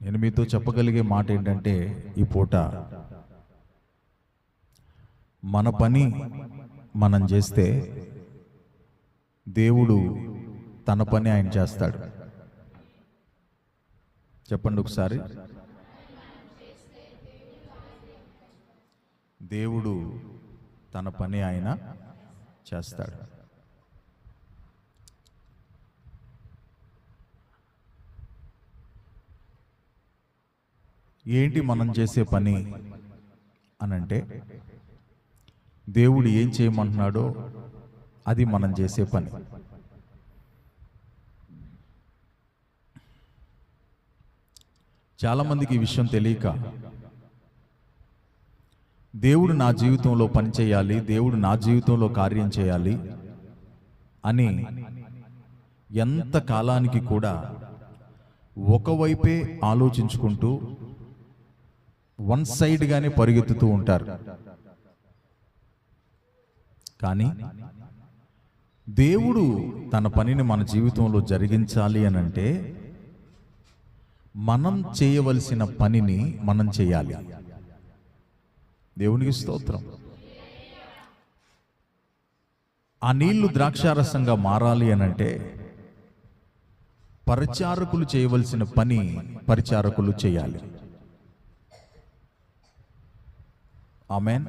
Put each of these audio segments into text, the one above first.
నేను మీతో చెప్పగలిగే మాట ఏంటంటే, ఈ పూట మన పని మనం చేస్తే దేవుడు తన పని ఆయన చేస్తాడు. చెప్పండి ఒకసారి. దేవుడు తన పని ఆయన చేస్తాడు. ఏంటి మనం చేసే పని అనంటే, దేవుడు ఏం చేయమంటున్నాడో అది మనం చేసే పని. చాలామందికి ఈ విషయం తెలియక, దేవుడు నా జీవితంలో పని చేయాలి, దేవుడు నా జీవితంలో కార్యం చేయాలి అని ఎంత కాలానికి కూడా ఒకవైపే ఆలోచించుకుంటూ వన్ సైడ్గానే పరిగెత్తుతూ ఉంటారు. కానీ దేవుడు తన పనిని మన జీవితంలో జరిగించాలి అనంటే మనం చేయవలసిన పనిని మనం చేయాలి. దేవునికి స్తోత్రం. ఆ నీళ్లు ద్రాక్షారసంగా మారాలి అనంటే పరిచారకులు చేయవలసిన పని పరిచారకులు చేయాలి. ఆమేన్.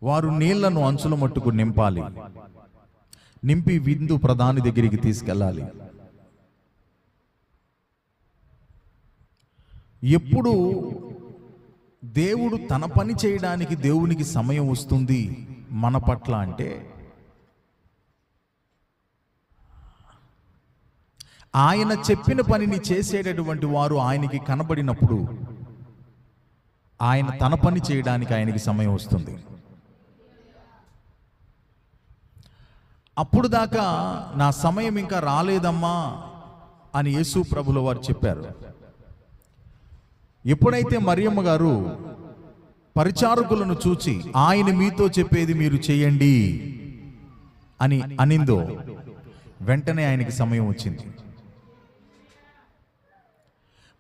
వారు నీళ్లను అంచుల మట్టుకు నింపాలి, నింపి విందు ప్రధాని దగ్గరికి తీసుకెళ్ళాలి. ఎప్పుడు దేవుడు తన పని చేయడానికి దేవునికి సమయం వస్తుంది మన పట్ల అంటే, ఆయన చెప్పిన పనిని చేసేటటువంటి వారు ఆయనకి కనబడినప్పుడు ఆయన తన పని చేయడానికి ఆయనకి సమయం వస్తుంది. అప్పుడు దాకా నా సమయం ఇంకా రాలేదమ్మా అని యేసు ప్రభుల వారు చెప్పారు. ఎప్పుడైతే మరియమ్మ గారు పరిచారకులను చూచి ఆయన మీతో చెప్పేది మీరు చేయండి అని అనిందో, వెంటనే ఆయనకి సమయం వచ్చింది.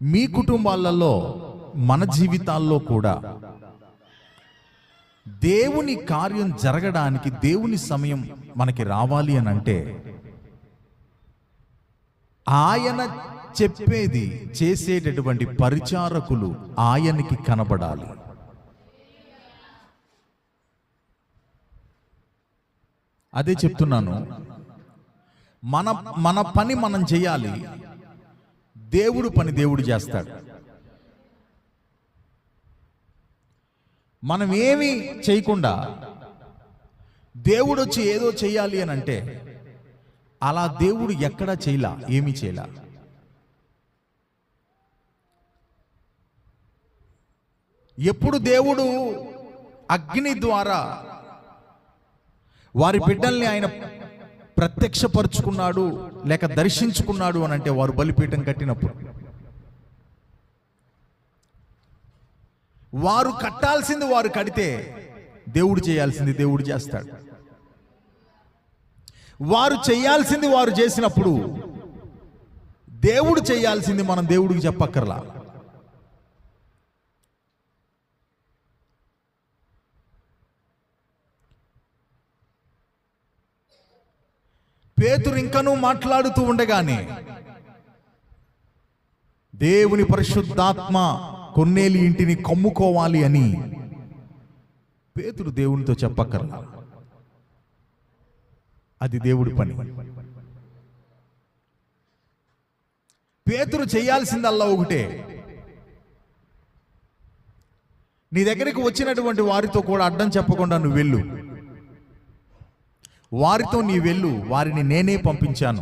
మీ కుటుంబాలలో, మన జీవితాల్లో కూడా దేవుని కార్యం జరగడానికి దేవుని సమయం మనకి రావాలి అని అంటే, ఆయన చెప్పేది చేసేటటువంటి పరిచారకులు ఆయనకి కనబడాలి. అదే చెప్తున్నాను, మన పని మనం చేయాలి, దేవుడు పని దేవుడు చేస్తాడు. మనం ఏమీ చేయకుండా దేవుడు వచ్చి ఏదో చేయాలి అని అంటే, అలా దేవుడు ఎక్కడా చేయలా, ఏమీ చేయలా. ఎప్పుడు దేవుడు అగ్ని ద్వారా వారి బిడ్డల్ని ఆయన ప్రత్యక్షపరుచుకున్నాడు లేక దర్శించుకున్నాడు అని అంటే, వారు బలిపీఠం కట్టినప్పుడు. వారు కట్టాల్సింది వారు కడితే, దేవుడు చేయాల్సింది దేవుడు చేస్తాడు. వారు చేయాల్సింది వారు చేసినప్పుడు, దేవుడు చేయాల్సింది మనం దేవుడికి చెప్పక్కర్లా. పేతురు ఇంకనూ మాట్లాడుతూ ఉండగానే దేవుని పరిశుద్ధాత్మ కొర్నేలి ఇంటిని కమ్ముకోవాలి అని పేతురు దేవునితో చెప్పక్కర్లా. అది దేవుడి పని. పేతురు చేయాల్సిందల్లా ఒకటే, నీ దగ్గరికి వచ్చినటువంటి వారితో కూడా అడ్డం చెప్పకుండా నువ్వు వెళ్ళు, వారితో నీ వెళ్ళు, వారిని నేనే పంపించాను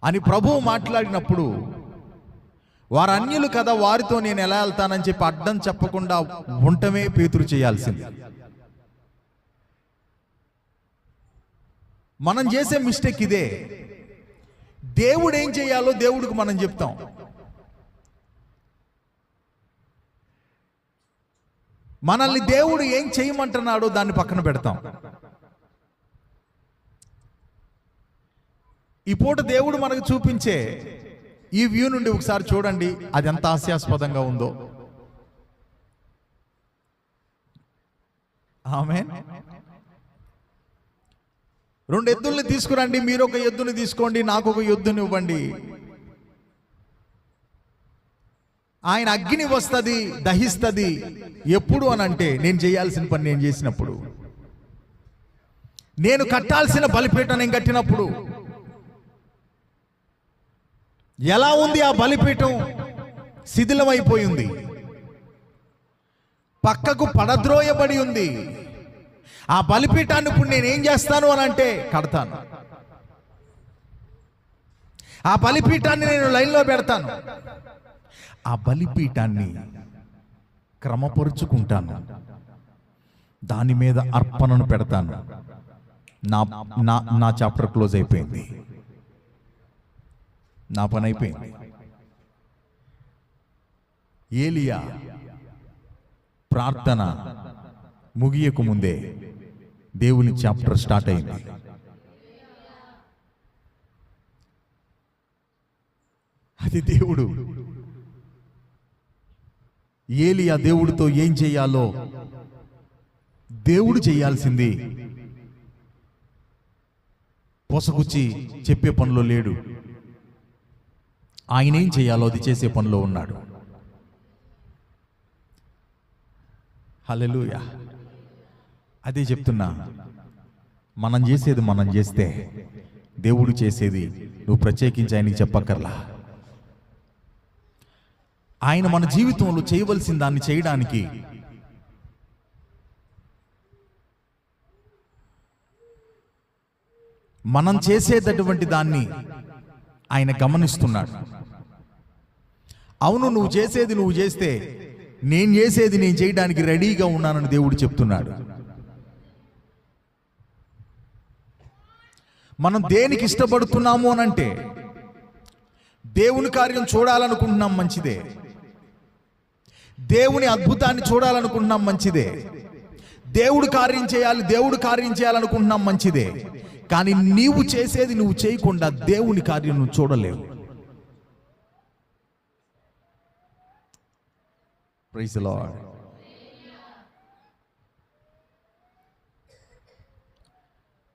అని ప్రభువు మాట్లాడినప్పుడు, వారు అన్యులు కదా, వారితో నేను ఎలా వెళ్తానని చెప్పి అడ్డం చెప్పకుండా ఉండటమే పేతురు చేయాల్సింది. మనం చేసే మిస్టేక్ ఇదే. దేవుడు ఏం చేయాలో దేవుడికి మనం చెప్తాం. మనల్ని దేవుడు ఏం చేయమంటున్నాడో దాన్ని పక్కన పెడతాం. ఈ పూట దేవుడు మనకు చూపించే ఈ వ్యూ నుండి ఒకసారి చూడండి, అది ఎంత హాస్యాస్పదంగా ఉందో. ఆమేన్. 2 ఎద్దుల్ని తీసుకురండి, మీరు ఒక ఎద్దుని తీసుకోండి, నాకు ఒక ఎద్దుని ఇవ్వండి. ఆయన అగ్ని వస్తుంది, దహిస్తుంది. ఎప్పుడు అని అంటే నేను చేయాల్సిన పని నేను చేసినప్పుడు, నేను కట్టాల్సిన బలిపీఠం నేను కట్టినప్పుడు. ఎలా ఉంది ఆ బలిపీఠం? శిథిలమైపోయింది, పక్కకు పడద్రోయబడి ఉంది. ఆ బలిపీఠాన్ని ఇప్పుడు నేనేం చేస్తాను అని అంటే కడతాను. ఆ బలిపీఠాన్ని నేను లైన్లో పెడతాను. ఆ బలిపీఠాన్ని క్రమపరుచుకుంటాను, దాని మీద అర్పణను పెడతాను. నా నా నా చాప్టర్ క్లోజ్ అయిపోయింది, నా పని అయిపోయింది. ఏలియా ప్రార్థన ముగియకు ముందే దేవుని చాప్టర్ స్టార్ట్ అయింది. అది దేవుడు, ఏలియా దేవుడితో ఏం చేయాలో దేవుడు చేయాల్సింది పొసగుచ్చి చెప్పే పనిలో లేడు. ఆయన ఏం చేయాలో అది చేసే పనిలో ఉన్నాడు. హల్లెలూయా. అదే చెప్తున్నా, మనం చేసేది మనం చేస్తే దేవుడు చేసేది నువ్వు ప్రత్యేకించి ఆయనకి చెప్పక్కర్లా. ఆయన మన జీవితంలో చేయవలసిన దాన్ని చేయడానికి మనం చేసేటటువంటి దాన్ని ఆయన గమనిస్తున్నాడు. అవును, నువ్వు చేసేది నువ్వు చేస్తే నేను చేసేది నేను చేయడానికి రెడీగా ఉన్నానని దేవుడు చెప్తున్నాడు. మనం దేనికి ఇష్టపడుతున్నాము అనంటే, దేవుని కార్యం చూడాలనుకుంటున్నాం, మంచిదే. దేవుని అద్భుతాన్ని చూడాలనుకుంటున్నాం, మంచిదే. దేవుడు కార్యం చేయాలనుకుంటున్నాం, మంచిదే. కానీ నీవు చేసేది నువ్వు చేయకుండా దేవుని కార్యం నువ్వు చూడలేవు. Praise the lord.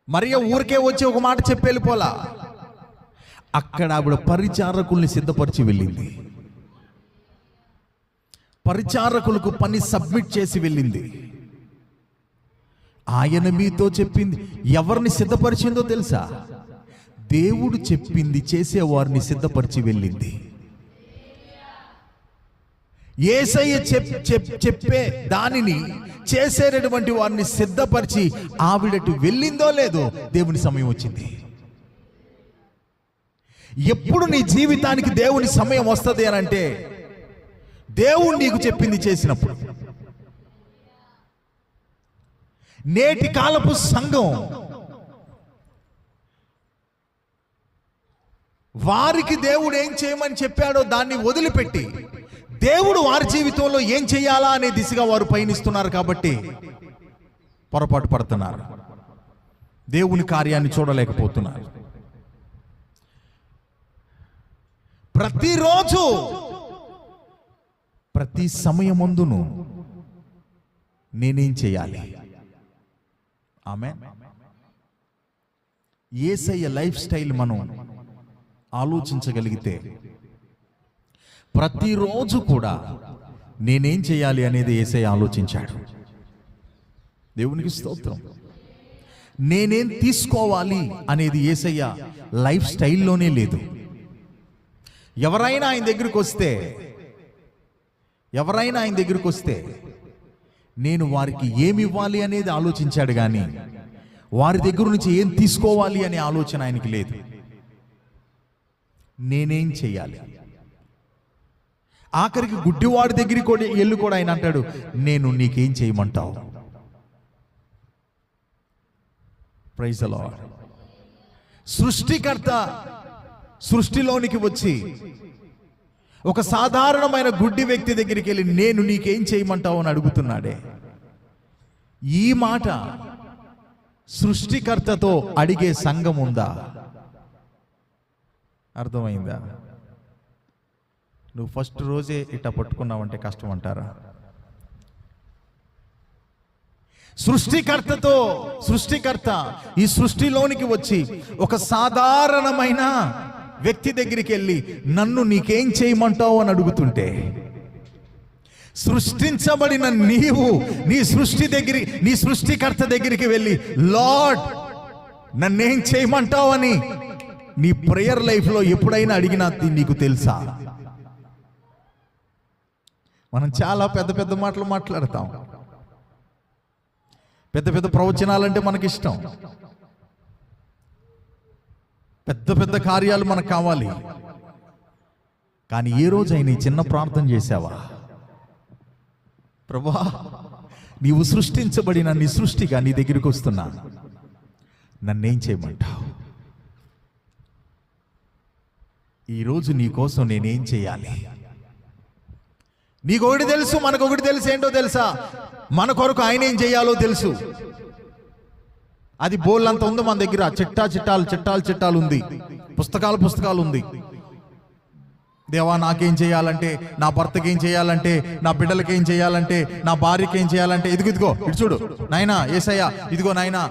మరియ ఊరికే వచ్చి ఒక మాట చెప్పి వెళ్ళిపోలా. అక్కడ ఆవిడ పరిచారకుల్ని సిద్ధపరిచి వెళ్ళింది. పరిచారకులకు పని సబ్మిట్ చేసి వెళ్ళింది. ఆయన మీతో చెప్పింది, ఎవరిని సిద్ధపరిచిందో తెలుసా? దేవుడు చెప్పింది చేసేవారిని సిద్ధపరిచి వెళ్ళింది. యేసయ్య చెప్పే దానిని చేసేటటువంటి వారిని సిద్ధపరిచి ఆవిడటు వెళ్ళిందో లేదో దేవుని సమయం వచ్చింది. ఎప్పుడు నీ జీవితానికి దేవుని సమయం వస్తుంది అని అంటే, దేవుడు నీకు చెప్పింది చేసినప్పుడు. నేటి కాలపు సంఘం వారికి దేవుడు ఏం చేయమని చెప్పాడో దాన్ని వదిలిపెట్టి దేవుడు వారి జీవితంలో ఏం చేయాలా అనే దిశగా వారు పయనిస్తున్నారు. కాబట్టి పొరపాటు పడుతున్నారు, దేవుని కార్యాన్ని చూడలేకపోతున్నారు. ప్రతిరోజు ప్రతి సమయమందును నేనేం చేయాలి? ఆమేన్. యేసయ్య లైఫ్ స్టైల్ మనం ఆలోచించగలిగితే, ప్రతిరోజు కూడా నేనేం చేయాలి అనేది యేసయ్య ఆలోచించాడు. దేవునికి స్తోత్రం. నేనేం తీసుకోవాలి అనేది యేసయ్య లైఫ్ స్టైల్లోనే లేదు. ఎవరైనా ఆయన దగ్గరికి వస్తే నేను వారికి ఏమి ఇవ్వాలి అనేది ఆలోచించాడు, కానీ వారి దగ్గర నుంచి ఏం తీసుకోవాలి అనే ఆలోచన ఆయనకి లేదు. నేనేం చేయాలి? ఆఖరికి గుడ్డివాడి దగ్గరికి కూడా వెళ్ళి కూడా ఆయన అంటాడు, నేను నీకేం చేయమంటావు? Praise the Lord. సృష్టికర్త సృష్టిలోనికి వచ్చి ఒక సాధారణమైన గుడ్డి వ్యక్తి దగ్గరికి వెళ్ళి నేను నీకేం చేయమంటావు అని అడుగుతున్నాడే. ఈ మాట సృష్టికర్తతో అడిగే సంఘం ఉందా? అర్థమైందా? నువ్వు ఫస్ట్ రోజే ఇట్లా పట్టుకున్నావంటే కష్టం అంటారా? సృష్టికర్త ఈ సృష్టిలోనికి వచ్చి ఒక సాధారణమైన వ్యక్తి దగ్గరికి వెళ్ళి నన్ను నీకేం చేయమంటావు అని అడుగుతుంటే, సృష్టించబడిన నీవు నీ సృష్టికర్త దగ్గరికి వెళ్ళి లార్డ్ నన్నేం చేయమంటావు అని నీ ప్రేయర్ లైఫ్లో ఎప్పుడైనా అడిగినా నీకు తెలుసా? మనం చాలా పెద్ద పెద్ద మాటలు మాట్లాడతాం. పెద్ద పెద్ద ప్రవచనాలంటే మనకిష్టం. పెద్ద పెద్ద కార్యాలు మనకు కావాలి. కానీ ఏ రోజైనా చిన్న ప్రార్థన చేశావా? ప్రభువా, నీవు సృష్టించబడిన నీ సృష్టిగా నీ దగ్గరికి వస్తున్నా, నన్నేం చేయమంటావు? ఈరోజు నీ కోసం నేనేం చేయాలి? నీకొకటి తెలుసు, మనకొకటి తెలుసు. ఏంటో తెలుసా? మన కొరకు ఆయన ఏం చేయాలో తెలుసు. అది బోల్లంత ఉంది మన దగ్గర. చిట్టాలు ఉంది, పుస్తకాలు ఉంది. దేవా, నాకేం చేయాలంటే, నా భర్తకి ఏం చేయాలంటే, నా బిడ్డలకి ఏం చేయాలంటే, నా భార్యకి ఏం చేయాలంటే, ఇదిగో ఇటు చూడు నాయనా యేసయ్యా, ఇదిగో నాయనా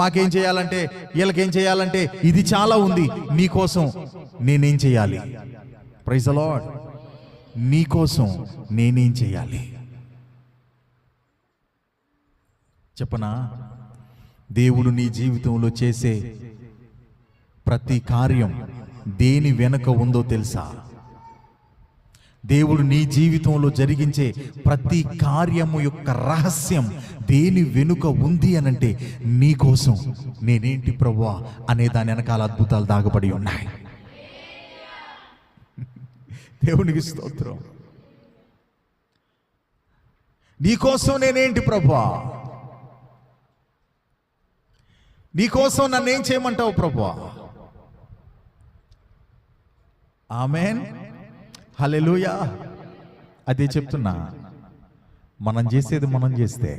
మాకేం చేయాలంటే, వీళ్ళకేం చేయాలంటే, ఇది చాలా ఉంది. నీకోసం నేనేం చేయాలి? Praise the Lord. నీకోసం నేనేం చేయాలి చెప్పనా? దేవుడు నీ జీవితంలో చేసే ప్రతి కార్యం దేని వెనుక ఉందో తెలుసా? దేవుడు నీ జీవితంలో జరిగించే ప్రతి కార్యము యొక్క రహస్యం దేని వెనుక ఉంది అనంటే, నీ కోసం నేనేంటి ప్రభువా అనే దాని వెనకాల అద్భుతాలు దాగబడి ఉన్నాయి. దేవునికి స్తోత్రం. నీకోసం నేనేంటి ప్రభువా? నీకోసం నన్నేం చేయమంటావు ప్రభువా? ఆమేన్, హల్లెలూయా. అదే చెప్తున్నా, మనం చేసేది మనం చేస్తే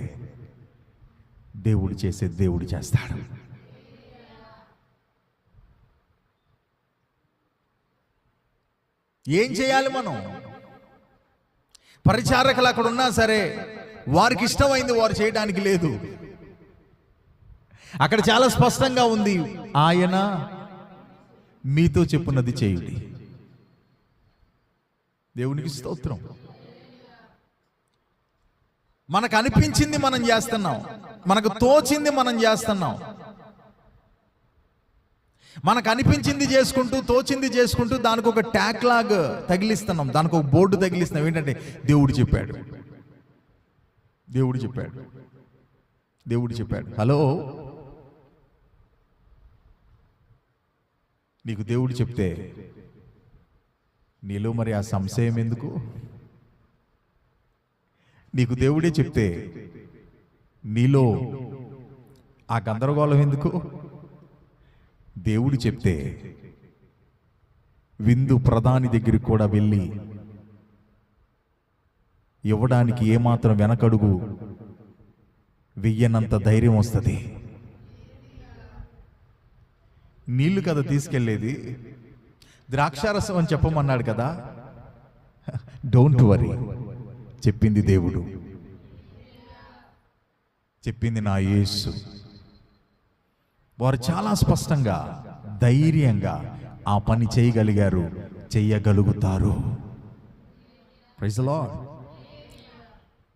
దేవుడు చేసేది దేవుడు చేస్తాడు. ఏం చేయాలి మనం? పరిచారకులు అక్కడ ఉన్నా సరే, వారికి ఇష్టమైంది వారు చేయడానికి లేదు. అక్కడ చాలా స్పష్టంగా ఉంది, ఆయన మీతో చెప్పున్నది చేయుడి. దేవునికి స్తోత్రం. మనకు అనిపించింది మనం చేస్తున్నాం, మనకు తోచింది మనం చేస్తున్నాం. మనకు అనిపించింది చేసుకుంటూ, తోచింది చేసుకుంటూ, దానికి ఒక ట్యాగ్ లాగ్ తగిలిస్తున్నాం, దానికి ఒక బోర్డు తగిలిస్తున్నాం. ఏంటంటే దేవుడు చెప్పాడు, దేవుడు చెప్పాడు, దేవుడు చెప్పాడు. హలో, నీకు దేవుడు చెప్తే నీలో మరి ఆ సంశయం ఎందుకు? నీకు దేవుడే చెప్తే నీలో ఆ గందరగోళం ఎందుకు? దేవుడు చెప్తే విందు ప్రధాని దగ్గరికి కూడా వెళ్ళి ఇవ్వడానికి ఏమాత్రం వెనకడుగు వెయ్యనంత ధైర్యం వస్తుంది. నీళ్లు కదా తీసుకెళ్లేది, ద్రాక్షారసం అని చెప్పమన్నాడు కదా. డోంట్ వరీ, చెప్పింది దేవుడు, చెప్పింది నా యేసు. వారు చాలా స్పష్టంగా, ధైర్యంగా ఆ పని చేయగలిగారు, చెయ్యగలుగుతారు. Praise the lord.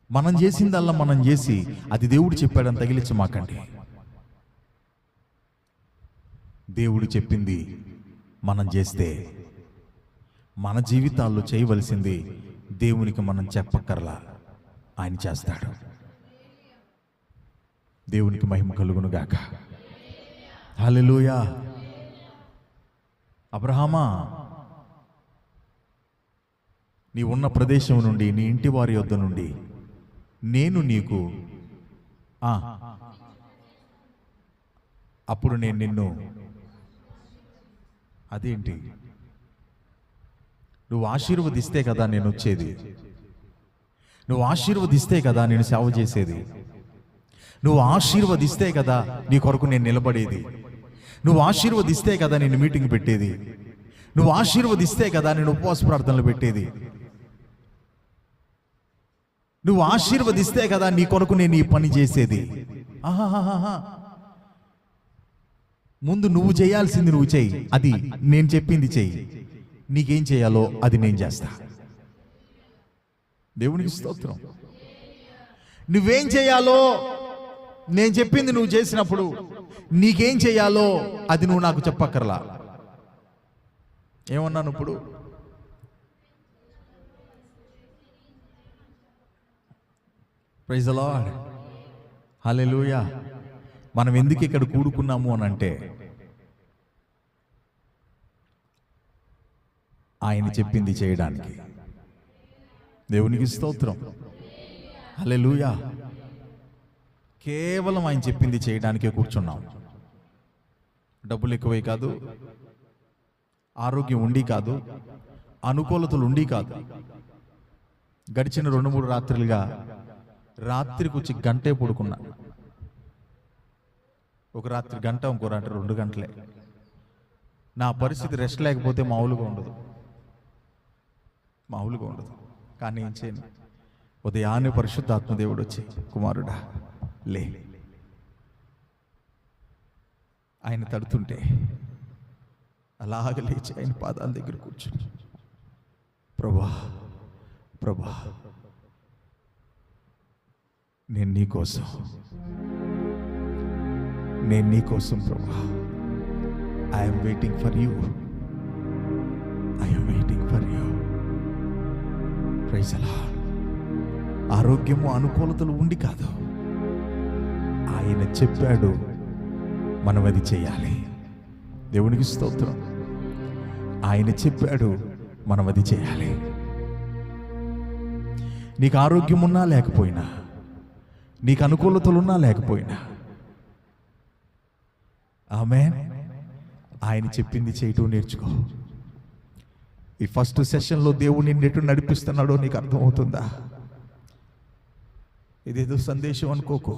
మనం చేసిందల్లా మనం చేసి అది దేవుడు చెప్పాడని తగిలించమాకండి. దేవుడు చెప్పింది మనం చేస్తే మన జీవితాల్లో చేయవలసింది దేవునికి మనం చెప్పక్కర్లా, ఆయన చేస్తాడు. దేవునికి మహిమ కలుగును గాక. హల్లెలూయా. అబ్రహామా, నీ ఉన్న ప్రదేశం నుండి, నీ ఇంటి వారి యొద్ద నుండి నేను నీకు అప్పుడు నేను నిన్ను, అదేంటి, నువ్వు ఆశీర్వదిస్తే కదా నేను వచ్చేది, నువ్వు ఆశీర్వదిస్తే కదా నేను సేవ చేసేది, నువ్వు ఆశీర్వదిస్తే కదా నీ కొరకు నేను నిలబడేది, నువ్వు ఆశీర్వదిస్తే కదా నేను మీటింగ్ పెట్టేది, నువ్వు ఆశీర్వదిస్తే కదా నేను ఉపవాస ప్రార్థనలు పెట్టేది. నువ్వు ఆశీర్వదిస్తే కదా నీ కొరకు నేను ఈ పని చేసేది. ఆహాహాహా. ముందు నువ్వు చేయాల్సింది నువ్వు చెయ్యి, అది నేను చెప్పింది చెయ్యి. నీకేం చేయాలో అది నేను చేస్తా. దేవునికి స్తోత్రం. నువ్వేం చేయాలో నేను చెప్పింది నువ్వు చేసినప్పుడు నీకేం చేయాలో అది నువ్వు నాకు చెప్పక్కర్లా. ఏమన్నాను ఇప్పుడు? ప్రైజ్ ది లార్డ్, హల్లెలూయా. మనం ఎందుకు ఇక్కడ కూడుకున్నాము అని అంటే ఆయన చెప్పింది చేయడానికి. దేవునికి స్తోత్రం, హల్లెలూయా. కేవలం ఆయన చెప్పింది చేయడానికే కూర్చున్నాం. డబ్బులు ఎక్కువై కాదు, ఆరోగ్యం ఉండి కాదు, అనుకూలతలు ఉండి కాదు. గడిచిన 2-3 రాత్రులుగా రాత్రికి వచ్చి గంటే పడుకున్నా. ఒక రాత్రి గంట, ఇంకో రాత్రి 2 గంటలే. నా పరిస్థితి రెస్ట్ లేకపోతే మామూలుగా ఉండదు. కానీ ఏం చేయను, ఉదయాన్నే పరిశుద్ధాత్మదేవుడు వచ్చి, కుమారుడా లే. ఆయన తడుతుంటే అలాగ లేచి ఆయన పాదాల దగ్గర కూర్చుని, ప్రభా ప్రభా నేను నీకోసం ప్రభా, I'm waiting for you. Praise the Lord. ఆరోగ్యము అనుకూలతలు ఉండి కాదు, ఆయన చెప్పాడు, మనం అది చేయాలి. దేవునికి స్తోత్రం. ఆయన చెప్పాడు, మనం అది చేయాలి. నీకు ఆరోగ్యం ఉన్నా లేకపోయినా, నీకు అనుకూలతలున్నా లేకపోయినా, ఆమేన్, ఆయన చెప్పింది చేయటం నేర్చుకో. ఈ ఫస్ట్ సెషన్లో దేవుడు నిన్ను ఎటు నడిపిస్తున్నాడో నీకు అర్థమవుతుందా? ఇదేదో సందేశం అనుకోకు.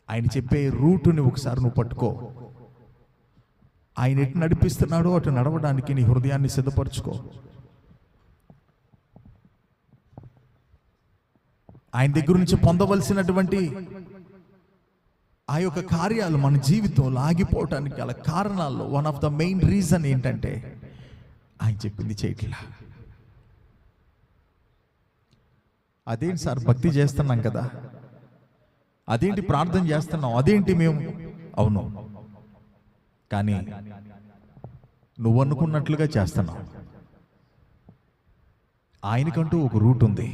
ఆయన చెప్పే రూటుని ఒకసారి నువ్వు పట్టుకో. ఆయన ఎటు నడిపిస్తున్నాడో అటు నడవడానికి నీ హృదయాన్ని సిద్ధపరచుకో. ఆయన దగ్గర నుంచి పొందవలసినటువంటి ఆ యొక్క కార్యాలు మన జీవితంలో ఆగిపోవటానికి గల కారణాల్లో one of the main reason ఏంటంటే ఆయన చెప్పింది చేయట్లా. అదేంటి సార్, భక్తి చేస్తున్నాం కదా, అదేంటి ప్రార్థన చేస్తున్నాం, అదేంటి మేము, అవును, కానీ నువ్వు అనుకున్నట్లుగా చేస్తున్నావు. ఆయనకంటూ ఒక రూట్ ఉంది,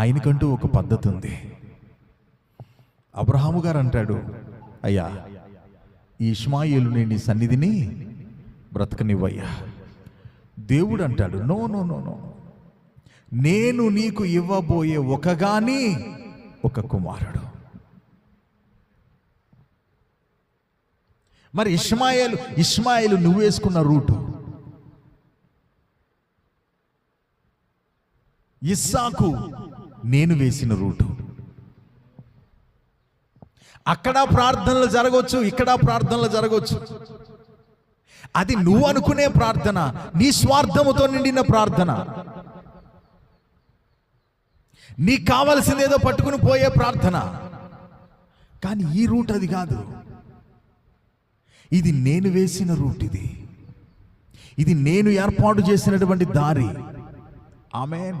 ఆయనకంటూ ఒక పద్ధతి ఉంది. అబ్రహాము గారు అంటాడు, అయ్యా ఈ ఇష్మాయేలుని నీ సన్నిధిని బ్రతకనివ్వయ్యా. దేవుడు అంటాడు, నో నో నో నో, నేను నీకు ఇవ్వబోయే ఒక కుమారుడు. మరి ఇష్మాయేలు నువ్వు వేసుకున్న రూటు, ఇస్సాకు నేను వేసిన రూటు. అక్కడ ప్రార్థనలు జరగవచ్చు, ఇక్కడ ప్రార్థనలు జరగవచ్చు. అది నువ్వు అనుకునే ప్రార్థన, నీ స్వార్థముతో నిండిన ప్రార్థన, నీకు కావలసిందేదో పట్టుకుని పోయే ప్రార్థన. కానీ ఈ రూట్ అది కాదు. ఇది నేను వేసిన రూట్. ఇది నేను ఏర్పాటు చేసినటువంటి దారి. ఆమేన్.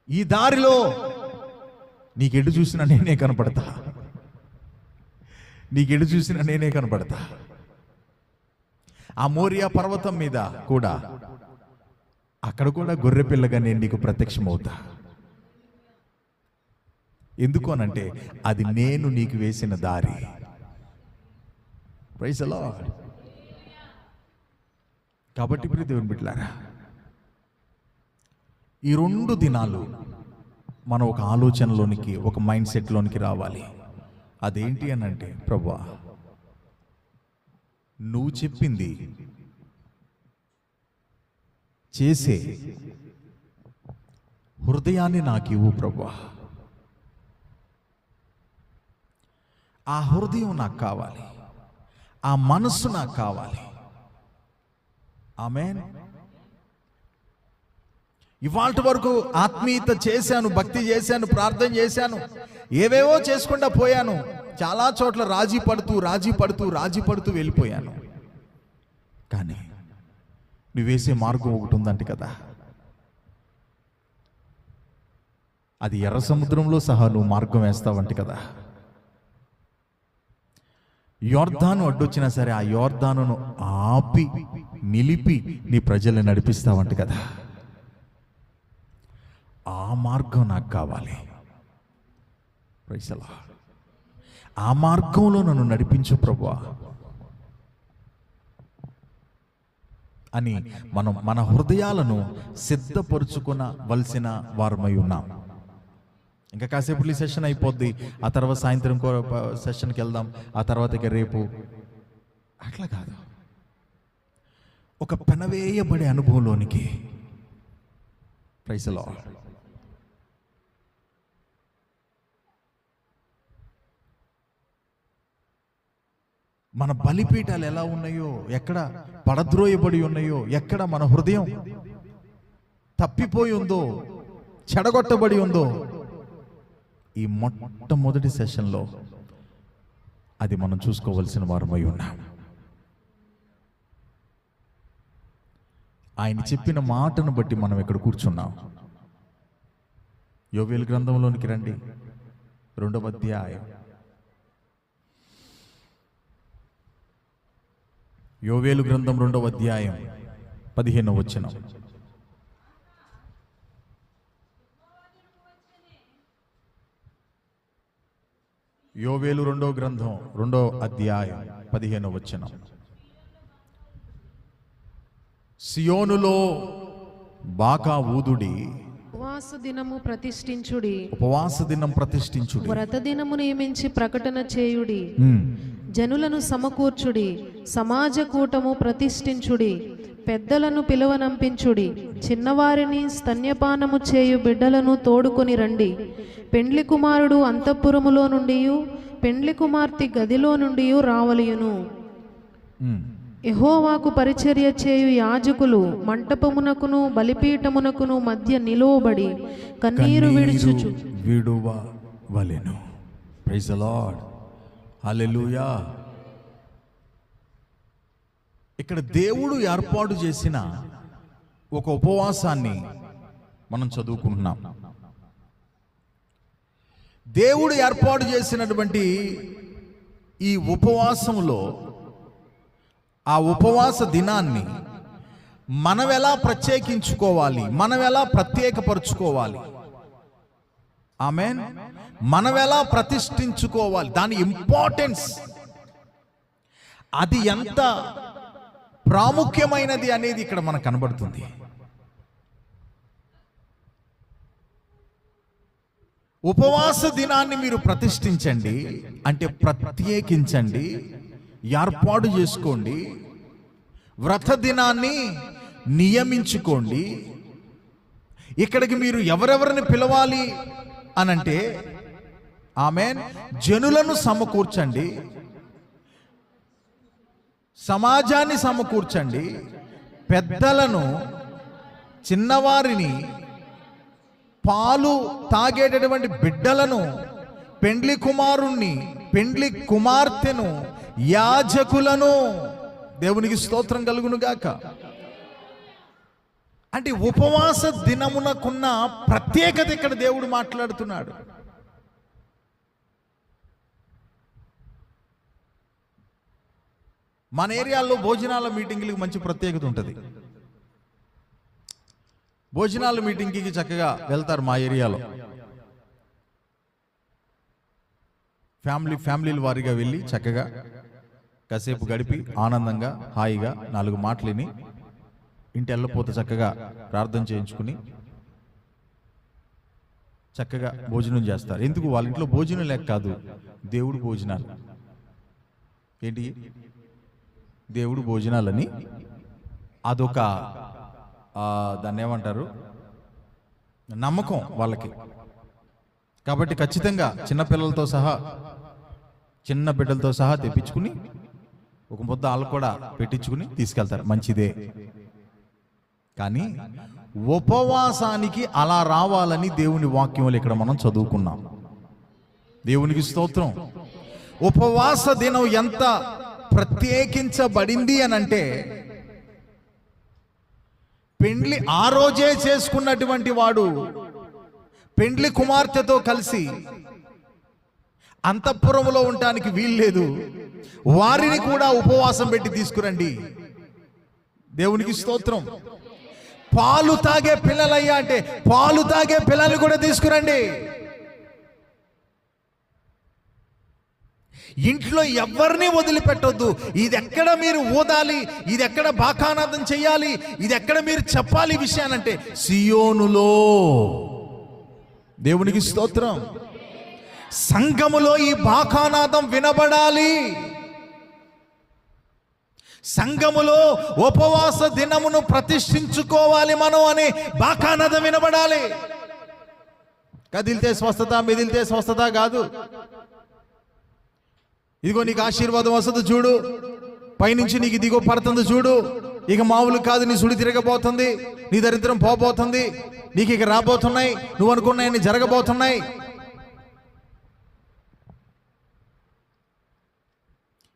ఈ దారిలో నీకెటు చూసినా నేనే కనపడతా, నీకెటు చూసినా నేనే కనపడతా. ఆ మోరియా పర్వతం మీద కూడా, అక్కడ కూడా గొర్రె పిల్లగా నేను నీకు ప్రత్యక్షమవుతా. ఎందుకు అనంటే అది నేను నీకు వేసిన దారి. Praise the Lord. కాబట్టి ఇప్పుడు దేవుని బిడ్డలారా, ఈ 2 దినాలు మనం ఒక ఆలోచనలోనికి, ఒక మైండ్ సెట్లోనికి రావాలి. అదేంటి అని అంటే, ప్రభువా నువ్వు చెప్పింది చేసే హృదయాన్ని నాకు ఇవ్వు ప్రభువా. ఆ హృదయం నాకు కావాలి. ఆ మనస్సు నాకు కావాలి. ఆమేన్. ఇవాల్టి వరకు ఆత్మీయత చేశాను, భక్తి చేశాను, ప్రార్థన చేశాను, ఏవేవో చేసుకుంటా పోయాను. చాలా చోట్ల రాజీ పడుతూ వెళ్ళిపోయాను. కానీ నువ్వు వేసే మార్గం ఒకటి ఉందంట కదా, అది ఎర్ర సముద్రంలో సహా నువ్వు మార్గం వేస్తావంట కదా. యోర్దాను అడ్డొచ్చినా సరే ఆ యోర్దానును ఆపి నిలిపి నీ ప్రజల్ని నడిపిస్తావంట కదా. ఆ మార్గం నాకు కావాలి. Praise the Lord. ఆ మార్గంలో నన్ను నడిపించు ప్రభువా అని మనం మన హృదయాలను సిద్ధపరుచుకునవలసిన వారమై ఉన్నాం. ఇంకా కాసేపు ఈ సెషన్ అయిపోద్ది, ఆ తర్వాత సాయంత్రం సెషన్కి వెళ్దాం, ఆ తర్వాత ఇక రేపు. అట్లా కాదు, ఒక పెనవేయబడే అనుభవంలోనికి. Praise the Lord. మన బలిపీఠాలు ఎలా ఉన్నాయో, ఎక్కడ పడద్రోయబడి ఉన్నాయో, ఎక్కడ మన హృదయం తప్పిపోయి ఉందో, చెడగొట్టబడి ఉందో, ఈ మొట్టమొదటి సెషన్లో అది మనం చూసుకోవలసిన వారమై ఉన్నాం. ఆయన చెప్పిన మాటను బట్టి మనం ఇక్కడ కూర్చున్నాం. యోవేలు గ్రంథంలోనికి రండి, 2వ అధ్యాయం. యోవేలు గ్రంథం 2వ అధ్యాయం 15వ వచనం. యోవేలు 2వ గ్రంథం 2వ అధ్యాయం 15వ వచనం. సియోనులో బాకా ఊదుడి, ఉపవాస దినము ప్రతిష్ఠించుడి, ఉపవాస దినం ప్రతిష్ఠించుడి, వ్రత దినము నియమించి ప్రకటన చేయుడి, జనులను సమకూర్చుడి, సమాజ కూటము ప్రతిష్ఠించుడి, పెద్దలను పిలువనంపించుడి, చిన్నవారిని స్తన్యపానము చేయు బిడ్డలను తోడుకొని రండి. పెండ్లి కుమారుడు అంతఃపురములో నుండి పెండ్లి కుమార్తె గదిలో నుండి రావలియును. యెహోవాకు పరిచర్య చేయు యాజకులు మంటపమునకును బలిపీఠమునకును మధ్య నిలువబడి కన్నీరు విడువవలెను. Praise the Lord. హల్లెలూయా. ఇక్కడ దేవుడు ఏర్పాటు చేసిన ఒక ఉపవాసాన్ని మనం చదువుకుంటున్నాం. దేవుడు ఏర్పాటు చేసినటువంటి ఈ ఉపవాసంలో, ఆ ఉపవాస దినాన్ని మనం ఎలా ప్రత్యేకించుకోవాలి, మనం ఎలా ప్రత్యేకపరుచుకోవాలి, ఆమేన్, మనం ఎలా ప్రతిష్ఠించుకోవాలి, దాని ఇంపార్టెన్స్, అది ఎంత ప్రాముఖ్యమైనది అనేది ఇక్కడ మనకు కనబడుతుంది. ఉపవాస దినాన్ని మీరు ప్రతిష్ఠించండి అంటే ప్రత్యేకించండి, ఏర్పాటు చేసుకోండి. వ్రత దినాన్ని నియమించుకోండి. ఇక్కడికి మీరు ఎవరెవరిని పిలవాలి అనంటే, ఆమేన్, జనులను సమకూర్చండి, సమాజాన్ని సమకూర్చండి, పెద్దలను, చిన్నవారిని, పాలు తాగేటటువంటి బిడ్డలను, పెండ్లి కుమారుణ్ణి, పెండ్లి కుమార్తెను, యాజకులను. దేవునికి స్తోత్రం కలుగును గాక. అంటే ఉపవాస దినమునకున్న ప్రత్యేకత ఇక్కడ దేవుడు మాట్లాడుతున్నాడు. మన ఏరియాలో భోజనాల మీటింగ్లకి మంచి ప్రత్యేకత ఉంటుంది. భోజనాల మీటింగ్కి చక్కగా వెళ్తారు మా ఏరియాలో. ఫ్యామిలీల వారీగా వెళ్ళి చక్కగా కాసేపు గడిపి ఆనందంగా హాయిగా 4 మాటలిని ఇంటి వెళ్ళపోతే చక్కగా ప్రార్థన చేయించుకుని చక్కగా భోజనం చేస్తారు. ఎందుకు? వాళ్ళ ఇంట్లో భోజనం లేక కాదు, దేవుడు భోజనాలు. ఏంటి? దేవుడు భోజనాలని అదొక దాన్ని ఏమంటారు, నమ్మకం వాళ్ళకి. కాబట్టి ఖచ్చితంగా చిన్న బిడ్డలతో సహా తెప్పించుకుని ఒక ముద్ద వాళ్ళు కూడా పెట్టించుకుని తీసుకెళ్తారు, మంచిదే. కానీ ఉపవాసానికి అలా రావాలని దేవుని వాక్యంలో ఇక్కడ మనం చదువుకున్నాం. దేవునికి స్తోత్రం. ఉపవాస దినం ఎంత ప్రత్యేకించబడింది అని అంటే, పెండ్లి ఆ రోజే చేసుకున్నటువంటి వాడు పెండ్లి కుమార్తెతో కలిసి అంతఃపురంలో ఉండటానికి వీల్లేదు, వారిని కూడా ఉపవాసం పెట్టి తీసుకురండి. దేవునికి స్తోత్రం. పాలు తాగే పిల్లలయ్యా అంటే పాలు తాగే పిల్లల్ని కూడా తీసుకురండి. ఇంట్లో ఎవరిని వదిలిపెట్టొద్దు. ఇది ఎక్కడ మీరు ఊదాలి, ఇది ఎక్కడ బాకానాదం చెయ్యాలి, ఇది ఎక్కడ మీరు చెప్పాలి విషయానంటే సియోనులో. దేవునికి స్తోత్రం. సంఘములో ఈ బాకానాదం వినబడాలి. సంఘములో ఉపవాస దినమును ప్రతిష్ఠించుకోవాలి మనం అనే బాకానాదం వినబడాలి. కదిలితే స్వస్థత, మెదిలితే స్వస్థత కాదు. ఇదిగో నీకు ఆశీర్వాదం వస్తుంది చూడు, పైనుంచి నీకు దిగో పడుతుంది చూడు, ఇక మామూలు కాదు, నీ సుడి తిరగబోతుంది, నీ దరిద్రం పోబోతుంది, నీకు ఇక రాబోతున్నాయి, నువ్వు అనుకున్నాయని జరగబోతున్నాయి.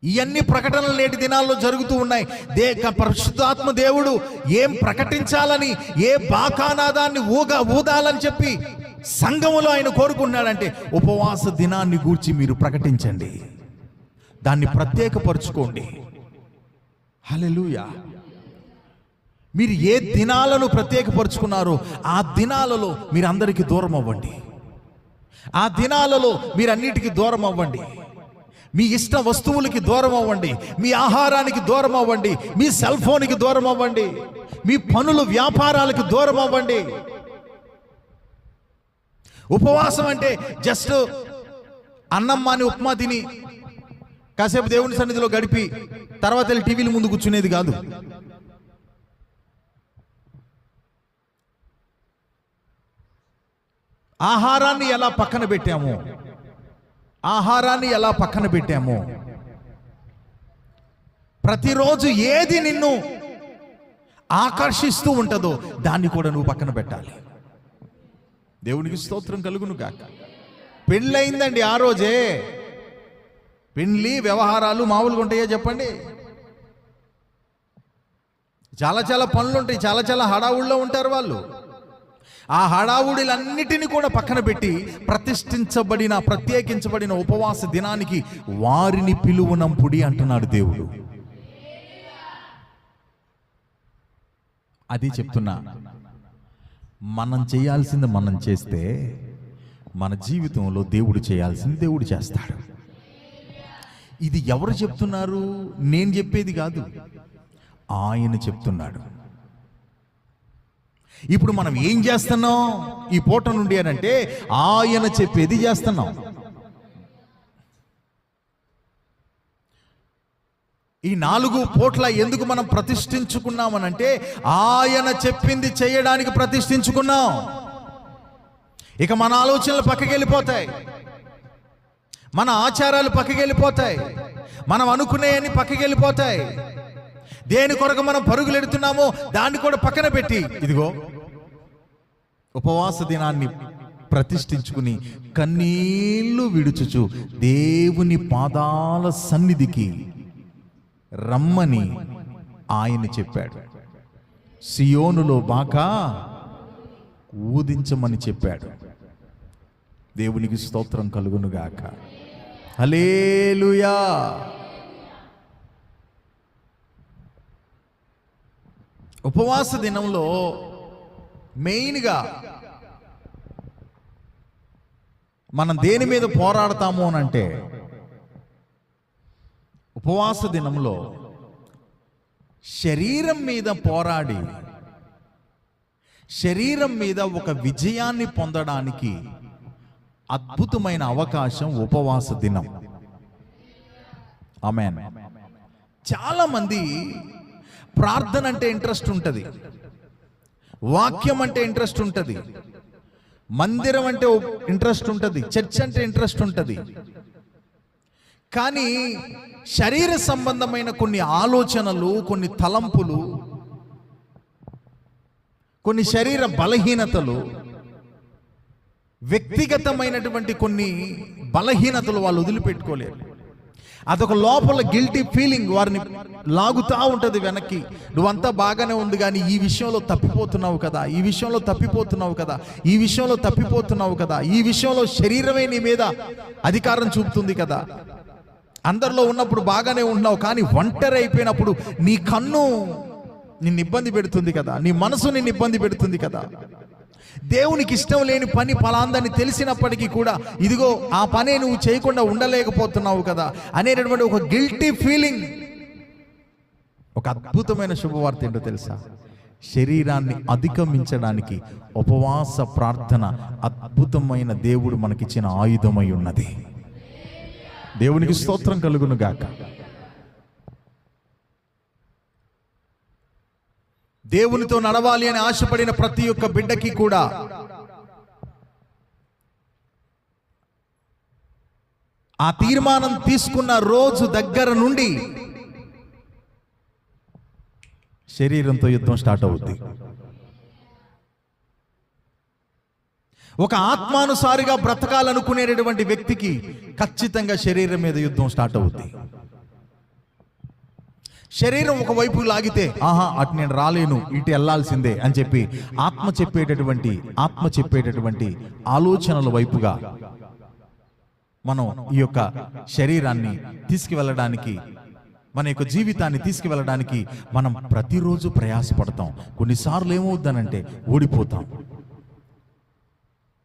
ఇవన్నీ ప్రకటనలు నేటి దినాల్లో జరుగుతూ ఉన్నాయి. పరిశుద్ధాత్మ దేవుడు ఏం ప్రకటించాలని, ఏ బాకానాదాన్ని ఊదాలని చెప్పి సంఘములో ఆయన కోరుకున్నాడంటే ఉపవాస దినాన్ని గూర్చి మీరు ప్రకటించండి, దాన్ని ప్రత్యేకపరుచుకోండి. హల్లెలూయా. మీరు ఏ దినాలను ప్రత్యేకపరుచుకున్నారో ఆ దినాలలో మీరు అందరికీ దూరం అవ్వండి. ఆ దినాలలో మీరు అన్నిటికీ దూరం అవ్వండి. మీ ఇష్ట వస్తువులకి దూరం అవ్వండి, మీ ఆహారానికి దూరం అవ్వండి, మీ సెల్ ఫోన్కి దూరం అవ్వండి, మీ పనులు వ్యాపారాలకు దూరం అవ్వండి. ఉపవాసం అంటే జస్ట్ అన్నం మాని ఉప్మా తిని కాసేపు దేవుని సన్నిధిలో గడిపి తర్వాత వెళ్ళి టీవీల ముందు కూర్చునేది కాదు. ఆహారాన్ని ఎలా పక్కన పెట్టాము, ఆహారాన్ని ఎలా పక్కన పెట్టాము, ప్రతిరోజు ఏది నిన్ను ఆకర్షిస్తూ ఉంటుందో దాన్ని కూడా నువ్వు పక్కన పెట్టాలి. దేవునికి స్తోత్రం కలుగును గాక. పెళ్ళయిందండి ఆ రోజే. పెళ్ళి వ్యవహారాలు మామూలుగా ఉంటాయో చెప్పండి? చాలా చాలా పనులు ఉంటాయి, చాలా చాలా హడావుడిలో ఉంటారు వాళ్ళు. ఆ హడావుడిలన్నిటినీ కూడా పక్కన పెట్టి ప్రత్యేకించబడిన ఉపవాస దినానికి వారిని పిలువనంపుడి అంటున్నాడు దేవుడు. అది చెప్తున్నా. మనం చేయాల్సింది మనం చేస్తే మన జీవితంలో దేవుడు చేయాల్సింది దేవుడు చేస్తాడు. ఇది ఎవరు చెప్తున్నారు? నేను చెప్పేది కాదు, ఆయన చెప్తున్నాడు. ఇప్పుడు మనం ఏం చేస్తున్నాం ఈ పూట నుండి అని అంటే ఆయన చెప్పేది చేస్తున్నాం. ఈ 4 పూట్ల ఎందుకు మనం ప్రతిష్ఠించుకున్నామనంటే ఆయన చెప్పింది చేయడానికి ప్రతిష్ఠించుకున్నాం. ఇక మన ఆలోచనలు పక్కకి వెళ్ళిపోతాయి, మన ఆచారాలు పక్కకి వెళ్ళిపోతాయి, మనం అనుకునేవన్నీ పక్కకి వెళ్ళిపోతాయి. దేని కొరకు మనం పరుగులు ఎడుతున్నామో దాన్ని కూడా పక్కన పెట్టి ఇదిగో ఉపవాస దినాన్ని ప్రతిష్ఠించుకుని కన్నీళ్లు విడుచుచు దేవుని పాదాల సన్నిధికి రమ్మని ఆయన చెప్పాడు. సియోనులో బాకా ఊదించమని చెప్పాడు. దేవునికి స్తోత్రం కలుగునుగాక. హల్లెలూయా. ఉపవాస దినంలో మెయిన్గా మనం దేని మీద పోరాడతాము అని అంటే ఉపవాస దినంలో శరీరం మీద పోరాడి శరీరం మీద ఒక విజయాన్ని పొందడానికి అద్భుతమైన అవకాశం ఉపవాస దినం. ఆమేన్. చాలా మంది ప్రార్థన అంటే ఇంట్రెస్ట్ ఉంటుంది, వాక్యం అంటే ఇంట్రెస్ట్ ఉంటుంది, మందిరం అంటే ఇంట్రెస్ట్ ఉంటుంది, చర్చ్ అంటే ఇంట్రెస్ట్ ఉంటుంది. కానీ శరీర సంబంధమైన కొన్ని ఆలోచనలు, కొన్ని తలంపులు, కొన్ని శరీర బలహీనతలు, వ్యక్తిగతమైనటువంటి కొన్ని బలహీనతలు వాళ్ళు వదిలిపెట్టుకోలేరు. అదొక లోపల గిల్టీ ఫీలింగ్ వారిని లాగుతూ ఉంటుంది వెనక్కి. నువ్వంతా బాగానే ఉంది కానీ ఈ విషయంలో తప్పిపోతున్నావు కదా, ఈ విషయంలో తప్పిపోతున్నావు కదా, ఈ విషయంలో తప్పిపోతున్నావు కదా, ఈ విషయంలో శరీరమే నీ మీద అధికారం చూపుతుంది కదా. అందరిలో ఉన్నప్పుడు బాగానే ఉన్నావు కానీ ఒంటరి అయిపోయినప్పుడు నీ కన్ను నిన్ను ఇబ్బంది పెడుతుంది కదా, నీ మనసు నిన్ను ఇబ్బంది పెడుతుంది కదా. దేవునికి ఇష్టం లేని పని ఫలాందని తెలిసినప్పటికీ కూడా ఇదిగో ఆ పనే నువ్వు చేయకుండా ఉండలేకపోతున్నావు కదా అనేటటువంటి ఒక గిల్టీ ఫీలింగ్. ఒక అద్భుతమైన శుభవార్త ఏంటో తెలుసా? శరీరాన్ని అధిగమించడానికి ఉపవాస ప్రార్థన అద్భుతమైన దేవుడు మనకిచ్చిన ఆయుధమై ఉన్నది. దేవునికి స్తోత్రం కలుగును గాక. దేవునితో నడవాలి అని ఆశపడిన ప్రతి ఒక్క బిడ్డకి కూడా ఆ తీర్మానం తీసుకున్న రోజు దగ్గర నుండి శరీరంతో యుద్ధం స్టార్ట్ అవుద్ది. ఒక ఆత్మానుసారిగా బ్రతకాలనుకునేటటువంటి వ్యక్తికి ఖచ్చితంగా శరీరం మీద యుద్ధం స్టార్ట్ అవుద్ది. శరీరం ఒకవైపు లాగితే అటు నేను రాలేను, ఇటు వెళ్ళాల్సిందే అని చెప్పి ఆత్మ చెప్పేటటువంటి ఆలోచనల వైపుగా మనం ఈ యొక్క శరీరాన్ని తీసుకువెళ్ళడానికి, మన యొక్క జీవితాన్ని తీసుకువెళ్ళడానికి మనం ప్రతిరోజు ప్రయాసపడతాం. కొన్నిసార్లు ఏమవుద్దనంటే ఓడిపోతాం.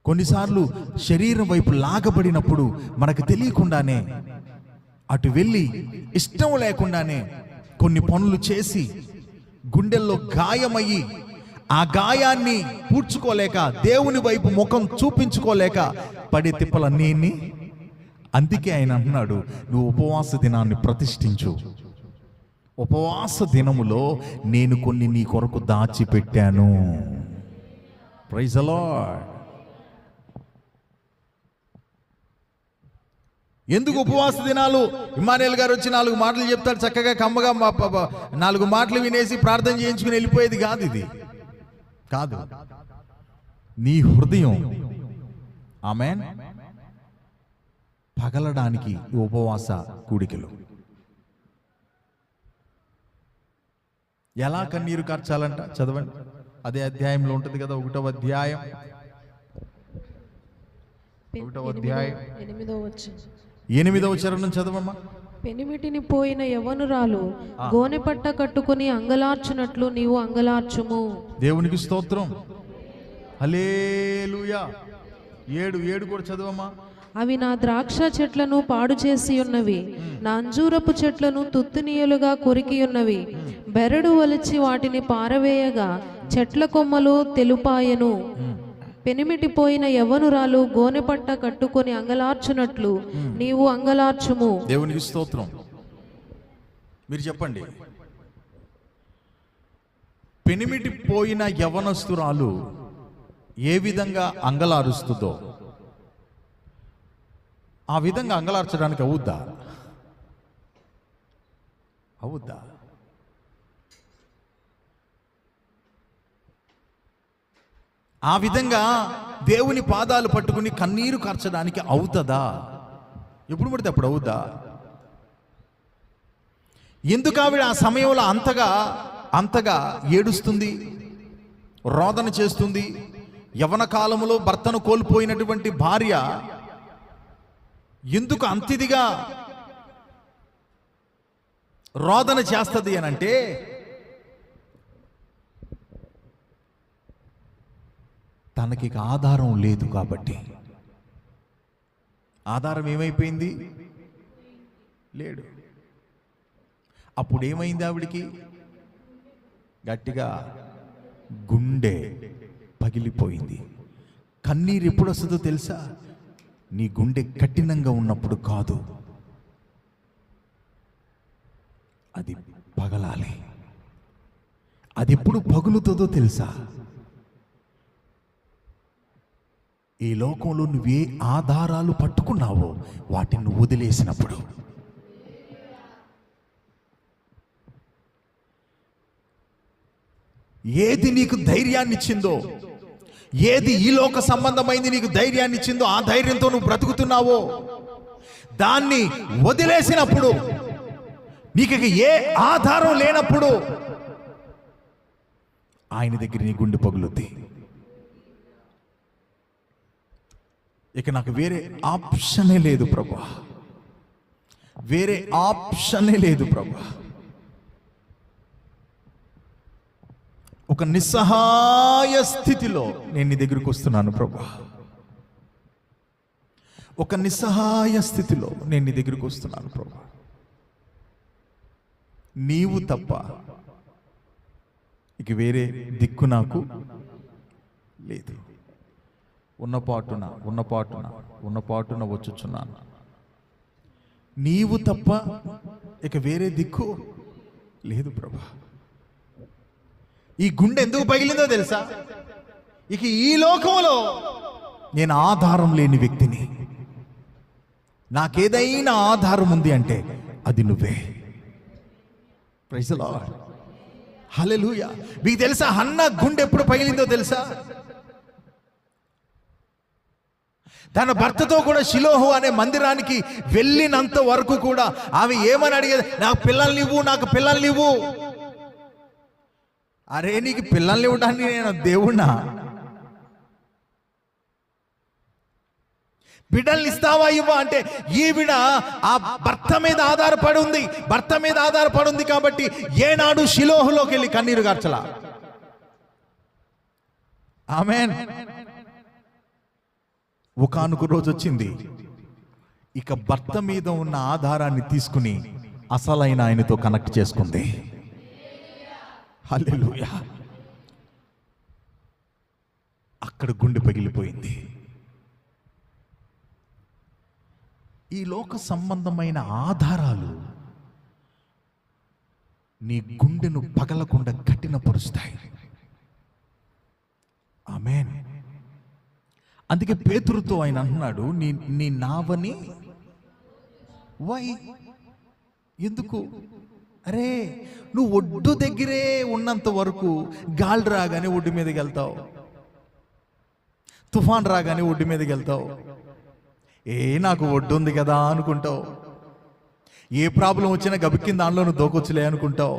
కొన్నిసార్లు శరీరం వైపు లాగబడినప్పుడు మనకు తెలియకుండానే అటు వెళ్ళి ఇష్టం లేకుండానే కొన్ని పనులు చేసి గుండెల్లో గాయమయ్యి ఆ గాయాన్ని పూడ్చుకోలేక దేవుని వైపు ముఖం చూపించుకోలేక పడే తిప్పలన్నీ. అందుకే ఆయన అంటున్నాడు, నువ్వు ఉపవాస దినాన్ని ప్రతిష్ఠించు. ఉపవాస దినములో నేను కొన్ని నీ కొరకు దాచిపెట్టాను. Praise the lord. ఎందుకు ఉపవాస దినాలు? ఇమ్మానుయేల్ గారు వచ్చి 4 మాటలు చెప్తాడు, చక్కగా కమ్మగా 4 మాటలు వినేసి ప్రార్థన చేయించుకుని వెళ్ళిపోయేది కాదు. ఇది కాదు, నీ హృదయం ఆమేన్ పగలడానికి ఉపవాస కూడికలు. ఎలా కన్నీరు కార్చాలంట చదవండి. అదే అధ్యాయంలో ఉంటుంది కదా, 1వ అధ్యాయం 8వ చరణం చదవమ్మా. పెనిమిటిని పోయిన యవ్వనురాలు గోనె పట్ట కట్టుకుని అంగలార్చునట్లు నీవు అంగలార్చుము. దేవునికి స్తోత్రం. హల్లెలూయా. 7 కూడా చదవమ్మా. అవి నా ద్రాక్ష చెట్లను పాడు చేసి ఉన్నవి, నా అంజూరపు చెట్లను తుత్తునీయులుగా కొరికి ఉన్నవి. బెరడు ఒలిచి వాటిని పారవేయగా చెట్ల కొమ్మలు తెలుపాయెను. పెనిమిటిపోయిన యవ్వనురాలు గోనెపట్ట కట్టుకొని అంగలార్చునట్లు నీవు అంగలార్చుము. దేవునికి స్తోత్రం. మీరు చెప్పండి, పెనిమిటిపోయిన యవ్వనస్తురాలు ఏ విధంగా అంగలారుస్తుందో ఆ విధంగా అంగలార్చడానికి అవుద్దా? ఆ విధంగా దేవుని పాదాలు పట్టుకుని కన్నీరు కార్చడానికి అవుతుందా? ఎప్పుడు పడితే అప్పుడు అవుద్దా? ఎందుకు ఆవిడ ఆ సమయంలో అంతగా ఏడుస్తుంది, రోదన చేస్తుంది? యవ్వన కాలంలో భర్తను కోల్పోయినటువంటి భార్య ఎందుకు అంతిదిగా రోదన చేస్తుంది అనంటే, తనకి ఆధారం లేదు కాబట్టి. ఆధారం ఏమైపోయింది? లేడు. అప్పుడు ఏమైంది ఆవిడికి? గట్టిగా గుండె పగిలిపోయింది. కన్నీరు ఎప్పుడు వస్తుందో తెలుసా? నీ గుండె కఠినంగా ఉన్నప్పుడు కాదు, అది పగలాలి. అది ఎప్పుడు పగులుతుందో తెలుసా? ఈ లోకంలో నువ్వే ఆధారాలు పట్టుకున్నావో వాటిని వదిలేసినప్పుడు. ఏది నీకు ధైర్యాన్ని ఇచ్చిందో, ఏది ఈ లోక సంబంధమైంది నీకు ధైర్యాన్ని ఇచ్చిందో, ఆ ధైర్యంతో నువ్వు బ్రతుకుతున్నావో దాన్ని వదిలేసినప్పుడు, నీకు ఏ ఆధారం లేనప్పుడు ఆయన దగ్గర నీ గుండె పగులుద్ది. ఇక నాకు వేరే ఆప్షనే లేదు ప్రభా, వేరే ఆప్షనే లేదు ప్రభా. ఒక నిస్సహాయ స్థితిలో నేను నీ దగ్గరికి వస్తున్నాను ప్రభా. ఒక నిస్సహాయ స్థితిలో నేను నీ దగ్గరికి వస్తున్నాను ప్రభా. నీవు తప్ప ఇక వేరే దిక్కు నాకు లేదు. ఉన్న పాటున వచ్చుచున్నాను. నీవు తప్ప ఇక వేరే దిక్కు లేదు ప్రభా. ఈ గుండె ఎందుకు పగిలిందో తెలుసా? ఇక ఈ లోకంలో నేను ఆధారం లేని వ్యక్తిని. నాకేదైనా ఆధారం ఉంది అంటే అది నువ్వే. ప్రైజ్ ది లార్డ్, హల్లెలూయా. మీకు తెలుసా హన్నా గుండె ఎప్పుడు పగిలిందో తెలుసా? తన భర్తతో కూడా షిలోహు అనే మందిరానికి వెళ్ళినంత వరకు కూడా ఆమె ఏమని అడిగేది? నాకు పిల్లల్ని ఇవ్వు. అరే, నీకు పిల్లల్ని ఇవ్వడానికి నేను దేవుణ్ణా? బిడ్డల్ని ఇస్తావా ఇవ్వా అంటే ఈవిడ ఆ భర్త మీద ఆధారపడి ఉంది కాబట్టి ఏనాడు షిలోహులోకి వెళ్ళి కన్నీరు గార్చలా. ఆమేన్. ఒకానొక రోజు వచ్చింది, ఇక భర్త మీద ఉన్న ఆధారాన్ని తీసుకుని అసలైన ఆయనతో కనెక్ట్ చేసుకుంది. హల్లెలూయా. అక్కడ గుండె పగిలిపోయింది. ఈ లోక సంబంధమైన ఆధారాలు నీ గుండెను పగలకుండా కఠినపరుస్తాయి. ఆమేన్. అందుకే పేతురుతో ఆయన అంటున్నాడు, నీ నావని వై, ఎందుకు? అరే, నువ్వు ఒడ్డు దగ్గరే ఉన్నంత వరకు గాలి రాగానే ఒడ్డు మీదకి వెళ్తావు, తుఫాన్ రాగానే ఒడ్డు మీదకి వెళ్తావు. నాకు ఒడ్డు ఉంది కదా అనుకుంటావు. ఏ ప్రాబ్లం వచ్చినా గబిక్కిన దానిలో నువ్వు దూకొచ్చులే అనుకుంటావు.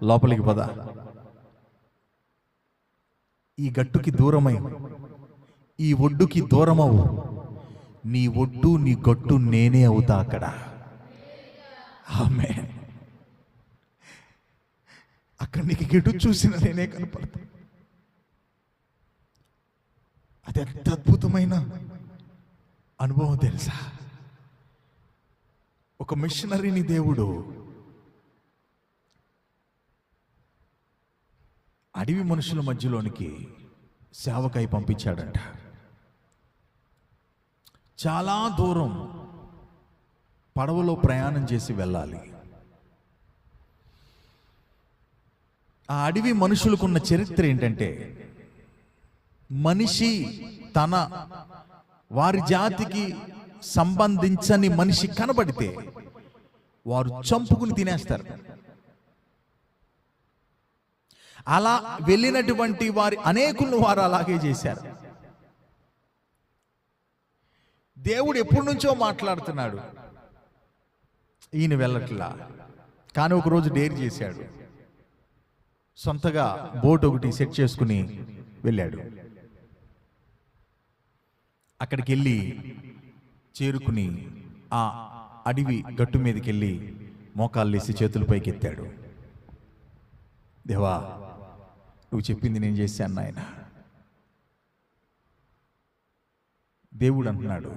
లోపలికి పద. ఈ గట్టుకి దూరమై ఈ ఒడ్డుకి దూరమవు. నీ ఒడ్డు నీ గట్టు నేనే అవుతా అక్కడ. ఆమేన్. అక్కడ నీకు గెటు చూసిన నేనే కనపడతా. అది ఎంత అద్భుతమైన అనుభవం తెలుసా? ఒక మిషనరీని దేవుడు అడవి మనుషుల మధ్యలోనికి సేవకై పంపించాడంట. చాలా దూరం పడవలో ప్రయాణం చేసి వెళ్ళాలి. ఆ అడవి మనుషులకున్న చరిత్ర ఏంటంటే, మనిషి వారి జాతికి సంబంధించని మనిషి కనబడితే వారు చంపుకుని తినేస్తారు. అలా వెళ్ళినటువంటి అనేకులను వారు అలాగే చేశారు. దేవుడు ఎప్పటి నుంచో మాట్లాడుతున్నాడు, ఈయన వెళ్ళట్లా. కానీ ఒకరోజు డేర్ చేశాడు. సొంతగా బోట్ ఒకటి సెట్ చేసుకుని వెళ్ళాడు. అక్కడికి వెళ్ళి చేరుకుని ఆ అడవి గట్టు మీదకి వెళ్ళి మోకాళ్ళేసి చేతులపైకి ఎత్తాడు. దేవా, నువ్వు చెప్పింది నేను చేశాను నాయన. దేవుడు అంటున్నాడు,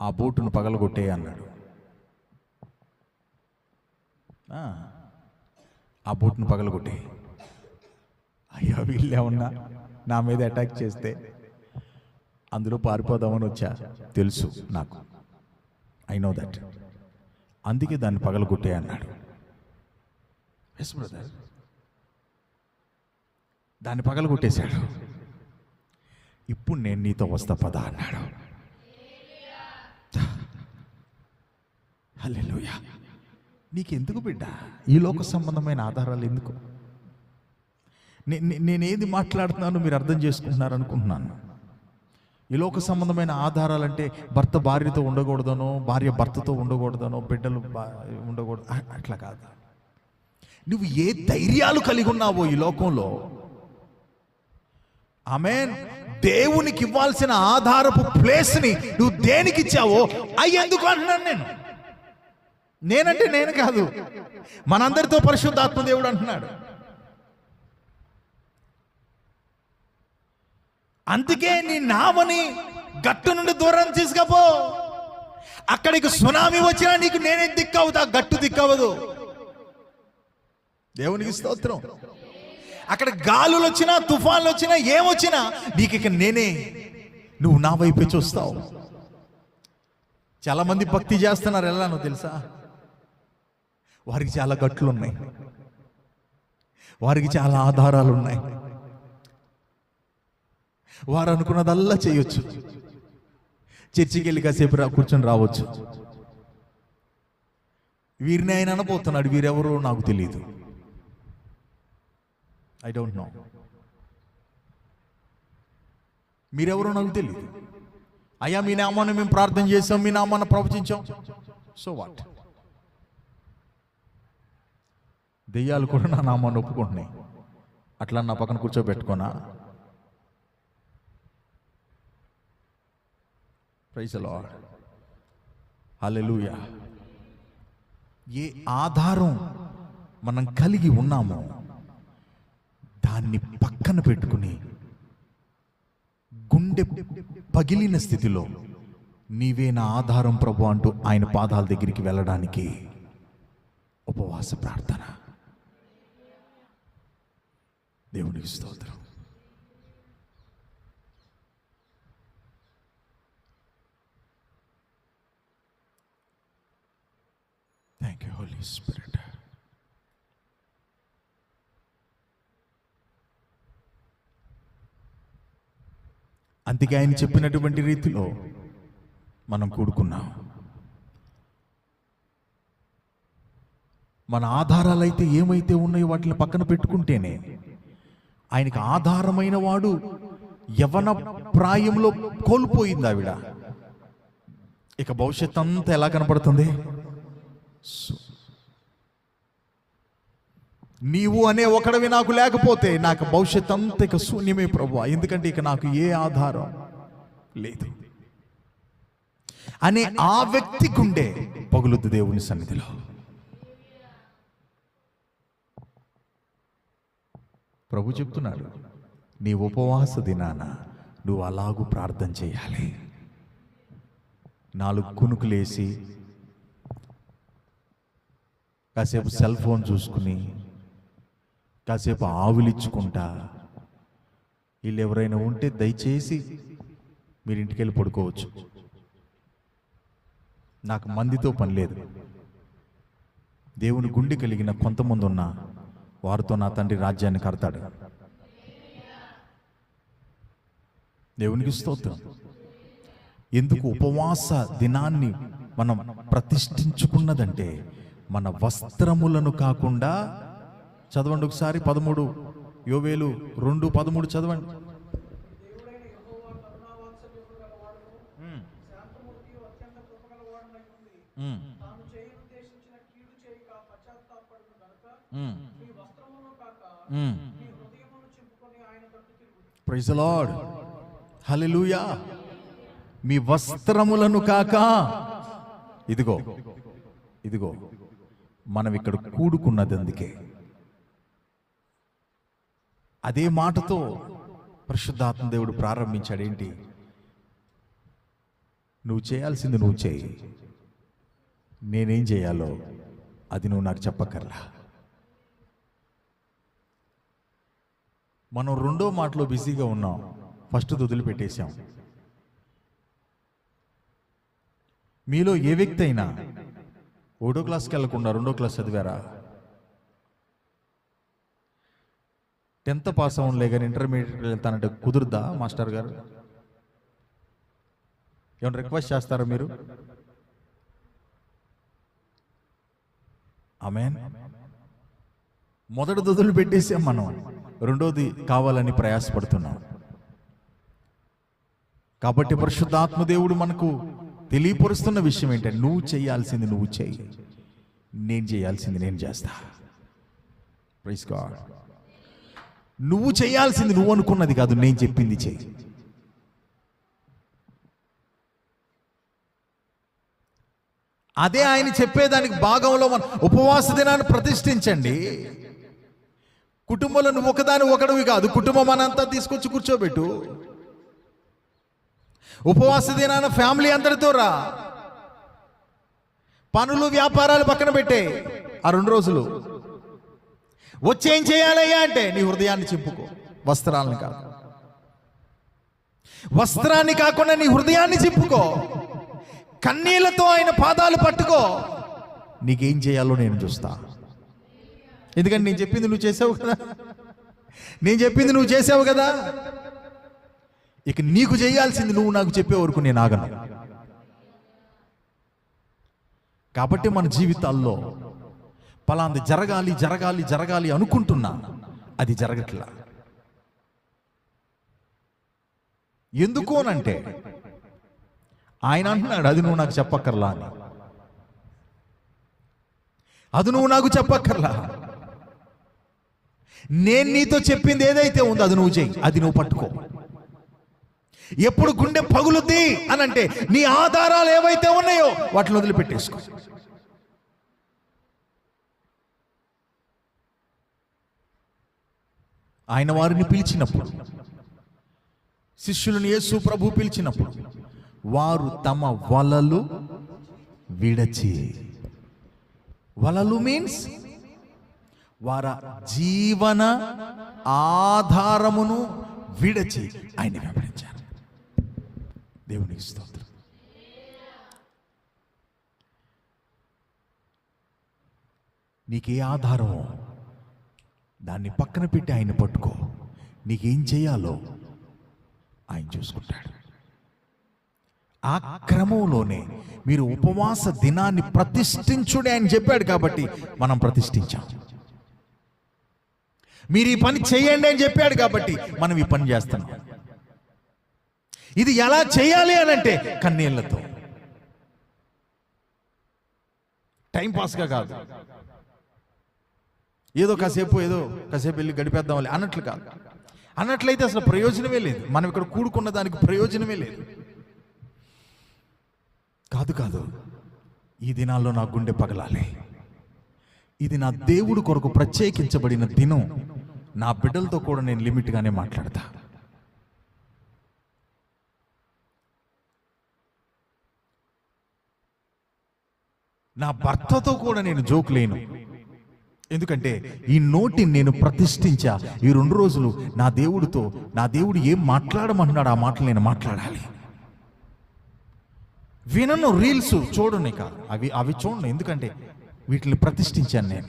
ఆ బోటును పగలగొట్టే అన్నాడు. ఆ బోటును పగలగొట్టే. అయ్యా, వీళ్ళేమన్నా నా మీద అటాక్ చేస్తే అందులో పారిపోదామని వచ్చా, తెలుసు నాకు, ఐ నో దట్. అందుకే దాన్ని పగలగొట్టే అన్నాడు. ఎస్ బ్రదర్, దాన్ని పగలగొట్టేశాడు. ఇప్పుడు నేను నీతో వస్తా పద అన్నాడు. హల్లెలూయా. నీకెందుకు బిడ్డ ఈ లోక సంబంధమైన ఆధారాలు ఎందుకు? నేనేది మాట్లాడుతున్నానో మీరు అర్థం చేసుకుంటున్నారు అనుకుంటున్నాను. ఈ లోక సంబంధమైన ఆధారాలంటే భర్త భార్యతో ఉండకూడదనో, భార్య భర్తతో ఉండకూడదనో, బిడ్డలు ఉండకూడదు, అట్లా కాదు. నువ్వు ఏ ధైర్యాలు కలిగి ఉన్నావో ఈ లోకంలో, ఆమేన్, దేవునికి ఇవ్వాల్సిన ఆధారపు ప్లేస్ని నువ్వు దేనికి ఇచ్చావో అయ్యేందుకు అంటున్నాను. నేనంటే నేను కాదు, మనందరితో పరిశుద్ధాత్మ దేవుడు అంటున్నాడు. అందుకే నీ నామని గట్టు నుండి దూరం తీసుకపో. అక్కడికి సునామీ వచ్చినా నీకు నేనే దిక్కవుతా, గట్టు దిక్కవదు. దేవునికి స్తోత్రం. అక్కడ గాలులు వచ్చినా, తుఫాన్లు వచ్చినా, ఏమొచ్చినా నీకు ఇక నేనే, నువ్వు నా వైపే చూస్తావు. చాలా మంది భక్తి చేస్తున్నారు, ఎలానో తెలుసా? వారికి చాలా గట్లు ఉన్నాయి, వారికి చాలా ఆధారాలు ఉన్నాయి, వారు అనుకున్నదల్లా చేయొచ్చు. చర్చికి వెళ్ళి కాసేపు కూర్చొని రావచ్చు. వీరిని ఆయన అనబోతున్నాడు, వీరెవరో నాకు తెలియదు, ఐ డోంట్ నో, మీరెవరో నాకు తెలియదు. అయ్యా మీ నామాన్ని మేము ప్రార్థన చేసాం, మీ నామాన్ని ప్రవచించాం, సో వాట్? దెయ్యాలు కూడా నా నామాన్ని ఒప్పుకుంటున్నాయి, అట్లా నా పక్కన కూర్చోబెట్టుకోనా? ప్రైజ్ ది లార్డ్, హల్లెలూయా. ఏ ఆధారం మనం కలిగి ఉన్నామో దాన్ని పక్కన పెట్టుకుని గుండె పగిలిన స్థితిలో నీవే నా ఆధారం ప్రభు అంటూ ఆయన పాదాల దగ్గరికి వెళ్ళడానికి ఉపవాస ప్రార్థన. దేవునికి స్తోత్రం. Thank you Holy Spirit. అందుకే ఆయన చెప్పినటువంటి రీతిలో మనం కూడుకున్నాం. మన ఆధారాలు అయితే ఏమైతే ఉన్నాయో వాటిని పక్కన పెట్టుకుంటేనే ఆయనకి ఆధారమైన వాడు యవన ప్రాయంలో కోల్పోయింది ఆవిడ. ఇక భవిష్యత్ అంతా ఎలా కనపడుతుంది? నీవు అనే ఒకడివి నాకు లేకపోతే నాకు భవిష్యత్ అంతా ఇక శూన్యమే ప్రభువా, ఎందుకంటే ఇక నాకు ఏ ఆధారం లేదు అనే ఆ వ్యక్తి గుండె పగులుద్దు దేవుని సన్నిధిలో. ప్రభు చెప్తున్నాడు, నీ ఉపవాస దినాన నువ్వు అలాగూ ప్రార్థన చేయాలి. 4 కునుకులేసి కాసేపు సెల్ ఫోన్ చూసుకుని కాసేపు ఆవులిచ్చుకుంటా, వీళ్ళు ఎవరైనా ఉంటే దయచేసి మీరు ఇంటికి వెళ్ళి పడుకోవచ్చు, నాకు మందితో పని లేదు. దేవుని గుండె కలిగిన కొంతమంది ఉన్న వారితో నా తండ్రి రాజ్యాన్ని కడతాడు. దేవునికి స్తోత్రం. ఎందుకు ఉపవాస దినాన్ని మనం ప్రతిష్ఠించుకున్నదంటే మన వస్త్రములను కాకుండా, చదవండి ఒకసారి 13 యోవేలు 2:13 చదవండి. ప్రైజ్ ది లార్డ్, హల్లెలూయా. మీ వస్త్రములను కాక, ఇదిగో ఇదిగో మనం ఇక్కడ కూడుకున్నది. అందుకే అదే మాటతో పరిశుద్ధాత్మ దేవుడు ప్రారంభించాడు. ఏంటి? నువ్వు చేయాల్సింది నువ్వు చేయి, నేనేం చేయాలో అది నువ్వు నాకు చెప్పక్కర్లా. మనం 2వ మాటలో బిజీగా ఉన్నాం, ఫస్ట్ వదిలిపెట్టేశాం. మీలో ఏ వ్యక్తి అయినా 1వ క్లాస్కి వెళ్ళకుండా 2వ క్లాస్ చదివారా? 10th పాస్ అవ్వలే కానీ ఇంటర్మీడియట్ వెళ్తానంటే కుదురుద్దా మాస్టర్ గారు? ఏమైనా రిక్వెస్ట్ చేస్తారా మీరు? ఆమేన్. మొదటి దొదులు పెట్టేసాం మనం, రెండోది కావాలని ప్రయాసపడుతున్నాం. కాబట్టి పరిశుద్ధాత్మ దేవుడు మనకు తెలియపరుస్తున్న విషయం ఏంటంటే, నువ్వు చేయాల్సింది నువ్వు చేయి, నేను చేయాల్సింది నేను చేస్తా. Praise God. నువ్వు చేయాల్సింది నువ్వు అనుకున్నది కాదు, నేను చెప్పింది చేయి. అదే ఆయన చెప్పేదానికి భాగంలో మన ఉపవాస దినాన్ని ప్రతిష్ఠించండి. కుటుంబంలో నువ్వు ఒకడివి కాదు, కుటుంబం అనంతా తీసుకొచ్చి కూర్చోబెట్టు. ఉపవాస దినాన ఫ్యామిలీ అందరితో రా. పనులు వ్యాపారాలు పక్కన పెట్టే ఆ 2 రోజులు వచ్చేం చేయాలయ్యా అంటే, నీ హృదయాన్ని చింపుకో. వస్త్రాలను కాదు, వస్త్రాన్ని కాకుండా నీ హృదయాన్ని చింపుకో. కన్నీళ్లతో ఆయన పాదాలు పట్టుకో. నీకేం చేయాలో నేను చూస్తా. ఎందుకంటే నేను చెప్పింది నువ్వు చేసావు కదా, నేను చెప్పింది నువ్వు చేసావు కదా. ఇక నీకు చేయాల్సింది నువ్వు నాకు చెప్పే వరకు నేను ఆగను. కాబట్టి మన జీవితాల్లో పలాంది జరగాలి జరగాలి జరగాలి అనుకుంటున్నా, అది జరగట్లా. ఎందుకు అనంటే, ఆయన అంటున్నాడు, అది నువ్వు నాకు చెప్పక్కర్లా అని. అది నువ్వు నాకు చెప్పక్కర్లా. నేను నీతో చెప్పింది ఏదైతే ఉందో అది నువ్వు చెయ్యి, అది నువ్వు పట్టుకో. ఎప్పుడు గుండె పగులుద్ది అనంటే, నీ ఆధారాలు ఏవైతే ఉన్నాయో వాటిని వదిలిపెట్టేసుకో. ఆయన వారిని పిలిచినప్పుడు, శిష్యులను యేసు ప్రభు పిలిచినప్పుడు, వారు తమ వలలు విడచి, వలలు మీన్స్ వారి జీవన ఆధారమును విడచి ఆయన వెంబడించారు. దేవునికి స్తోత్రం. నీకే ఆధారమో దాన్ని పక్కన పెట్టి ఆయన పట్టుకో. నీకేం చేయాలో ఆయన చూసుకుంటాడు. ఆ క్రమంలోనే మీరు ఉపవాస దినాన్ని ప్రతిష్ఠించుడే అని చెప్పాడు కాబట్టి మనం ప్రతిష్ఠించాం. మీరు ఈ పని చేయండి అని చెప్పాడు కాబట్టి మనం ఈ పని చేస్తున్నాం. ఇది ఎలా చేయాలి అని అంటే, కన్నీళ్లతో, టైంపాస్గా కాదు, ఏదో కాసేపు వెళ్ళి గడిపేద్దాం అన్నట్లు కాదు. అన్నట్లయితే అసలు ప్రయోజనమే లేదు. మనం ఇక్కడ కూడుకున్న దానికి ప్రయోజనమే లేదు. కాదు, ఈ దినాల్లో నా గుండె పగలాలి. ఇది నా దేవుడు కొరకు ప్రత్యేకించబడిన దినం. నా బిడ్డలతో కూడా నేను లిమిట్గానే మాట్లాడతా. నా భర్తతో కూడా నేను జోక్ లేను. ఎందుకంటే ఈ నోటిని నేను ప్రతిష్ఠించా. ఈ 2 రోజులు నా దేవుడితో, నా దేవుడు ఏం మాట్లాడమంటున్నాడు ఆ మాటలు నేను మాట్లాడాలి. వినను, రీల్స్ చూడను, ఇక అవి చూడను. ఎందుకంటే వీటిని ప్రతిష్ఠించాను నేను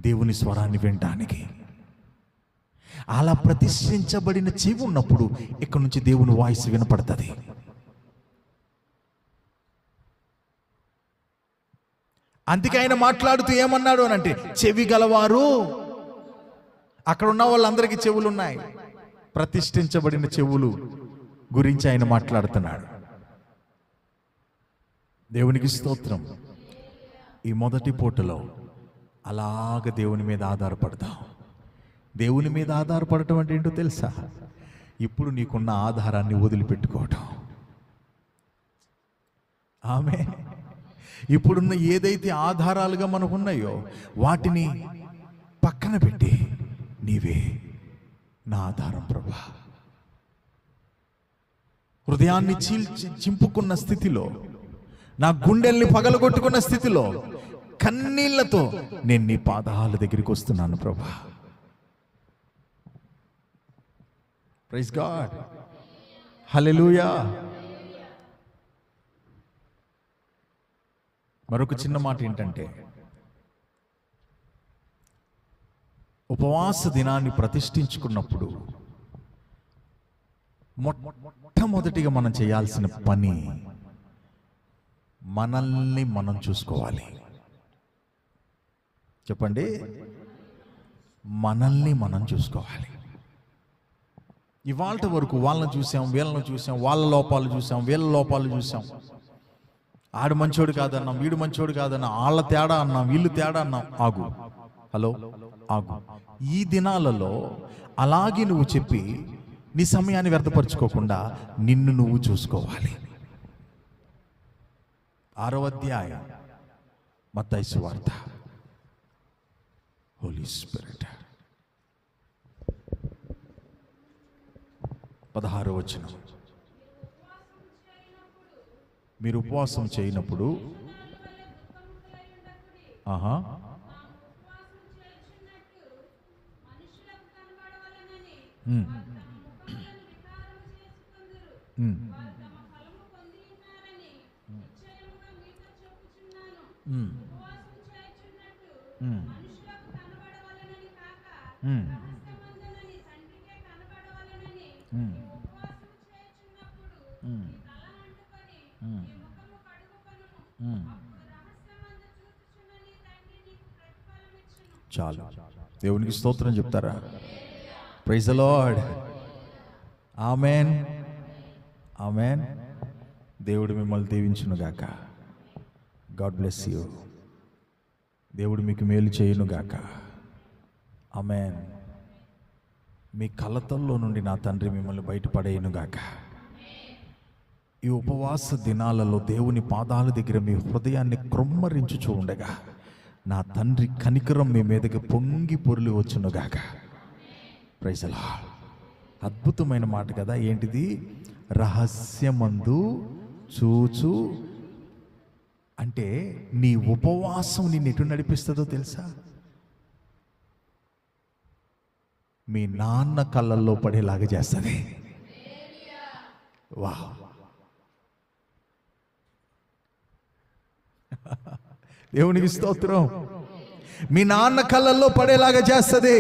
దేవుని స్వరాన్ని వినడానికి. అలా ప్రతిష్ఠించబడిన చెవి ఉన్నప్పుడు ఇక్కడ నుంచి దేవుని వాయిస్ వినపడుతుంది. అందుకే ఆయన మాట్లాడుతూ ఏమన్నాడు అని అంటే, చెవి గలవారు. అక్కడ ఉన్న వాళ్ళందరికీ చెవులు ఉన్నాయి. ప్రతిష్ఠించబడిన చెవులు గురించి ఆయన మాట్లాడుతున్నాడు. దేవునికి స్తోత్రం. ఈ మొదటి పూటలో అలాగ దేవుని మీద ఆధారపడతాం. దేవుని మీద ఆధారపడటం అంటే ఏంటో తెలుసా? ఇప్పుడు నీకున్న ఆధారాన్ని వదిలిపెట్టుకోవటం. ఆమేన్. ఇప్పుడున్న ఏదైతే ఆధారాలుగా మనకు ఉన్నాయో వాటిని పక్కన పెట్టి, నీవే నా ఆధారం ప్రభా. హృదయాన్ని చింపుకున్న స్థితిలో, నా గుండెల్ని పగలగొట్టుకున్న స్థితిలో, కన్నీళ్లతో నేను నీ పాదాల దగ్గరికి వస్తున్నాను ప్రభా. Praise God. హల్లెలూయా. మరొక చిన్న మాట ఏంటంటే, ఉపవాస దినాన్ని ప్రతిష్ఠించుకున్నప్పుడు మొట్టమొదటిగా మనం చేయాల్సిన పని, మనల్ని మనం చూసుకోవాలి. చెప్పండి, మనల్ని మనం చూసుకోవాలి. ఇవాళ వరకు వాళ్ళని చూసాం, వీళ్ళని చూసాం, వాళ్ళ లోపాలు చూసాం, వీళ్ళ లోపాలు చూసాం. ఆడు మంచోడు కాదన్నాం, వీడు మంచోడు కాదన్నాం, వాళ్ళ తేడా అన్నాం, వీళ్ళు తేడా అన్నాం. ఆగు, హలో, ఆగు. ఈ దినాలలో అలాగే నువ్వు చెప్పి నీ సమయాన్ని వ్యర్థపరచుకోకుండా నిన్ను నువ్వు చూసుకోవాలి. 6వ అధ్యాయం మత్తయి సువార్త. హోలీ స్పిరిట్. 16వ వచనం. మీరు ఉపవాసం చేయనప్పుడు చాలు. దేవునికి స్తోత్రం చెప్తారా? Praise the Lord. Amen, amen. దేవుడు మిమ్మల్ని దీవించును గాక. God bless you. దేవుడు మీకు మేలు చేయును గాక. ఆమెన్. మీ కలతల్లో నుండి నా తండ్రి మిమ్మల్ని బయటపడేయును గాక. ఈ ఉపవాస దినాలలో దేవుని పాదాల దగ్గర మీ హృదయాన్ని క్రొమ్మరించుచూ ఉండగా నా తండ్రి కనికరం మీ మీదకి పొంగి పొర్లి వచ్చునుగాక. Praise the Lord. అద్భుతమైన మాట కదా. ఏంటిది? రహస్యమందు చూచు. అంటే నీ ఉపవాసం నిన్ను ఎటు నడిపిస్తుందో తెలుసా? మీ నాన్న కళ్ళల్లో పడేలాగా చేస్తుంది. వావ్. దేవునికి స్తోత్రం. మీ నాన్న కళ్ళల్లో పడేలాగా చేస్తుంది.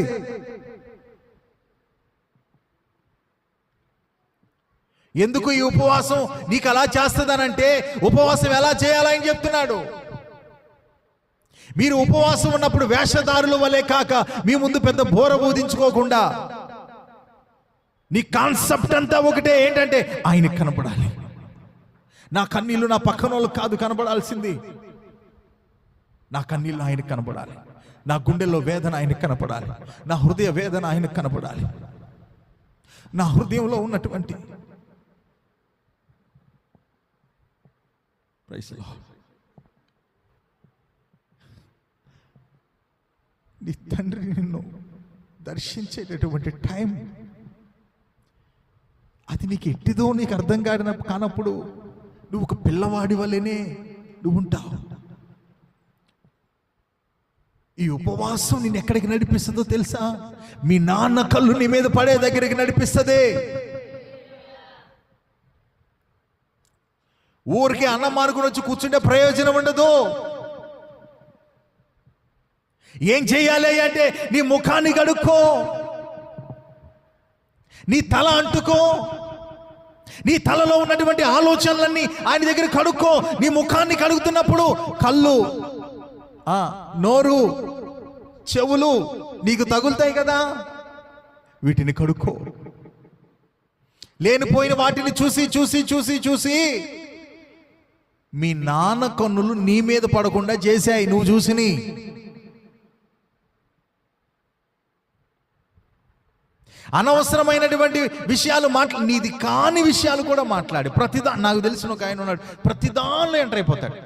ఎందుకు ఈ ఉపవాసం నీకు అలా చేస్తుందనంటే, ఉపవాసం ఎలా చేయాలని చెప్తున్నాడు. మీరు ఉపవాసం ఉన్నప్పుడు వేషధారుల వలె కాక మీ ముందు పెద్ద బోర బోధించుకోకుండా నీ కాన్సెప్ట్ అంతా ఒకటే. ఏంటంటే ఆయనకు కనపడాలి. నా కన్నీళ్ళు నా పక్కన వాళ్ళకి కాదు కనపడాల్సింది. నా కన్నీళ్ళు ఆయనకు కనపడాలి. నా గుండెల్లో వేదన ఆయనకు కనపడాలి. నా హృదయ వేదన ఆయనకు కనపడాలి. నా హృదయంలో ఉన్నటువంటి నీ తండ్రి నిన్ను దర్శించేటటువంటి టైం అది నీకు ఎట్టిదో నీకు అర్థం కానప్పుడు నువ్వు ఒక పిల్లవాడి వల్లనే నువ్వు ఉంటావు. ఈ ఉపవాసం నేను ఎక్కడికి నడిపిస్తుందో తెలుసా? మీ నాన్న కళ్ళు నీ మీద పడే దగ్గరికి నడిపిస్తుంది. ఊరికి అన్నం మానుకుని వచ్చి కూర్చుంటే ప్రయోజనం ఉండదు. ఏం చెయ్యాలి అంటే నీ ముఖాన్ని కడుక్కో, నీ తల అంటుకో, నీ తలలో ఉన్నటువంటి ఆలోచనలన్నీ ఆయన దగ్గర కడుక్కో. నీ ముఖాన్ని కడుగుతున్నప్పుడు కళ్ళు, నోరు, చెవులు నీకు తగులుతాయి కదా, వీటిని కడుక్కో. లేనిపోయిన వాటిని చూసి చూసి చూసి చూసి మీ నాన్న కన్నులు నీ మీద పడకుండా చేశాయి నువ్వు చూసిని. అనవసరమైనటువంటి విషయాలు నీది కాని విషయాలు కూడా మాట్లాడి నాకు తెలిసిన ఒక ఆయన ఉన్నాడు, ప్రతిదానిలో ఎంటర్ అయిపోతాడు.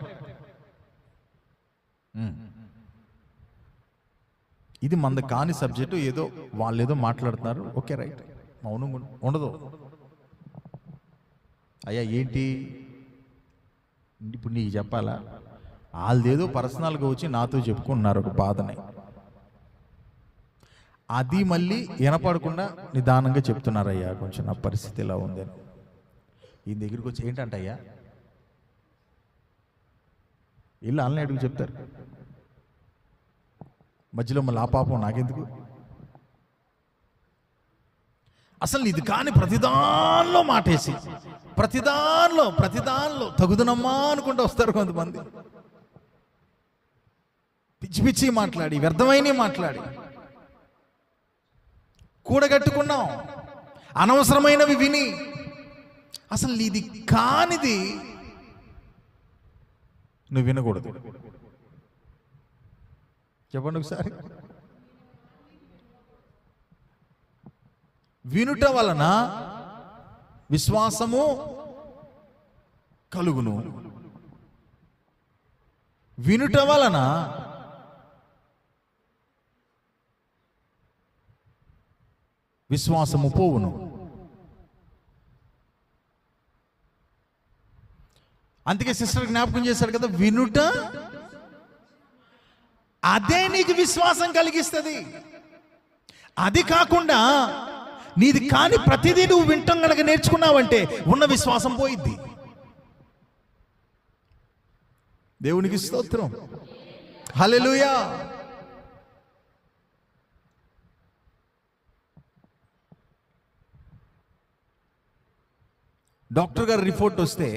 ఇది మంద కాని సబ్జెక్టు, ఏదో వాళ్ళు ఏదో మాట్లాడుతున్నారు, ఓకే రైట్, మౌనం ఉండదు. అయ్యా ఏంటి ఇప్పుడు నీకు చెప్పాలా? వాళ్ళదేదో పర్సనల్గా వచ్చి నాతో చెప్పుకుంటున్నారు ఒక బాధని, అది మళ్ళీ వినపడకుండా నిదానంగా చెప్తున్నారయ్యా కొంచెం నా పరిస్థితి ఇలా ఉందని. ఈ దగ్గరికి వచ్చి ఏంటంటయ్యా వీళ్ళు వాళ్ళని అడుగు చెప్తారు. మధ్యలో మళ్ళీ ఆ పాపం నాకెందుకు? అసలు ఇది కాని ప్రతిదానిలో మాటేసి ప్రతిదానిలో తగుదనమ్మా అనుకుంటూ వస్తారు కొంతమంది. పిచ్చి పిచ్చి మాట్లాడి, వ్యర్థమైన మాట్లాడి కూడగట్టుకున్నాం. అనవసరమైనవి విని, అసలు ఇది కానిది నువ్వు వినకూడదు. చెప్పండి ఒకసారి. వినుట వలన విశ్వాసము కలుగును, వినుట వలన విశ్వాసము పోవును. అందుకే సిస్టర్ జ్ఞాపకం చేశారు కదా, వినుట అదే నీకు విశ్వాసం కలిగిస్తుంది. అది కాకుండా నీది కాని ప్రతిదీ నువ్వు వింటాం కనుక నేర్చుకున్నావంటే ఉన్న విశ్వాసం పోయిద్ది. దేవునికి స్తోత్రం, హల్లెలూయా. డాక్టర్ గారు రిపోర్ట్ వస్తే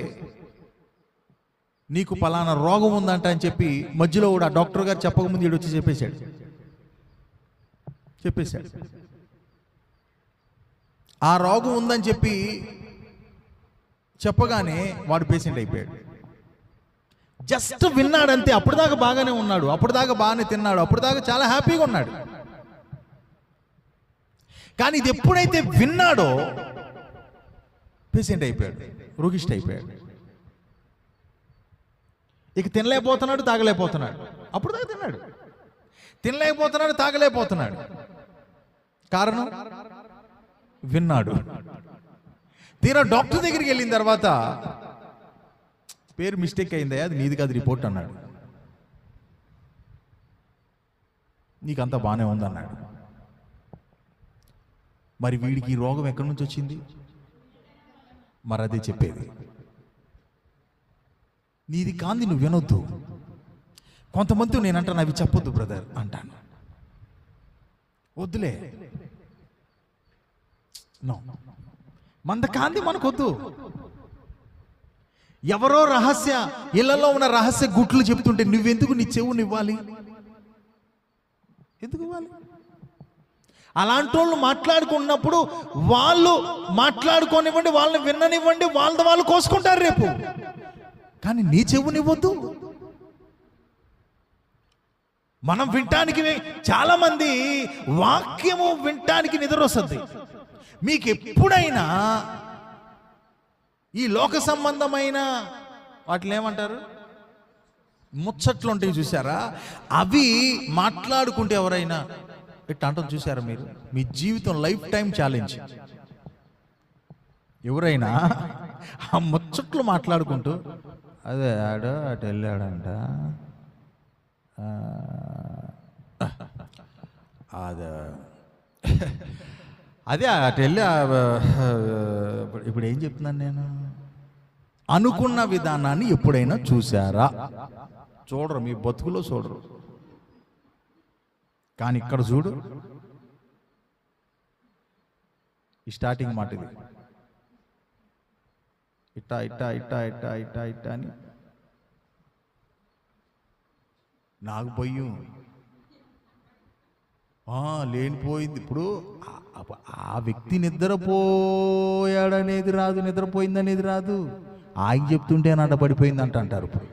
నీకు పలానా రోగం ఉందంట అని చెప్పి మధ్యలో కూడా డాక్టర్ గారు చెప్పకముందు ఈడు వచ్చి చెప్పేశాడు. ఆ రోగం ఉందని చెప్పి చెప్పగానే వాడు పేషెంట్ అయిపోయాడు. జస్ట్ విన్నాడంతే. అప్పుడు దాకా బాగానే ఉన్నాడు, అప్పుడు దాకా బాగానే తిన్నాడు, అప్పుడు దాకా చాలా హ్యాపీగా ఉన్నాడు. కానీ ఇది ఎప్పుడైతే విన్నాడో పేషెంట్ అయిపోయాడు, రోగిష్ట అయిపోయాడు. ఇక తినలేకపోతున్నాడు, తాగలేకపోతున్నాడు. అప్పుడు దాకా తిన్నాడు, తినలేకపోతున్నాడు, తాగలేకపోతున్నాడు. కారణం విన్నాడు. తీరా డాక్టర్ దగ్గరికి వెళ్ళిన తర్వాత పేరు మిస్టేక్ అయిందా, అది నీది కాదు రిపోర్ట్ అన్నాడు. నీకంతా బాగానే ఉందన్నాడు. మరి వీడికి ఈ రోగం ఎక్కడి నుంచి వచ్చింది? మరి అదే చెప్పేది, నీది కాంది నువ్వు వినొద్దు. కొంతమంది నేనంటాను అవి చెప్పొద్దు బ్రదర్ అంటాను. వద్దులే, నో, మంద కాంది మనకొద్దు. ఎవరో రహస్య ఇళ్లలో ఉన్న రహస్య గుట్లు చెప్తుంటే నువ్వెందుకు నీ చెవుని ఇవ్వాలి? ఎందుకు ఇవ్వాలి? అలాంటి వాళ్ళు మాట్లాడుకున్నప్పుడు వాళ్ళు మాట్లాడుకోనివ్వండి, వాళ్ళని విన్ననివ్వండి, వాళ్ళు కోసుకుంటారు రేపు. కానీ నీ చెవునివ్వద్దు. మనం వినటానికి, చాలా మంది వాక్యము వినటానికి నిద్ర వస్తుంది. మీకు ఎప్పుడైనా ఈ లోక సంబంధమైన వాటిని ఏమంటారు, ముచ్చట్లు ఉంటాయి చూసారా, అవి మాట్లాడుకుంటే ఎవరైనా ఇట్లా అంటాం చూసారా మీరు? మీ జీవితం లైఫ్ టైం ఛాలెంజ్. ఎవరైనా ఆ ముచ్చట్లు మాట్లాడుకుంటూ అదే ఆడు అటు వెళ్ళాడంట, అదే అటు వెళ్ళి ఇప్పుడు ఏం చెప్తున్నాను నేను, అనుకున్న విధానాన్ని ఎప్పుడైనా చూసారా? చూడరు, మీ బతుకులో చూడరు. కానీ ఇక్కడ చూడు, ఈ స్టార్టింగ్ మాట ఇది, ఇట్టా ఇట్టా ఇట్టా ఇట్టా ఇట్టా ఇట్టా అని నాకు భయం లేనిపోయింది. ఇప్పుడు ఆ వ్యక్తి నిద్రపోయాడనేది రాదు, నిద్రపోయిందనేది రాదు, ఆయన చెప్తుంటే నాట పడిపోయింది అంటారు. ఇప్పుడు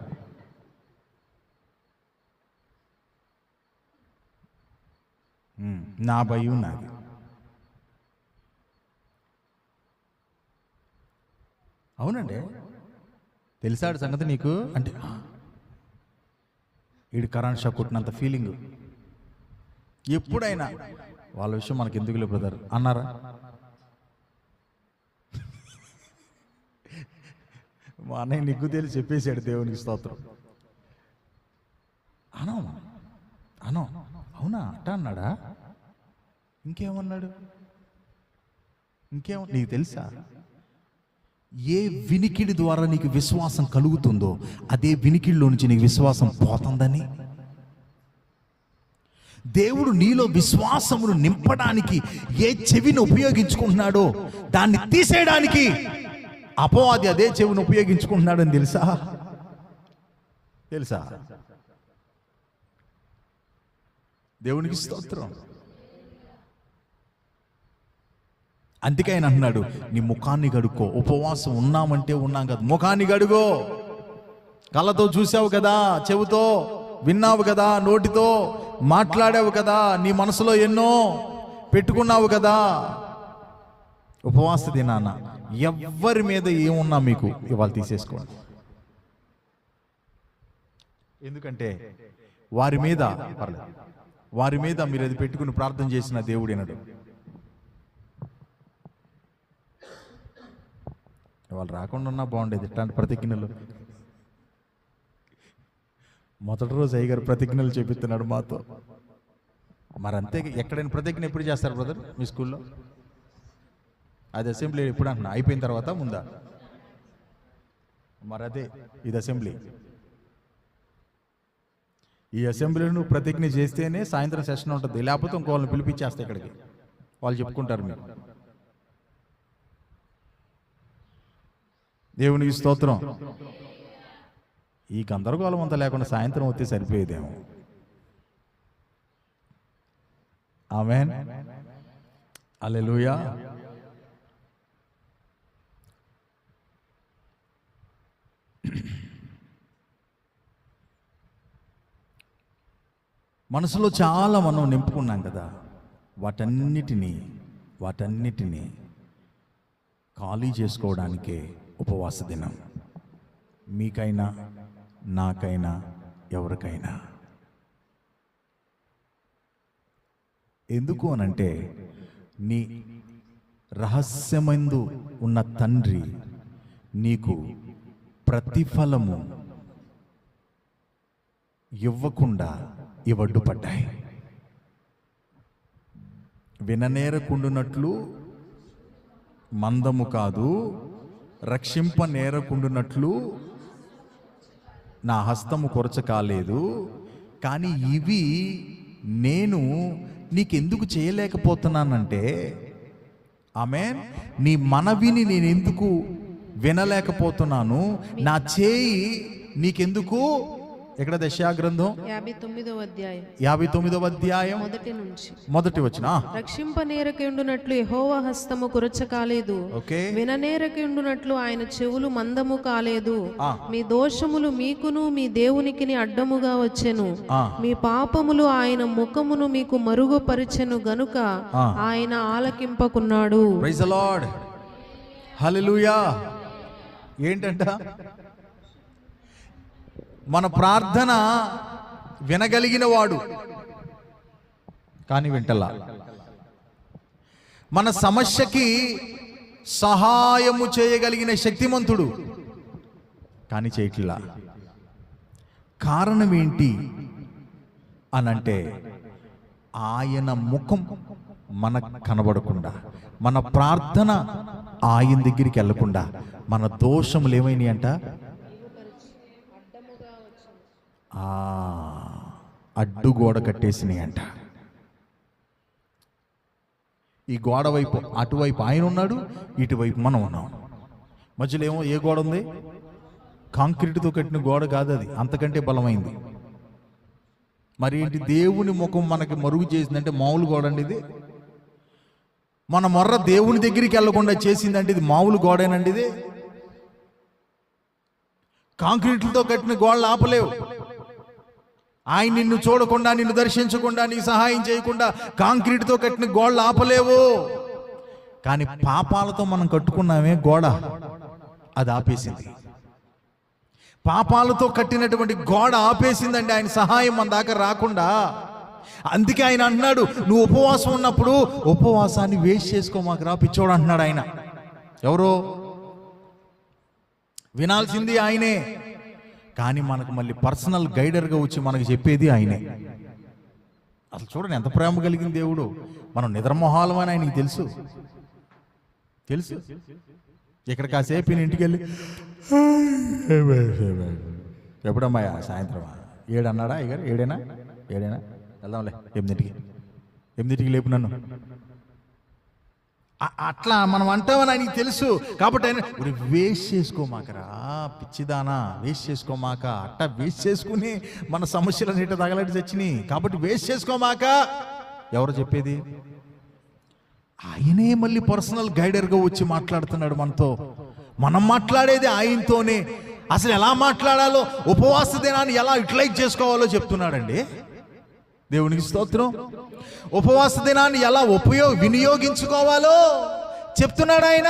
నా భయం నాది. అవునండి, తెలిసాడు సంగతి నీకు అంటే వీడు కరెంట్ షాక్ కొట్టినంత ఫీలింగ్. ఎప్పుడైనా వాళ్ళ విషయం మనకి ఎందుకులే బ్రదర్ అన్నారా? మా అన్నయ్య నీకు తెలిసి చెప్పేశాడు, దేవునికి స్తోత్రం. అను అవునా అట్ట అన్నాడా? ఇంకేమన్నాడు? నీకు తెలుసా, ఏ వినికిడి ద్వారా నీకు విశ్వాసం కలుగుతుందో అదే వినికిడిలో నుంచి నీకు విశ్వాసం పోతుందని. దేవుడు నీలో విశ్వాసమును నింపడానికి ఏ చెవిని ఉపయోగించుకుంటున్నాడో దాన్ని తీసేయడానికి అపవాది అదే చెవిని ఉపయోగించుకుంటున్నాడని తెలుసా? దేవునికి స్తోత్రం. అందుకే ఆయన అన్నాడు, నీ ముఖాన్ని కడుక్కో. ఉపవాసం ఉన్నామంటే ఉన్నాం కదా, ముఖాన్ని కడుగో. కళ్ళతో చూసావు కదా, చెవుతో విన్నావు కదా, నోటితో మాట్లాడావు కదా, నీ మనసులో ఎన్నో పెట్టుకున్నావు కదా. ఉపవాస దినాన ఎవ్వరి మీద ఏమున్నా మీకు ఇవాళ తీసేసుకోండి. ఎందుకంటే వారి మీద మీరు అది పెట్టుకుని ప్రార్థన చేసిన దేవుడు వినడు. వాళ్ళు రాకుండా ఉన్నా బాగుండేది ఇట్లాంటి ప్రతిజ్ఞలు. మొదటి రోజు అయ్యగారు ప్రతిజ్ఞలు చేపిస్తున్నాడు మాతో. మరి అంతే, ఎక్కడైనా ప్రతిజ్ఞ ఎప్పుడు చేస్తారు బ్రదర్ మీ స్కూల్లో? అది అసెంబ్లీ ఎప్పుడు అంటున్నా, అయిపోయిన తర్వాత ముందా? మరి అదే ఇది అసెంబ్లీ. ఈ అసెంబ్లీలో నువ్వు ప్రతిజ్ఞ చేస్తేనే సాయంత్రం సెషన్ ఉంటుంది, లేకపోతే ఇంకోళ్ళని పిలిపించేస్తే ఇక్కడికి వాళ్ళు చెప్పుకుంటారు. మీరు దేవునికి స్తోత్రం. ఈ గందరగోళం అంతా లేకుండా సాయంత్రం వస్తే సరిపోయేదేమో. ఆమేన్, హల్లెలూయా. మనసులో చాలా మనం నింపుకున్నాం కదా, వాటన్నిటినీ ఖాళీ చేసుకోవడానికే ఉపవాస దినం. మీకైనా నాకైనా ఎవరికైనా. ఎందుకు అనంటే, నీ రహస్యమందు ఉన్న తండ్రి నీకు ప్రతిఫలము ఇవ్వకుండా ఇవడ్డుపడ్డాయి. విననేరకుండునట్లు మందము కాదు, రక్షింప నేరకుండునట్లు నా హస్తము కొరచ కాలేదు. కానీ ఇవి నేను నీకెందుకు చేయలేకపోతున్నానంటే, ఆమేన్, నీ మనవిని నేను ఎందుకు వినలేకపోతున్నాను, నా చేయి నీకెందుకు. ఎక్కడ? యెషయా గ్రంథం 59వ అధ్యాయం మొదటి వచనం. రక్షింపనేరకుండునట్లు యెహోవా హస్తము కురచ కాలేదు, విననేరకుండునట్లు ఆయన చెవులు మందము కాలేదు. మీ దోషములు మీకును మీ దేవునికిని అడ్డముగా వచ్చెను, మీ పాపములు ఆయన ముఖమును మీకు మరుగుపరిచెను గనుక ఆయన ఆలకింపకున్నాడు. ప్రైజ్ ది లార్డ్, హల్లెలూయా. ఏంటంట? మన ప్రార్థన వినగలిగిన వాడు కానీ వింటలా. మన సమస్యకి సహాయము చేయగలిగిన శక్తిమంతుడు కానీ చేయట్లా. కారణం ఏంటి అనంటే, ఆయన ముఖం మనకు కనబడకుండా, మన ప్రార్థన ఆయన దగ్గరికి వెళ్ళకుండా మన దోషములు ఏమైనాయి అంట? అడ్డు గోడ కట్టేసినాయి అంట. ఈ గోడ వైపు అటువైపు ఆయన ఉన్నాడు, ఇటువైపు మనం ఉన్నాం. మధ్యలో ఏమో ఏ గోడ ఉంది? కాంక్రీట్తో కట్టిన గోడ కాదు, అది అంతకంటే బలమైంది. మరి ఏంటి? దేవుని ముఖం మనకి మరుగు చేసిందంటే మామూలు గోడ అండి ఇది? మన మొర్ర దేవుని దగ్గరికి వెళ్ళకుండా చేసిందంటే ఇది మామూలు గోడేనండి ఇది? కాంక్రీట్లతో కట్టిన గోడలు ఆపలేవు. ఆయన నిన్ను చూడకుండా, నిన్ను దర్శించకుండా, నీకు సహాయం చేయకుండా కాంక్రీట్తో కట్టిన గోడలు ఆపలేవు. కానీ పాపాలతో మనం కట్టుకున్నామే గోడ, అది ఆపేసింది. పాపాలతో కట్టినటువంటి గోడ ఆపేసిందండి ఆయన సహాయం మన దాకా రాకుండా. అందుకే ఆయన అన్నాడు, నువ్వు ఉపవాసం ఉన్నప్పుడు ఉపవాసాన్ని వేస్ట్ చేసుకో మాకు రా పిచ్చోడు అంటున్నాడు ఆయన. ఎవరో వినాల్సింది ఆయనే, కానీ మనకు మళ్ళీ పర్సనల్ గైడర్గా వచ్చి మనకు చెప్పేది ఆయనే. అసలు చూడండి ఎంత ప్రేమ కలిగిన దేవుడు. మనం నిద్రమోహాలం అని ఆయనకి తెలుసు. ఇక్కడ కాసేపు ఇంటికి వెళ్ళి ఎప్పుడమ్మా సాయంత్రం 7 అన్నాడా అయ్యారు? 7ఏనా వెళ్దాంలే, 8కి లేపు నన్ను అట్లా మనం అంటామని ఆయనకి తెలుసు. కాబట్టి ఆయన వేస్ట్ చేసుకోమాకరా పిచ్చిదానా, వేస్ట్ చేసుకోమాక. అట్టా వేస్ట్ చేసుకుని మన సమస్యలు నీట తగలటి తెచ్చినాయి. కాబట్టి వేస్ట్ చేసుకోమాక. ఎవరు చెప్పేది? ఆయనే మళ్ళీ పర్సనల్ గైడర్గా వచ్చి మాట్లాడుతున్నాడు మనతో. మనం మాట్లాడేది ఆయనతోనే. అసలు ఎలా మాట్లాడాలో, ఉపవాస దినాన్ని ఎలా యూటిలైజ్ చేసుకోవాలో చెప్తున్నాడండి. దేవునికి స్తోత్రం. ఉపవాస దినాన్ని ఎలా వినియోగించుకోవాలో చెప్తున్నాడు ఆయన.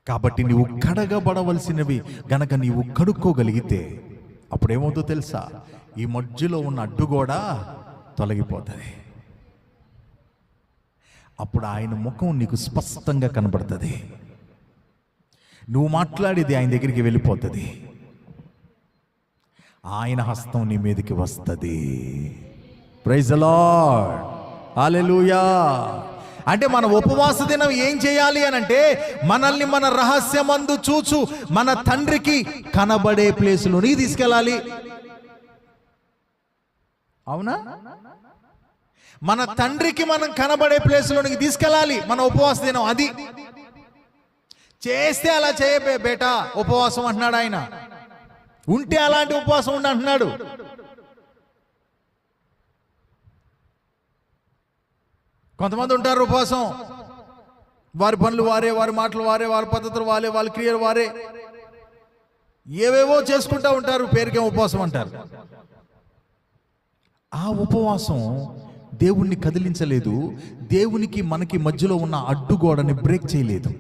కాబట్టి నీవు కడగబడవలసినవి గనక నీవు కడుక్కోగలిగితే అప్పుడేమవుతుందో తెలుసా? ఈ మధ్యలో ఉన్న అడ్డుగోడ తొలగిపోతుంది. అప్పుడు ఆయన ముఖం నీకు స్పష్టంగా కనబడుతుంది. నువ్వు మాట్లాడేది ఆయన దగ్గరికి వెళ్ళిపోతుంది. ఆయన హస్తం నీ మీదకి వస్తుంది. ప్రైజ్ ది లార్డ్, హల్లెలూయా. అంటే మన ఉపవాస దినం ఏం చేయాలి అని అంటే, మనల్ని మన రహస్యమందు చూచు మన తండ్రికి కనబడే ప్లేసులోనికి తీసుకెళ్ళాలి. అవునా? మన తండ్రికి మనం కనబడే ప్లేసులోనికి తీసుకెళ్ళాలి మన ఉపవాస దినం. అది చేస్తే అలా చేయబే బేటా ఉపవాసం అంటున్నాడు ఆయన. ఉంటే అలాంటి ఉపవాసం ఉండి అంటున్నాడు. కొంతమంది ఉంటారు ఉపవాసం, వారి పనులు వారే, వారి మాటలు వారే, వారి పద్ధతులు వారే, వాళ్ళ క్రియలు వారే, ఏవేవో చేసుకుంటూ ఉంటారు. పేరుకే ఉపవాసం అంటారు. ఆ ఉపవాసం దేవుణ్ణి కదిలించలేదు. దేవునికి మనకి మధ్యలో ఉన్న అడ్డుగోడని బ్రేక్ చేయలేదు.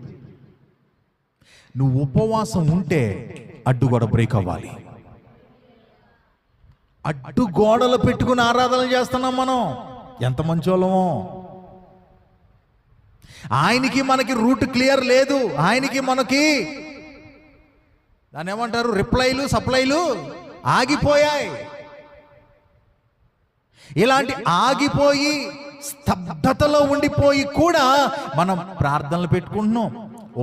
నువ్వు ఉపవాసం ఉంటే అడ్డుగోడ బ్రేక్ అవ్వాలి. అడ్డుగోడలు పెట్టుకుని ఆరాధనలు చేస్తున్నాం మనం. ఎంత మంచోళ్ళమో. ఆయనకి మనకి రూట్ క్లియర్ లేదు. ఆయనకి మనకి దాన్ని ఏమంటారు, రిప్లైలు సప్లైలు ఆగిపోయాయి. ఇలాంటి ఆగిపోయి స్తబ్దతలో ఉండిపోయి కూడా మనం ప్రార్థనలు పెట్టుకుంటున్నాం,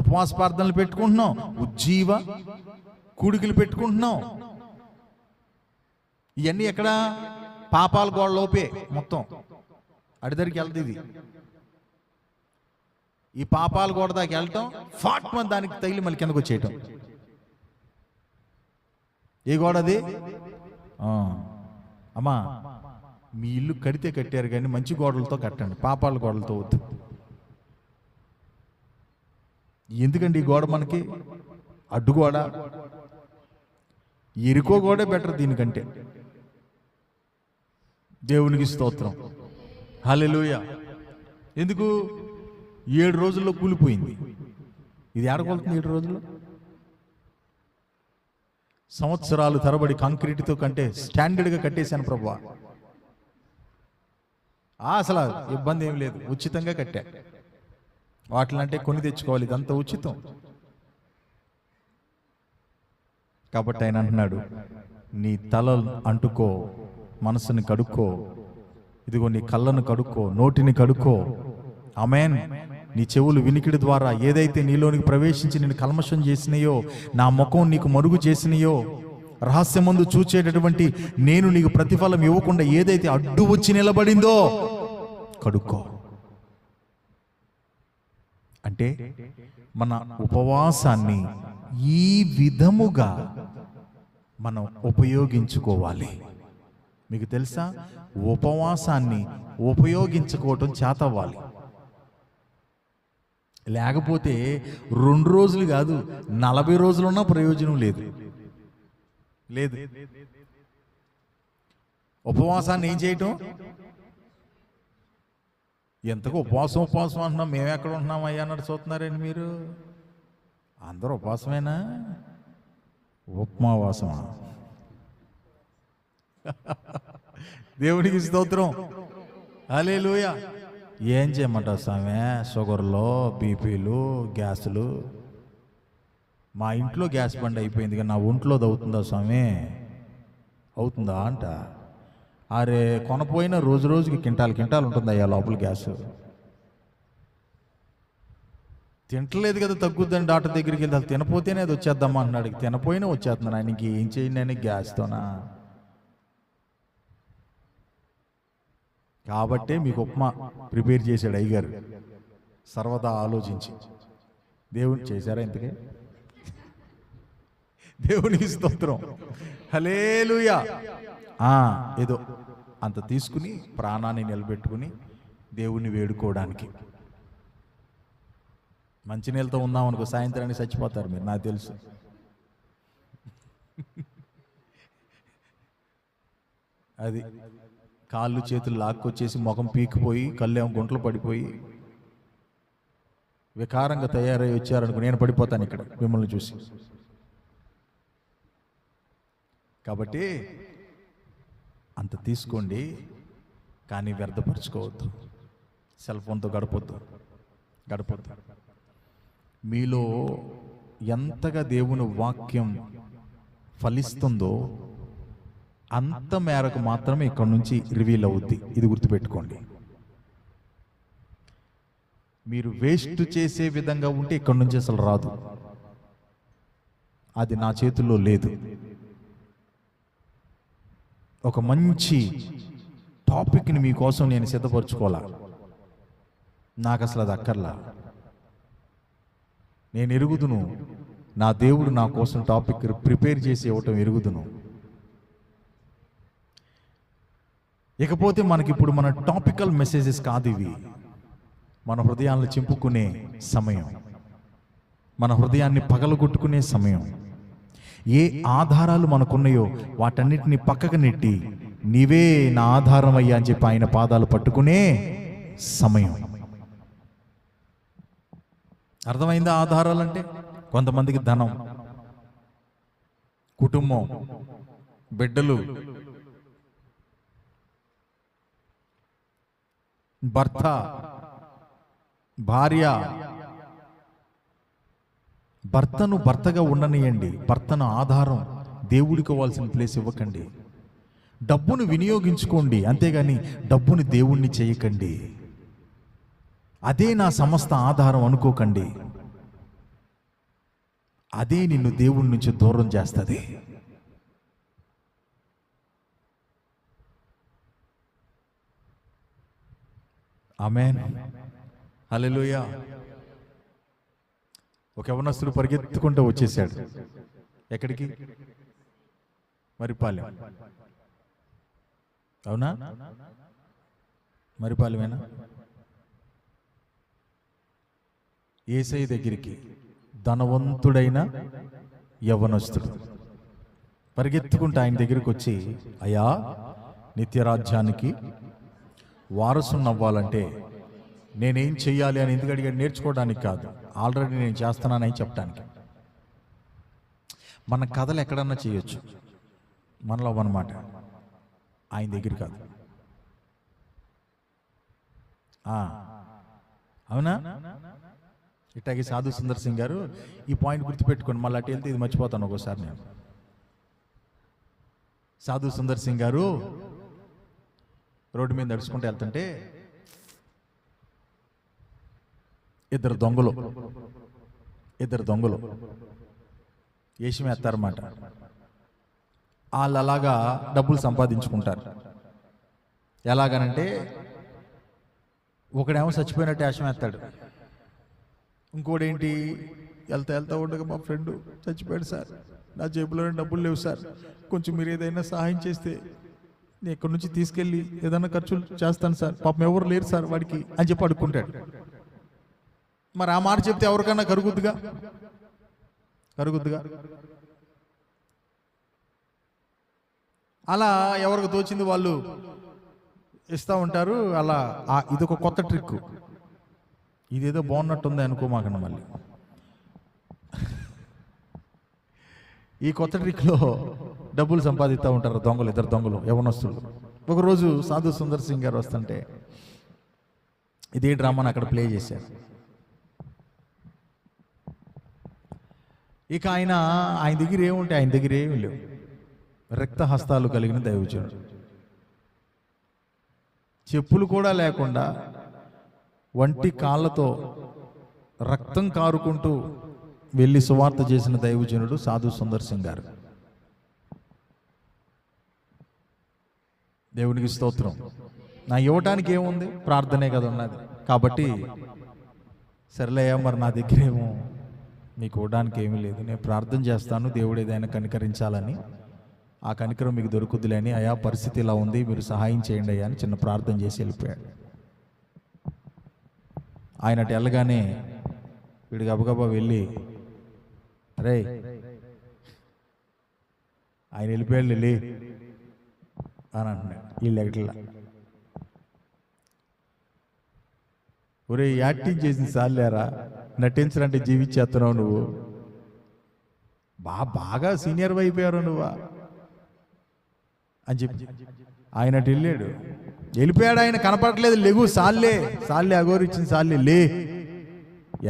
ఉపవాస ప్రార్థనలు పెట్టుకుంటున్నాం, ఉజ్జీవ కూడికలు పెట్టుకుంటున్నాం. ఇవన్నీ ఎక్కడ? పాపాల గోడలోపే మొత్తం అడిదరికి వెళ్తుంది. ఈ పాపాల గోడ దాకా వెళ్ళటం, ఫాట్ మంది దానికి తగిలి మళ్ళీ కిందకు వచ్చేయటం. ఏ గోడ అది? అమ్మా, మీ ఇల్లు కడితే కట్టారు కానీ మంచి గోడలతో కట్టండి, పాపాల గోడలతో వద్దు. ఎందుకండి ఈ గోడ మనకి? అడ్డుగోడ. ఎరుకో గోడే బెటర్ దీనికంటే. దేవునికి స్తోత్రం, హల్లెలూయా. ఎందుకు? 7 రోజుల్లో కూలిపోయింది. ఇది ఏడకొలుతుంది 7 రోజుల్లో? సంవత్సరాలు తరబడి కాంక్రీట్తో కంటే స్టాండర్డ్గా కట్టేశాను ప్రభువా. అసలు ఇబ్బంది ఏం లేదు, ఉచితంగా కట్టా. వాటిలంటే కొని తెచ్చుకోవాలి, ఇదంతా ఉచితం. కాబట్టి ఆయన అంటున్నాడు, నీ తల అంటుకో, మనసుని కడుక్కో, ఇదిగో నీ కళ్ళను కడుక్కో, నోటిని కడుక్కో. ఆమేన్. నీ చెవులు వినికిడి ద్వారా ఏదైతే నీలోనికి ప్రవేశించి నేను కల్మషం చేసినాయో, నా ముఖం నీకు మరుగు చేసినాయో, రహస్యమందు చూచేటటువంటి నేను నీకు ప్రతిఫలం ఇవ్వకుండా ఏదైతే అడ్డు వచ్చి నిలబడిందో కడుక్కో. అంటే మన ఉపవాసాన్ని ఈ విధముగా మనం ఉపయోగించుకోవాలి. మీకు తెలుసా, ఉపవాసాన్ని ఉపయోగించుకోవటం చేతవ్వాలి. లేకపోతే 2 రోజులు కాదు 40 రోజులున్నా ప్రయోజనం లేదు. ఉపవాసాన్ని ఏం చేయటం? ఎంతకు ఉపవాసం అంటున్నాం, మేము ఎక్కడ ఉంటున్నాం అయ్యా అన్నట్టు చూస్తున్నారండి మీరు. అందరూ ఉపవాసమేనా? ఉపమావాసమా? దేవుడికి స్తోత్రం, హల్లెలూయా. ఏం చేయమంటావు స్వామి? షుగర్లు, బీపీలు, గ్యాసులు. మా ఇంట్లో గ్యాస్ బండ్ అయిపోయింది కానీ నా ఒంట్లోది అవుతుందా స్వామి? అవుతుందా అంట. అరే కొనపోయినా రోజు రోజుకి కింటాలు ఉంటుంది అయ్యా లోపల గ్యాసు. తింటలేదు కదా, తగ్గుద్దని డాక్టర్ దగ్గరికి వెళ్తే తినపోతేనే అది వచ్చేద్దామా అన్నాడు. తినపోయినా వచ్చేస్తున్నాను. ఆయనకి ఏం చేయండి అని గ్యాస్తోనా? కాబట్టే మీకు ఉప్మా ప్రిపేర్ చేశాడు అయ్యగారు, సర్వదా ఆలోచించి. దేవుని చేశారా ఇంతకే? దేవునికి స్తోత్రం, హల్లెలూయా. ఏదో అంత తీసుకుని ప్రాణాన్ని నిలబెట్టుకుని దేవుణ్ణి వేడుకోవడానికి. మంచినీళ్ళతో ఉన్నాం అనుకో, సాయంత్రానికి చచ్చిపోతారు మీరు, నాకు తెలుసు. అది కాళ్ళు చేతులు లాక్కొచ్చేసి ముఖం పీకిపోయి కళ్ళేమో గుంటలు పడిపోయి వికారంగా తయారై వచ్చారనుకో, నేను పడిపోతాను ఇక్కడ మిమ్మల్ని చూసి. కాబట్టి అంత తీసుకోండి, కానీ వ్యర్థపరచుకోవద్దు. సెల్ ఫోన్తో గడపొద్దు. మీలో ఎంతగా దేవుని వాక్యం ఫలిస్తుందో అంత మేరకు మాత్రమే ఇక్కడ నుంచి రివీల్ అవుద్ది. ఇది గుర్తుపెట్టుకోండి. మీరు వేస్ట్ చేసే విధంగా ఉంటే ఇక్కడ నుంచి అసలు రాదు. అది నా చేతుల్లో లేదు. ఒక మంచి టాపిక్ని మీకోసం నేను సిద్ధపరచుకోవాలా, నాకు అసలు అది అక్కర్లా. నేను ఎరుగుదును, నా దేవుడు నా కోసం టాపిక్ ప్రిపేర్ చేసి ఇవ్వటం ఎరుగుదును. ఇకపోతే మనకిప్పుడు మన టాపికల్ మెసేజెస్ కాదు ఇవి. మన హృదయాలను చింపుకునే సమయం, మన హృదయాన్ని పగలగొట్టుకునే సమయం. ఏ ఆధారాలు మనకున్నాయో వాటన్నిటిని పక్కకు నెట్టి నీవే నా ఆధారం అయ్యా అని చెప్పి ఆయన పాదాలు పట్టుకునే సమయం. అర్థమైందా? ఆధారాలంటే కొంతమందికి ధనం, కుటుంబం, బిడ్డలు, భర్త, భార్య. భర్తను భర్తగా ఉండనియండి, భర్తను ఆధారం, దేవుడికి ఇవ్వాల్సిన ప్లేస్ ఇవ్వకండి. డబ్బును వినియోగించుకోండి, అంతేగాని డబ్బుని దేవుణ్ణి చేయకండి. అదే నా సమస్త ఆధారం అనుకోకండి. అదే నిన్ను దేవుడి నుంచి దూరం చేస్తుంది. ఆమేన్, హల్లెలూయా. ఒక యవనస్తుడు పరిగెత్తుకుంటూ వచ్చేసాడు. ఎక్కడికి? మరిపాలెం. అవునా? మరిపాలెమేనా? యేసయ్య దగ్గరికి ధనవంతుడైన యవనస్తుడు పరిగెత్తుకుంటూ ఆయన దగ్గరికి వచ్చి, అయ్యా, నిత్యరాజ్యానికి వారసుని అవ్వాలంటే నేనేం చెయ్యాలి అని ఎందుకు అడిగాడు? నేర్చుకోవడానికి కాదు, ఆల్రెడీ నేను చేస్తున్నానని చెప్పడానికి. మన కథలు ఎక్కడన్నా చేయొచ్చు, మనలో అన్నమాట, ఆయన దగ్గర కాదు. అవునా? ఇట్లాగే సాధు సుందర్ సింగ్ గారు, ఈ పాయింట్ గుర్తుపెట్టుకోండి, మళ్ళీ అటు వెళ్తే ఇది మర్చిపోతాను ఒక్కోసారి నేను. సాధు సుందర్ సింగ్ గారు రోడ్డు మీద నడుచుకుంటూ వెళ్తుంటే ఇద్దరు దొంగలు వేషం వేస్తారన్నమాట. వాళ్ళు అలాగా డబ్బులు సంపాదించుకుంటారు. ఎలాగనంటే ఒకడేమో చచ్చిపోయినట్టు వేషం వేస్తాడు, ఇంకోడేంటి వెళ్తా ఉండగా మా ఫ్రెండ్ చచ్చిపోయాడు సార్, నా జేబులో డబ్బులు లేవు సార్, కొంచెం మీరు ఏదైనా సహాయం చేస్తే నేను ఇక్కడి నుంచి తీసుకెళ్ళి ఏదైనా ఖర్చులు చేస్తాను సార్, పాపం ఎవరు లేరు సార్ వాడికి అని చెప్పి అడుక్కుంటాడు. మరి ఆ మాట చెప్తే ఎవరికన్నా కరుగుద్దుగా? అలా ఎవరికి తోచింది వాళ్ళు ఇస్తూ ఉంటారు. అలా ఇదొక కొత్త ట్రిక్. ఇదేదో బాగున్నట్టుంది అనుకోమాకన్నా మళ్ళీ. ఈ కొత్త ట్రిక్లో డబ్బులు సంపాదిస్తూ ఉంటారు దొంగలు, ఇద్దరు దొంగలు యవనస్తులు. ఒకరోజు సాధు సుందర్ సింగ్ గారు వస్తుంటే ఇదే డ్రామాని అక్కడ ప్లే చేశారు. ఇక ఆయన దగ్గర ఏముంటే ఆయన దగ్గర ఏమి లేవు. రక్త హస్తాలు కలిగిన దైవజనుడు, చెప్పులు కూడా లేకుండా వంటి కాళ్ళతో రక్తం కారుకుంటూ వెళ్ళి సువార్త చేసిన దైవజనుడు సాధు సుందర్ సింగ్ గారు. దేవునికి స్తోత్రం. నా ఇవ్వటానికి ఏముంది, ప్రార్థనే కదా ఉన్నది. కాబట్టి సరేలేయా, మరి నా దగ్గర ఏమో మీకు ఇవ్వడానికి ఏమీ లేదు, నేను ప్రార్థన చేస్తాను దేవుడు ఏదైనా కనికరించాలని, ఆ కనికరం మీకు దొరుకుద్దిలే అని, అయా పరిస్థితి ఇలా ఉంది మీరు సహాయం చేయండి అయ్యా అని చిన్న ప్రార్థన చేసి వెళ్ళిపోయాడు. ఆయన అటు వెళ్ళగానే వీడు గబగబా వెళ్ళి, అరే ఆయన వెళ్ళిపోయాడు వెళ్ళి అని అంటున్నాడు. వీళ్ళు ఎట్లా, ఒరే యాక్టింగ్ చేసిన సార్లేరా, నటించాలంటే జీవించేస్తున్నావు నువ్వు, బాగా సీనియర్ అయిపోయారు నువ్వా అని చెప్పి ఆయన అటు వెళ్ళాడు. వెళ్ళిపోయాడు, ఆయన కనపడట్లేదు. లేగు సాల్లే సాల్లే అగోరిచ్చిన సాల్లే లే,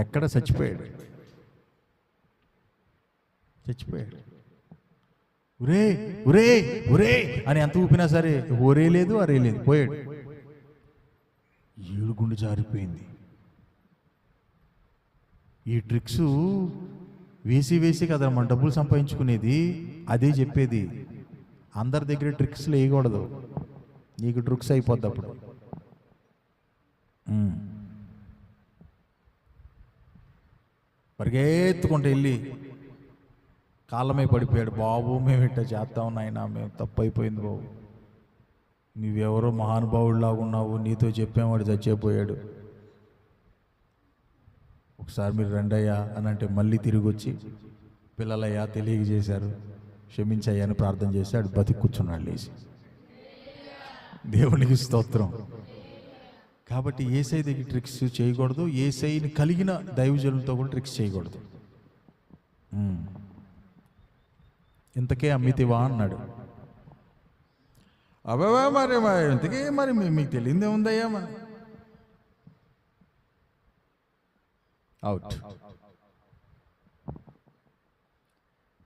ఎక్కడ చచ్చిపోయాడు. ఉరే ఉరే ఉరే అని ఎంత ఊపినా సరే ఒరే లేదు అరే లేదు, పోయాడు. ఏడు గుండె జారిపోయింది. ఈ ట్రిక్స్ వేసి వేసి కదా మన డబ్బులు సంపాదించుకునేది. అదే చెప్పేది, అందరి దగ్గర ట్రిక్స్లు వేయకూడదు, నీకు ట్రిక్స్ అయిపోద్ది అప్పుడు. పరిగెత్తుకుంటూ వెళ్ళి కాళ్ళమే పడిపోయాడు. బాబు మేము ఇట్లా చేస్తాం నాయనా, మేము తప్పు అయిపోయింది బాబు, నువ్వెవరో మహానుభావుడిలాగా ఉన్నావు, నీతో చెప్పావాడు చచ్చిపోయాడు, ఒకసారి మీరు రండయ్యా అని అంటే మళ్ళీ తిరిగి వచ్చి పిల్లలయ్యా తెలియజేశారు, క్షమించయ్యా అని ప్రార్థన చేశాడు. బతికి కూర్చున్నాడు లేచి. దేవునికి స్తోత్రం. కాబట్టి ఏసై దగ్గర ట్రిక్స్ చేయకూడదు, ఏసైని కలిగిన దైవజనులతో కూడా ట్రిక్స్ చేయకూడదు. ఇంతకే అమ్మితివా అన్నాడు. అబ్బాబా మరి ఇంతకే మరి మీకు తెలియదే ఉందయ్యా, మరి అవుట్.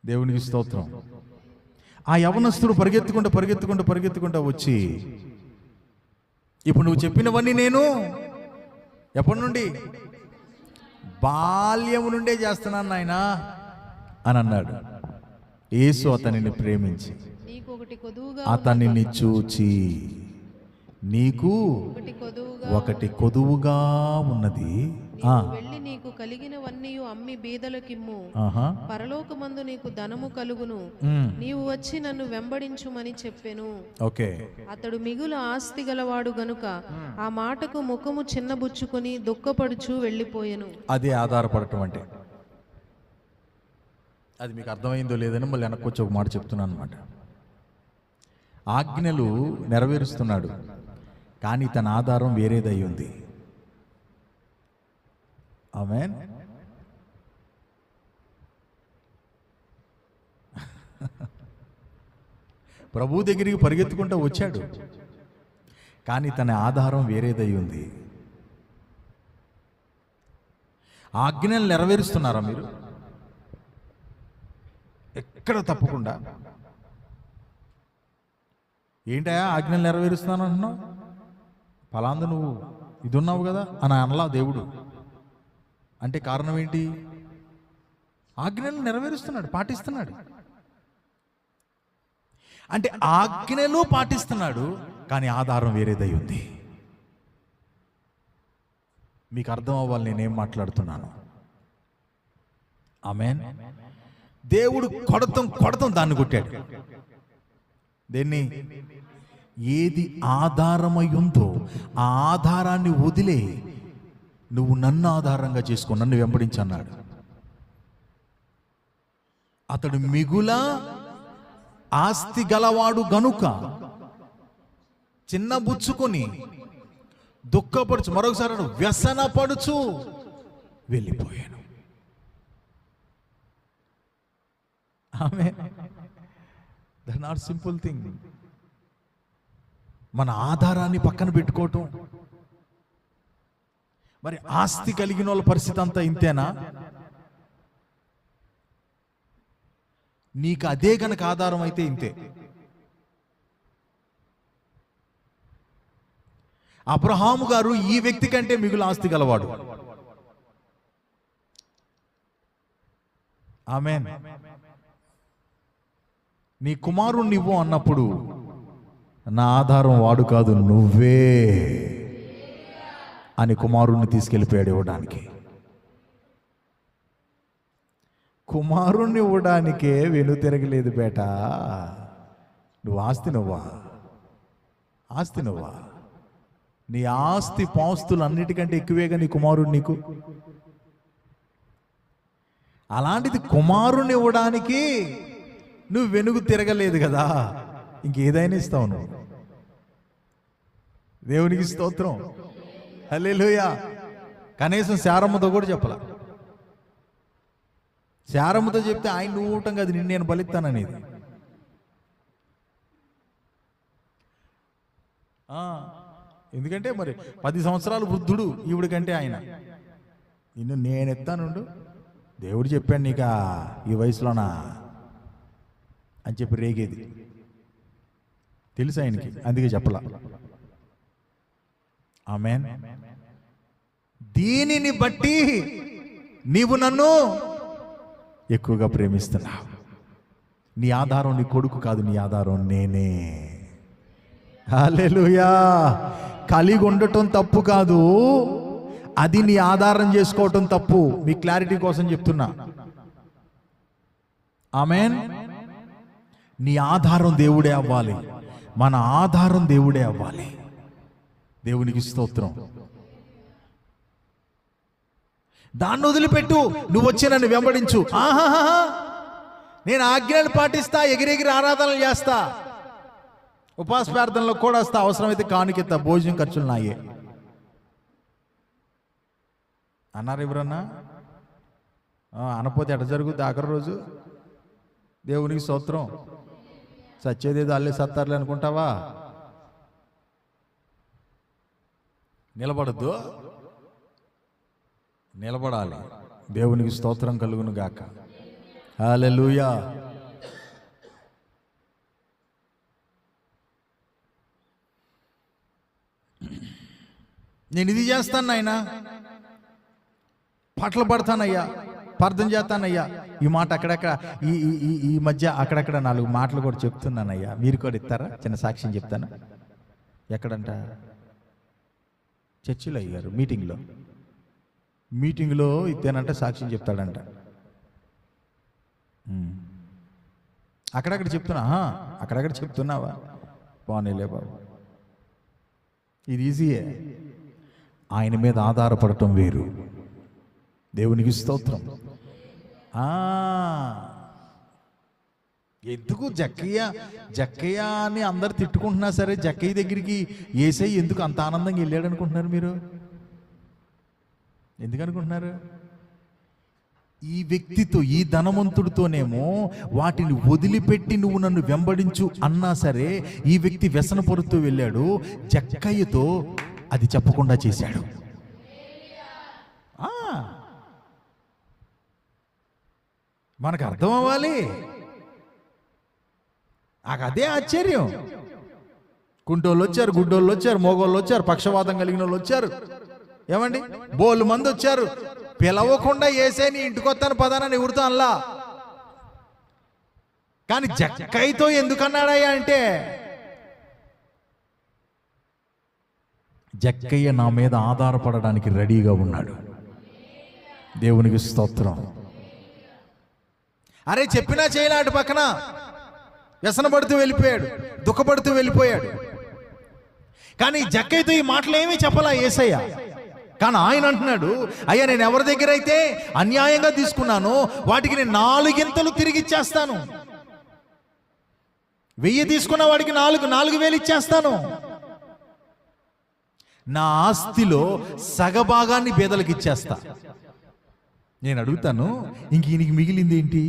దేవునికి స్తోత్రం. ఆ యవనస్తుడు పరిగెత్తుకుంటూ వచ్చి, ఇప్పుడు నువ్వు చెప్పినవన్నీ నేను ఎప్పటి నుండి, బాల్యము నుండే చేస్తున్నాను నాయనా అని అన్నాడు. యేసు అతనిని ప్రేమించి అతనిని చూచి, నీకు ఒకటి కొదువుగా ఉన్నది, వెళ్ళి నీకు కలిగినవన్నీ అమ్మి బీదలకిమ్ము, పరలోకమందు నీకు ధనము కలుగును, నీవు వచ్చి నన్ను వెంబడించుమని చెప్పెను. ఓకే. అతడు మిగులు ఆస్తి గలవాడు గనుక ఆ మాటకు ముఖము చిన్నబుచ్చుకొని దుఃఖపడుచు వెళ్ళిపోయెను. అదే ఆధారపడటం అంటే. అది మీకు అర్థమైందో లేదని మళ్ళీ వెనక్కొచ్చి ఒక మాట చెప్తున్నాను అనమాట. ఆజ్ఞలు నెరవేరుస్తున్నాడు, కానీ తన ఆధారం వేరేదై ఉంది. ఆమేన్. ప్రభు దగ్గరికి పరిగెత్తుకుంటూ వచ్చాడు, కానీ తన ఆధారం వేరేదై ఉంది. ఆజ్ఞలు నెరవేరుస్తున్నారా మీరు? ఎక్కడ తప్పకుండా. ఏంటయా ఆజ్ఞలు నెరవేరుస్తున్నాను అంటున్నావు, ఫలాందు నువ్వు ఇది ఉన్నావు కదా అని అనలా దేవుడు. అంటే కారణం ఏంటి? ఆజ్ఞలు నెరవేరుస్తున్నాడు, పాటిస్తున్నాడు. అంటే ఆజ్ఞలు పాటిస్తున్నాడు, కానీ ఆధారం వేరేదై ఉంది. మీకు అర్థం అవ్వాలి నేనేం మాట్లాడుతున్నాను. ఆమేన్. దేవుడు కొడతాం దాన్ని కొట్టాడు. దేన్ని? ఏది ఆధారమై ఉందో ఆ ఆధారాన్ని వదిలే నువ్వు నన్ను ఆధారంగా చేసుకో, నన్ను వెంబడించన్నాడు. అతడు మిగుల ఆస్తి గలవాడు గనుక చిన్నబుచ్చుకొని దుఃఖపడుచు, మరొకసారి వ్యసనపడుచు వెళ్ళిపోయాను. ఆమేన్. That not simple thing. మన ఆధారాన్ని పక్కన పెట్టుకోవటం. మరి ఆస్తి కలిగిన వాళ్ళ పరిస్థితి అంతా ఇంతేనా? నీకు అదే కనుక ఆధారం అయితే ఇంతే. అబ్రహాము గారు ఈ వ్యక్తి కంటే మిగులు ఆస్తి గలవాడు. ఆమేన్. నీ కుమారుణ్ణి ఇవ్వు అన్నప్పుడు నా ఆధారం వాడు కాదు నువ్వే అని కుమారుణ్ణి తీసుకెళ్ళిపోయాడు ఇవ్వడానికి. కుమారుణ్ణి ఇవ్వడానికే వెనుతిరగలేదు బేట. నువ్వు ఆస్తి నువ్వా? నీ ఆస్తి పాస్తులు అన్నిటికంటే ఎక్కువేగా నీ కుమారుడు నీకు. అలాంటిది కుమారుణ్ణి ఇవ్వడానికి నువ్వు వెనుగు తిరగలేదు కదా, ఇంకేదైనా ఇస్తావు నువ్వు. దేవునికి స్తోత్రం, హల్లెలూయా. కనీసం శారమ్మతో కూడా చెప్పలా. శారమ్మతో చెప్తే ఆయన నువ్వు ఊటం కాదు, నిన్ను నేను బలిస్తాననేది. ఎందుకంటే మరి 10 సంవత్సరాలు వృద్ధుడు ఈవిడికంటే ఆయన. నిన్ను నేను ఎత్తానుండు, దేవుడు చెప్పాడు నీకా ఈ వయసులోనా అని చెప్పి రేగేది తెలుసు ఆయనకి, అందుకే చెప్పలా. ఆమేన్. దీనిని బట్టి నీవు నన్ను ఎక్కువగా ప్రేమిస్తున్నావు. నీ ఆధారం నీ కొడుకు కాదు, నీ ఆధారం నేనే. హల్లెలూయా. కలిగి ఉండటం తప్పు కాదు, అది నీ ఆధారం చేసుకోవటం తప్పు. మీ క్లారిటీ కోసం చెప్తున్నా. ఆమేన్. నీ ఆధారం దేవుడే అవ్వాలి, మన ఆధారం దేవుడే అవ్వాలి. దేవునికి స్తోత్రం. దాన్ని వదిలిపెట్టు, నువ్వు వచ్చి నన్ను వెంబడించు. ఆహాహా, నేను ఆజ్ఞలు పాటిస్తా, ఎగిరెగిరి ఆరాధనలు చేస్తా, ఉపవాస ప్రార్థనలో కూడా వస్తా, అవసరమైతే కానుకెత్తా, భోజనం ఖర్చులు నాయే అన్నారు ఎవరన్నా. అనపోతే ఎట జరుగుద్ది ఆఖరి రోజు? దేవునికి స్తోత్రం. సచ్చేదేదో అల్లే సత్తారులే అనుకుంటావా? నిలబడద్దు, నిలబడాలి. దేవునికి స్తోత్రం కలుగును గాక. హల్లెలూయా. నేను ఇది చేస్తాను నాయనా, పాటలు పడతానయ్యా, ప్రార్థన చేస్తానయ్యా. ఈ మాట అక్కడక్కడ ఈ మధ్య అక్కడక్కడ 4 మాటలు కూడా చెప్తున్నానయ్యా. మీరు కూడా ఇస్తారా? చిన్న సాక్ష్యం చెప్తాను. ఎక్కడంట? చర్చిలో అయ్యారు మీటింగ్లో ఇద్దానంటే సాక్ష్యం చెప్తాడంట. అక్కడక్కడ చెప్తున్నా. అక్కడక్కడ చెప్తున్నావా? బానేలే బాబు, ఇది ఈజీయే. ఆయన మీద ఆధారపడటం వేరు. దేవునికి స్తోత్రం. ఎందుకు జక్కయ్య అని అందరు తిట్టుకుంటున్నా సరే, జక్కయ్య దగ్గరికి యేసయ్య ఎందుకు అంత ఆనందంగా వెళ్ళాడు అనుకుంటున్నారు మీరు? ఎందుకు అనుకుంటున్నారు? ఈ వ్యక్తితో, ఈ ధనవంతుడితోనేమో వాటిని వదిలిపెట్టి నువ్వు నన్ను వెంబడించు అన్నా సరే, ఈ వ్యక్తి వ్యసన పరుతూ వెళ్ళాడు. జక్కయ్యతో అది చెప్పకుండా చేశాడు. మనకు అర్థం అవ్వాలి. నాకు అదే ఆశ్చర్యం. కుంటోళ్ళు వచ్చారు, గుడ్డోళ్ళు వచ్చారు, మోగోళ్ళు వచ్చారు, పక్షవాతం కలిగిన వాళ్ళు వచ్చారు. ఏమండి, బోళ్ళు మంది వచ్చారు. పిలవకుండా యేసేని ఇంటికి వస్తాను పదానని ఎవరితో అనలా. కానీ జక్కయ్యతో ఎందుకన్నాడయ్యా అంటే, జక్కయ్య నా మీద ఆధారపడడానికి రెడీగా ఉన్నాడు. దేవునికి స్తోత్రం. అరే చెప్పినా చేయలాడు, పక్కన వ్యసన పడుతూ వెళ్ళిపోయాడు, దుఃఖపడుతూ వెళ్ళిపోయాడు. కానీ జక్కయ్యతో ఈ మాటలు ఏమీ చెప్పలా యేసయ్య. కానీ ఆయన అంటున్నాడు, అయ్యా నేను ఎవరి దగ్గర అయితే అన్యాయంగా తీసుకున్నానో వాటికి నేను 4 తిరిగి ఇచ్చేస్తాను. 1000 తీసుకున్న వాడికి 4,000 ఇచ్చేస్తాను. నా ఆస్తిలో సగభాగాన్ని పేదలకు ఇచ్చేస్తా. నేను అడుగుతాను, ఇంక ఈయనకి మిగిలింది ఏంటి?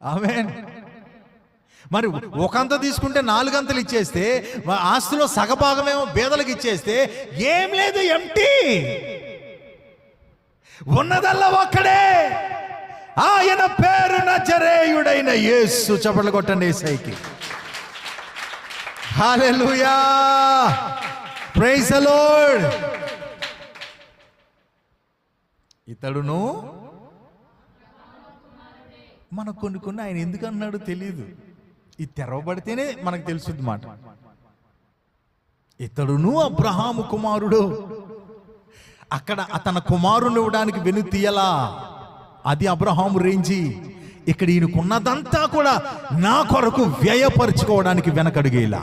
ఆమేన్. మరి ఒకంత తీసుకుంటే 4 ఇచ్చేస్తే, ఆస్తిలో సగభాగమేమో పేదలకు ఇచ్చేస్తే ఏం లేదు, ఎంటీ. ఉన్నదల్లా ఒక్కడే, ఆయన పేరు నజరేయుడైన యేసు. చప్పట్లు కొట్టండి యేసయ్యకి. హల్లెలూయా, ప్రైజ్ ది లార్డ్. ఇతడును మనకు కొన్ని ఆయన ఎందుకు అన్నాడు తెలియదు. ఇది తెరవబడితేనే మనకు తెలుసుద్ది మాట. ఇతడును అబ్రహాము కుమారుడు. అక్కడ తన కుమారుని ఇవ్వడానికి వెను తీయలా, అది అబ్రహాము రేంజి. ఇక్కడ ఈయనకున్నదంతా కూడా నా కొరకు వ్యయపరుచుకోవడానికి వెనకడుగేలా.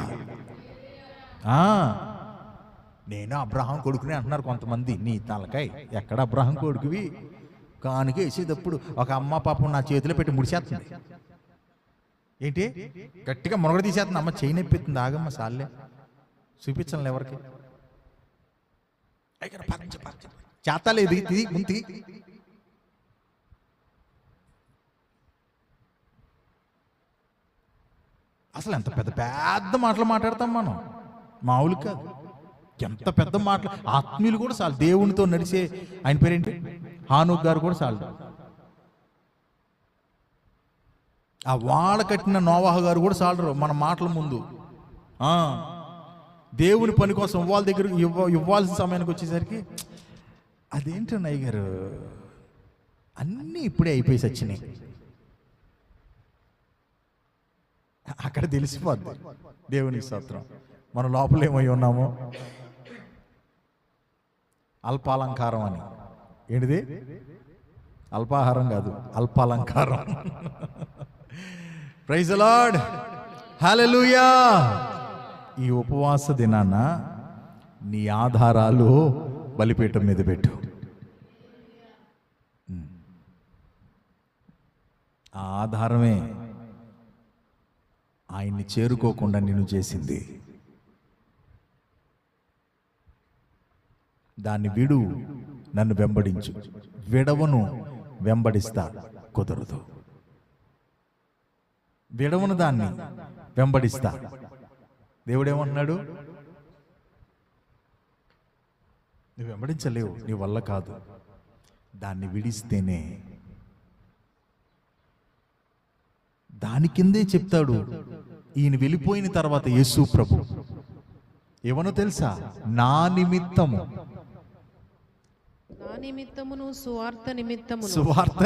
నేను అబ్రహాం కొడుకునే అంటున్నారు కొంతమంది. నీ తలకాయ ఎక్కడ అబ్రహాం కొడుకువి? కానుక వేసేటప్పుడు ఒక అమ్మ పాపం నా చేతిలో పెట్టి ముడిచేస్తుంది. ఏంటి గట్టిగా మునగడ తీసేస్తుంది. అమ్మ చేయి నొప్పిస్తుంది. ఆగమ్మ సాల్లే, చూపించాలి ఎవరికి. చేతలేదు ఇది ముందు. అసలు ఎంత పెద్ద పెద్ద మాటలు మాట్లాడతాం మనం, మామూలు కాదు. ఎంత పెద్ద మాటలు. ఆత్మీయులు కూడా చాలు, దేవునితో నడిచే ఆయన పేరేంటి, హానూక్ గారు కూడా చాలు. ఆ వాడ కట్టిన నోవాహు గారు కూడా చాలరు మన మాటల ముందు. దేవుని పని కోసం వాళ్ళ దగ్గర ఇవ్వాల్సిన సమయానికి వచ్చేసరికి అదేంటో అయ్య గారు అన్నీ ఇప్పుడే అయిపోయి వచ్చినాయి. అక్కడ తెలిసిపోద్ది దేవునికి స్తోత్రం మన లోపల ఏమై ఉన్నామో. అల్పాలంకారం అని. ఏంటిది? అల్పాహారం కాదు, అల్పాలంకారం. ప్రైజ్ ది లార్డ్, హల్లెలూయా. ఈ ఉపవాస దినాన నీ ఆధారాలు బలిపీఠం మీద పెట్టు. ఆ ఆధారమే ఆయన్ని చేరుకోకుండా నిన్ను చేసింది. దాన్ని విడు, నన్ను వెంబడించు. విడవను వెంబడిస్తా, కుదరదు. విడవను దాన్ని వెంబడిస్తా. దేవుడేమన్నాడు? నువ్వు వెంబడించలేవు, నీ వల్ల కాదు. దాన్ని విడిస్తేనే. దాని కిందే చెప్తాడు ఈయన వెళ్ళిపోయిన తర్వాత యేసు ప్రభు ఏమనో తెలుసా? నా నిమిత్తమును సువార్త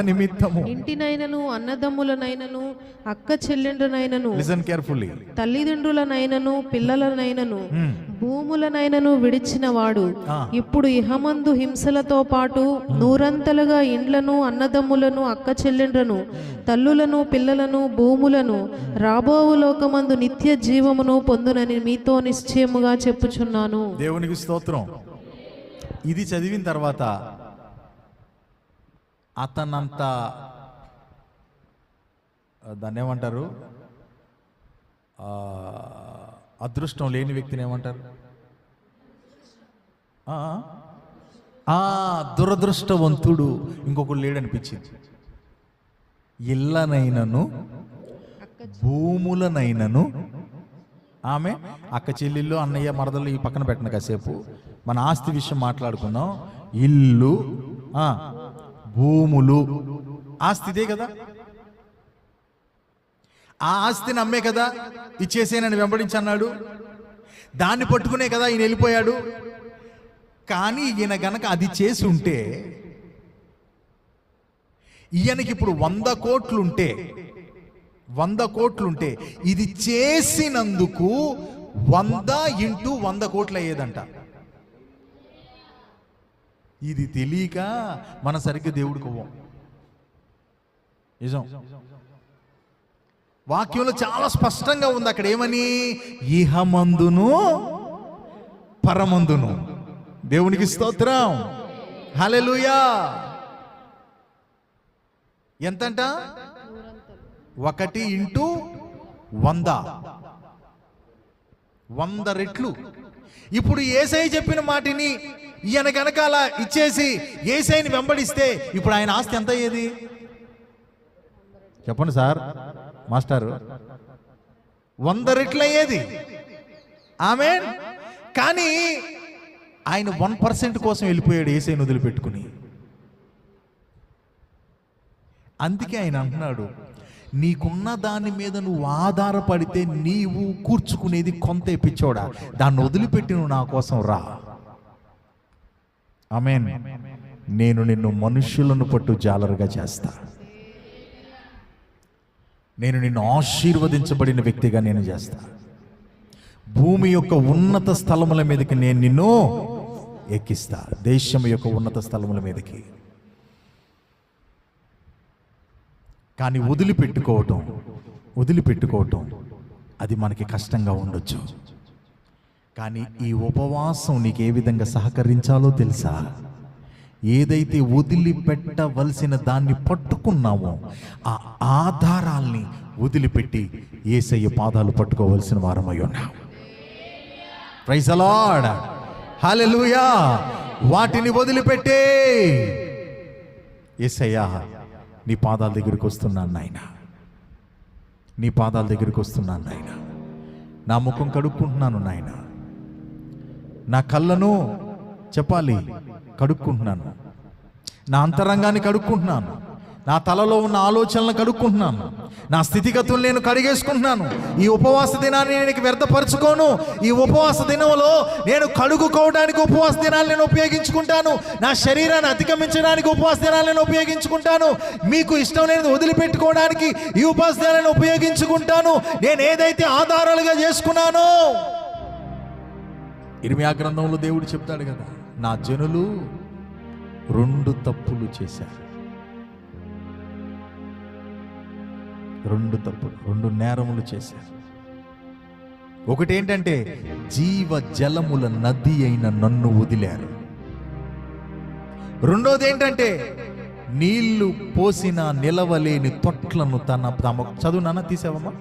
నిమిత్తము ఇంటినైనను అన్నదమ్ములనైనను అక్క చెల్లెండ్రనైనను, లిసన్ కేర్ఫుల్లీ, తల్లిదండ్రులనైనను పిల్లలనైనను భూములనైనను విడిచిన వాడు ఇప్పుడు ఇహమందు హింసలతో పాటు నూరంతలుగా ఇండ్లను, అన్నదమ్ములను, అక్క చెల్లెండ్రను, తల్లులను, పిల్లలను, భూములను రాబోవు లోకమందు నిత్య జీవమును పొందునని మీతో నిశ్చయముగా చెప్పుచున్నాను. దేవునికి స్తోత్రం. ఇది చదివిన తర్వాత అతనంత దాన్ని ఏమంటారు, అదృష్టం లేని వ్యక్తిని ఏమంటారు? దురదృష్టవంతుడు ఇంకొకరు లేడనిపించింది. ఇళ్ళనైనను భూములనైనను, ఆమె అక్క చెల్లెళ్ళు, అన్నయ్య, మరదలు ఈ పక్కన పెట్టిన కాసేపు మన ఆస్తి విషయం మాట్లాడుకుందాం. ఇల్లు, భూములు, ఆస్తి ఇదే కదా. ఆ ఆస్తిని అమ్మే కదా ఇచ్చేసేనని వెంబడించన్నాడు. దాన్ని పట్టుకునే కదా ఈయన వెళ్ళిపోయాడు. కానీ ఈయన గనక అది చేసి ఉంటే, ఈయనకి ఇప్పుడు 100 కోట్లుంటే 100 కోట్లుంటే ఇది చేసినందుకు 100 × 100 కోట్లు అయ్యేదంట. ఇది తెలియక మన సరిగ్గా దేవుడికి పోవం. నిజం, వాక్యంలో చాలా స్పష్టంగా ఉంది. అక్కడ ఏమని? ఇహమందును పరమందును. దేవునికి స్తోత్రం, హల్లెలూయా. ఎంతంట? 1 × 100, 100 రెట్లు. ఇప్పుడు యేసయ్య చెప్పిన మాటిని ఈయన కనుక అలా ఇచ్చేసి యేసయ్యని వెంబడిస్తే ఇప్పుడు ఆయన ఆస్తి ఎంత అయ్యేది? చెప్పండి సార్, మాస్టర్. 100 రెట్లు అయ్యేది. ఆమేన్. కానీ ఆయన 1% కోసం వెళ్ళిపోయాడు యేసయ్యని వదిలిపెట్టుకుని. అందుకే ఆయన అంటున్నాడు, నీకున్న దాని మీద నువ్వు ఆధారపడితే నీవు కూర్చుకునేది కొంత పిచ్చోడా, దాన్ని వదిలిపెట్టి నువ్వు నా కోసం రా. ఆమేన్. నేను నిన్ను మనుష్యులను పట్టు జాలరుగా చేస్తా. నేను నిన్ను ఆశీర్వదించబడిన వ్యక్తిగా నేను చేస్తా. భూమి యొక్క ఉన్నత స్థలముల మీదకి నేను నిన్ను ఎక్కిస్తా, దేశం యొక్క ఉన్నత స్థలముల మీదకి. కానీ వదిలిపెట్టుకోవటం అది మనకి కష్టంగా ఉండొచ్చు. కానీ ఈ ఉపవాసం నీకు ఏ విధంగా సహకరించాలో తెలుసా? ఏదైతే వదిలిపెట్టవలసిన దాన్ని పట్టుకున్నామో ఆ ఆధారాల్ని వదిలిపెట్టి యేసయ్య పాదాలు పట్టుకోవలసిన వారమై ఉన్నాం. ప్రైజ్ ది లార్డ్, హల్లెలూయా. వాటిని వదిలిపెట్టే యేసయ్యా, నీ పాదాల దగ్గరికి వస్తున్నాను నాయన, నీ పాదాల దగ్గరికి వస్తున్నాను నాయన. నా ముఖం కడుక్కుంటున్నాను నాయన, నా కళ్ళను చెప్పాలి కడుక్కుంటున్నాను, నా అంతరంగాన్ని కడుక్కుంటున్నాను, నా తలలో ఉన్న ఆలోచనలను కడుక్కుంటున్నాను, నా స్థితిగతులు నేను కడిగేసుకుంటున్నాను. ఈ ఉపవాస దినాన్ని నేను వ్యర్థపరచుకోను. ఈ ఉపవాస దినంలో నేను కడుగుకోవడానికి ఉపవాస దినాలు నేను ఉపయోగించుకుంటాను. నా శరీరాన్ని అధిగమించడానికి ఉపవాస దినాలు నేను ఉపయోగించుకుంటాను. మీకు ఇష్టం లేనిది వదిలిపెట్టుకోవడానికి ఈ ఉపవాస దినాలను ఉపయోగించుకుంటాను. నేను ఏదైతే ఆధారాలుగా చేసుకున్నానో, ఇర్మియా గ్రంథంలో దేవుడు చెప్తాడు కదా, నా జనులు 2 తప్పులు చేశారు. 2 తప్పులు, 2 నేరములు చేశారు. ఒకటి ఏంటంటే జీవ జలముల నది అయిన నన్ను వదిలారు. రెండోది ఏంటంటే నీళ్లు పోసిన నిలవలేని తొట్లను తమ చదువు నాన్న తీసావమ్మా.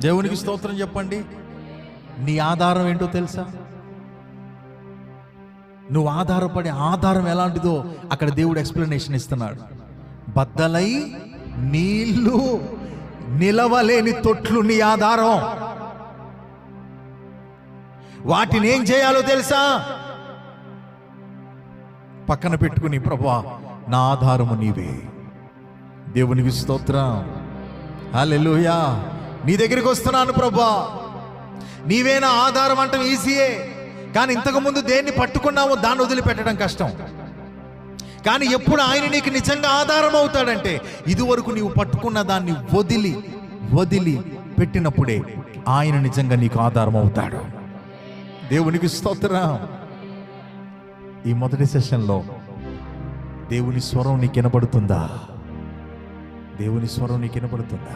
దేవునికి స్తోత్రం చెప్పండి. నీ ఆధారం ఏంటో తెలుసా? నువ్వు ఆధారపడే ఆధారం ఎలాంటిదో అక్కడ దేవుడు ఎక్స్ప్లెనేషన్ ఇస్తున్నాడు. బద్దలై నీళ్లు నిలవలేని తొట్లు నీ ఆధారం. వాటిని ఏం చేయాలో తెలుసా? పక్కన పెట్టుకుని, ప్రభువా నా ఆధారము నీవే. దేవునికి స్తోత్రం, హల్లెలూయా. నీ దగ్గరికి వస్తున్నాను ప్రభువా, నీవే నా ఆధారం అంటే ఈజీయే. కానీ ఇంతకుముందు దేన్ని పట్టుకున్నామో దాన్ని వదిలిపెట్టడం కష్టం. కానీ ఎప్పుడు ఆయన నీకు నిజంగా ఆధారం అవుతాడంటే, ఇదివరకు నీవు పట్టుకున్న దాన్ని వదిలి పెట్టినప్పుడే ఆయన నిజంగా నీకు ఆధారం అవుతాడు. దేవునికి స్తోత్రం. ఈ మొదటి సెషన్లో దేవుని స్వరం నీకు వినపడుతుందా? దేవుని స్వరం నీకు వినపడుతుందా?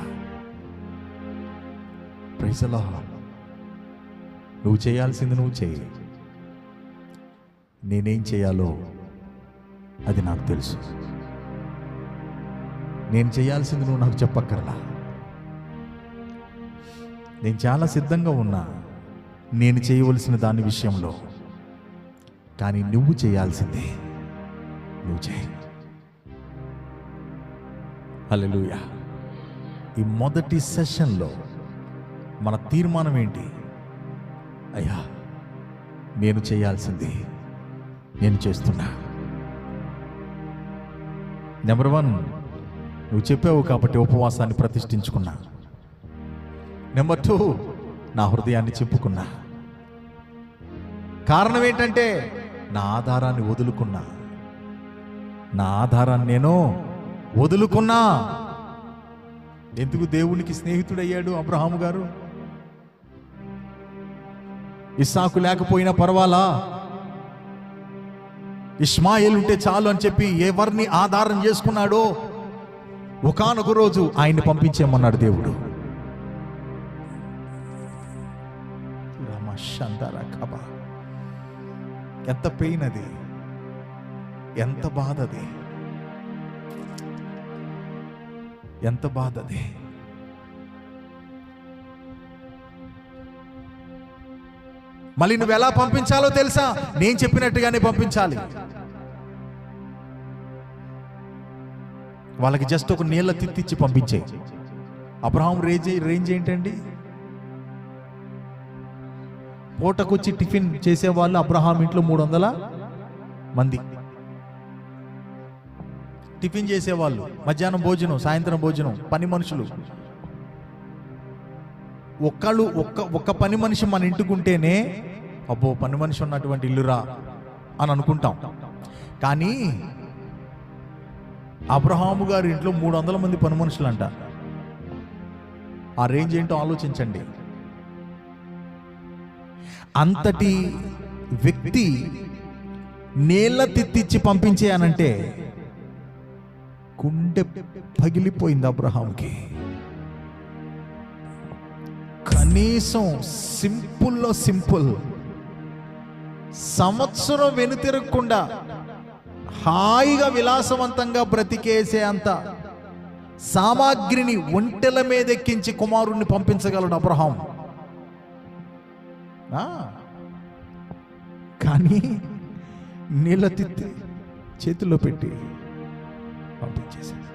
Praise the Lord. నువ్వు చేయాల్సింది నువ్వు చేయి. నేనేం చేయాలో అది నాకు తెలుసు. నేను చేయాల్సింది నువ్వు నాకు చెప్పక్కర్లా. నేను చాలా సిద్ధంగా ఉన్నా నేను చేయవలసిన దాని విషయంలో. కానీ నువ్వు చేయాల్సిందే నువ్వు చేయి. హల్లెలూయా. ఈ మొదటి సెషన్లో మన తీర్మానం ఏంటి? అయ్యా, నేను చేయాల్సింది నేను చేస్తున్నా. నెంబర్ 1, నువ్వు చెప్పావు కాబట్టి ఉపవాసాన్ని ప్రతిష్ఠించుకున్నా. నెంబర్ 2, నా హృదయాన్ని చెప్పుకున్నా. కారణం ఏంటంటే నా ఆధారాన్ని వదులుకున్నా. నా ఆధారాన్ని నేను వదులుకున్నా. ఎందుకు దేవునికి స్నేహితుడయ్యాడు అబ్రహాము గారు? ఇస్సాకు లేకపోయినా పర్వాలా, ఇష్మాయేలు ఉంటే చాలు అని చెప్పి ఎవరిని ఆధారం చేసుకున్నాడో ఒకానొక రోజు ఆయన్ని పంపించేమన్నాడు దేవుడు. ఎంత పెయిన్ అది, ఎంత బాధ అది, ఎంత బాధ అది. మళ్ళీ నువ్వు ఎలా పంపించాలో తెలుసా? నేను చెప్పినట్టుగానే పంపించాలి. వాళ్ళకి జస్ట్ ఒక నీళ్ళ తిత్తిచ్చి పంపించే. అబ్రహాం రేంజ్ ఏంటండి? పూటకొచ్చి టిఫిన్ చేసేవాళ్ళు అబ్రహాం ఇంట్లో 300 మంది టిఫిన్ చేసేవాళ్ళు. మధ్యాహ్నం భోజనం, సాయంత్రం భోజనం, పని మనుషులు. ఒక్క పని మనిషి మన ఇంటికి ఉంటేనే అబ్బో పని మనిషి ఉన్నటువంటి ఇల్లురా అని అనుకుంటాం. కానీ అబ్రహాము గారి ఇంట్లో 300 మంది పని మనుషులంట. ఆ రేంజ్ ఏంటో ఆలోచించండి. అంతటి వ్యక్తి నీళ్ళ తిత్తిచ్చి పంపించేయనంటే గుండె పగిలిపోయింది అబ్రహాంకి. కనీసం సింపుల్లో సింపుల్ సంవత్సరం వెనుతిరగకుండా హాయిగా విలాసవంతంగా బ్రతికేసే అంత సామాగ్రిని ఒంటెల మీద ఎక్కించి కుమారుణ్ణి పంపించగలడు అబ్రహాం. కానీ నీళ్ళ తిత్తి చేతిలో పెట్టి పంపించేశాడు.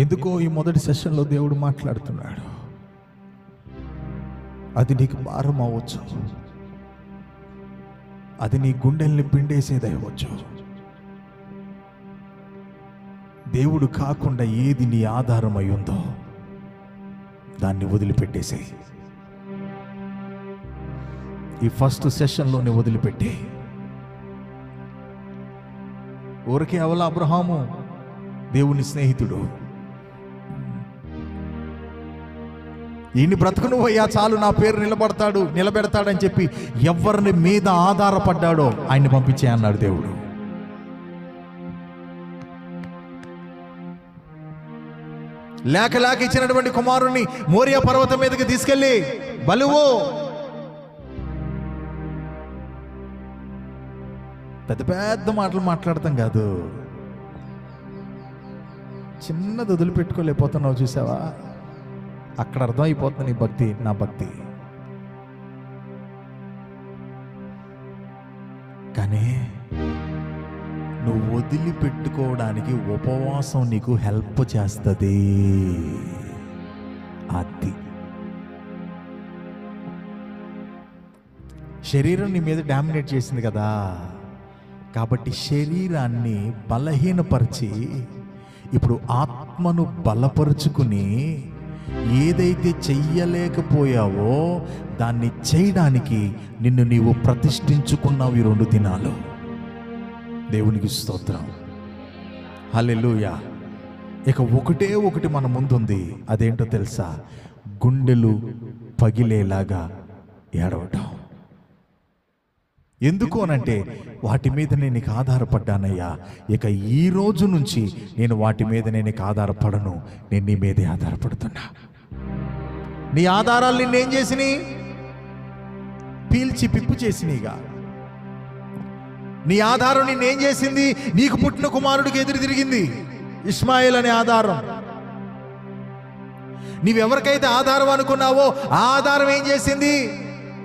ఎందుకో ఈ మొదటి సెషన్లో దేవుడు మాట్లాడుతున్నాడు. అది నీకు భారం అవ్వచ్చు, అది నీ గుండెల్ని పిండేసేదవ్వచ్చు. దేవుడు కాకుండా ఏది నీ ఆధారమై ఉందో దాన్ని వదిలిపెట్టేసే. ఈ ఫస్ట్ సెషన్లోనే వదిలిపెట్టే. ఊరికే అవల అబ్రహాము దేవుని స్నేహితుడు, ఈయన్ని బ్రతుకును అయ్యా చాలు నా పేరు నిలబెడతాడని చెప్పి ఎవరిని మీద ఆధారపడ్డాడో ఆయన్ని పంపించే అన్నాడు దేవుడు. లేక ఇచ్చినటువంటి కుమారుణ్ణి మోరియా పర్వతం మీదకి తీసుకెళ్ళి బలువు పెద్ద మాటలు మాట్లాడతాం కాదు, చిన్నది వదిలిపెట్టుకోలేకపోతున్నావు. చూసావా, అక్కడ అర్థం అయిపోతుంది నీ భక్తి, నా భక్తి. కానీ నువ్వు వదిలిపెట్టుకోవడానికి ఉపవాసం నీకు హెల్ప్ చేస్తుంది. అది శరీరం నీ మీద డామినేట్ చేసింది కదా, కాబట్టి శరీరాన్ని బలహీనపరిచి ఇప్పుడు ఆత్మను బలపరుచుకుని ఏదైతే చెయ్యలేకపోయావో దాన్ని చేయడానికి నిన్ను నీవు ప్రతిష్ఠించుకున్నావు ఈ 2 దినాలు. దేవునికి స్తోత్రం, హల్లెలూయా. ఇక ఒకటి మన ముందుంది. అదేంటో తెలుసా? గుండెలు పగిలేలాగా ఏడవటం. ఎందుకు అనంటే వాటి మీద నేను నీకు ఆధారపడ్డానయ్యా, ఇక ఈ రోజు నుంచి నేను వాటి మీద నేను ఆధారపడను, నేను నీ మీదే ఆధారపడుతున్నా. నీ ఆధారాలు నిన్నేం చేసినాయి? పీల్చి పిప్పు చేసినాయిగా. నీ ఆధారం నిన్నేం చేసింది? నీకు పుట్టిన కుమారుడికి ఎదురు తిరిగింది, ఇష్మాయేల్ అనే ఆధారం. నీవెవరికైతే ఆధారం అనుకున్నావో ఆ ఆధారం ఏం చేసింది?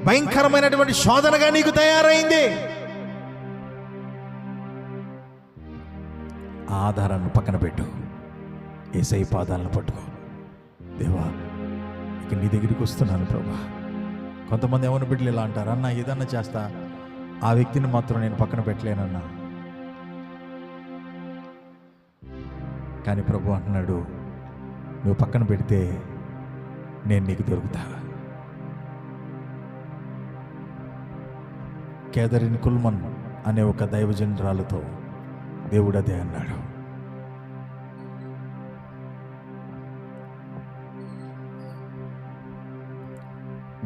భయంకరమైనటువంటి శోధనగా నీకు తయారైంది. ఆ ఆధారాన్ని పక్కన పెట్టు, యేసయ్య పాదాలను పట్టుకో. దేవా, ఇక నీ దగ్గరికి వస్తున్నాను ప్రభా. కొంతమంది ఏమైనా బిడ్డలు ఇలా అంటారు, అన్న ఏదన్నా చేస్తా, ఆ వ్యక్తిని మాత్రం నేను పక్కన పెట్టలేనన్నా. కానీ ప్రభు అంటున్నాడు, నువ్వు పక్కన పెడితే నేను నీకు దొరుకుతా. కేథరిన్ కుల్మన్ అనే ఒక దైవజనురాలతో దేవుడు అదే అన్నాడు.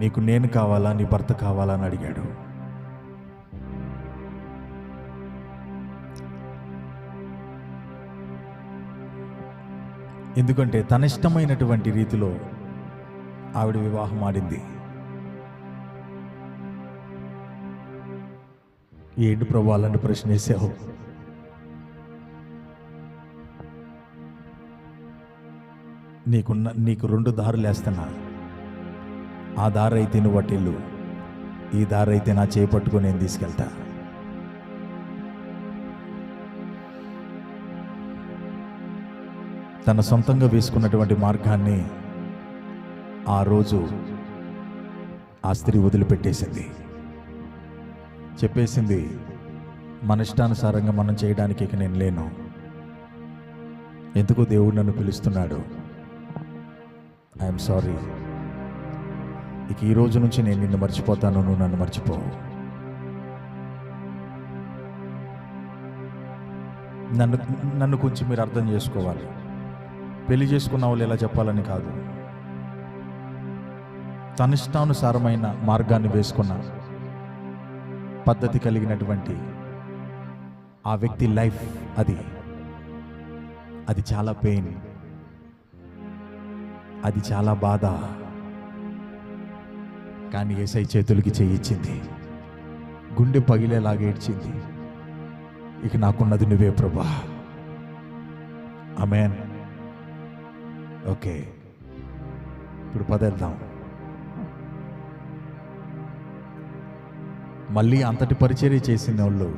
నీకు నేను కావాలా, నీ భర్త కావాలా అని అడిగాడు. ఎందుకంటే తన ఇష్టమైనటువంటి రీతిలో ఆవిడ వివాహం ఆడింది. ఏంటి ప్రభు అలాంటి ప్రశ్న వేసావు? నీకు 2 దారులు వేస్తున్నా. ఆ దారి అయితే నువ్వు అటెళ్ళు, ఈ దారి అయితే నా చేపట్టుకుని నేను తీసుకెళ్తా. తన సొంతంగా వేసుకున్నటువంటి మార్గాన్ని ఆ రోజు ఆ స్త్రీ వదిలిపెట్టేసింది. చెప్పేసింది, మన ఇష్టానుసారంగా మనం చేయడానికి ఇక నేను లేను. ఎందుకు దేవుడు నన్ను పిలుస్తున్నాడు? I'm sorry. ఇక ఈ రోజు నుంచి నేను నిన్ను మర్చిపోతాను, నువ్వు నన్ను మర్చిపోవు. నన్ను కొంచెం మీరు అర్థం చేసుకోవాలి. పెళ్లి చేసుకున్న వాళ్ళు ఎలా చెప్పాలని కాదు, తన ఇష్టానుసారమైన మార్గాన్ని వేసుకున్న పద్ధతి కలిగినటువంటి ఆ వ్యక్తి లైఫ్ అది చాలా పెయిన్, అది చాలా బాధ. కానీ యేసయ్య చేతులకి చేయించింది, గుండె పగిలేలాగా ఏడ్చింది, ఇక నాకున్నది నువ్వే ప్రభా. ఆమేన్. ఓకే, ఇప్పుడు పదేద్దాం. మళ్ళీ అంతటి పరిచర్య చేసిన వాళ్ళు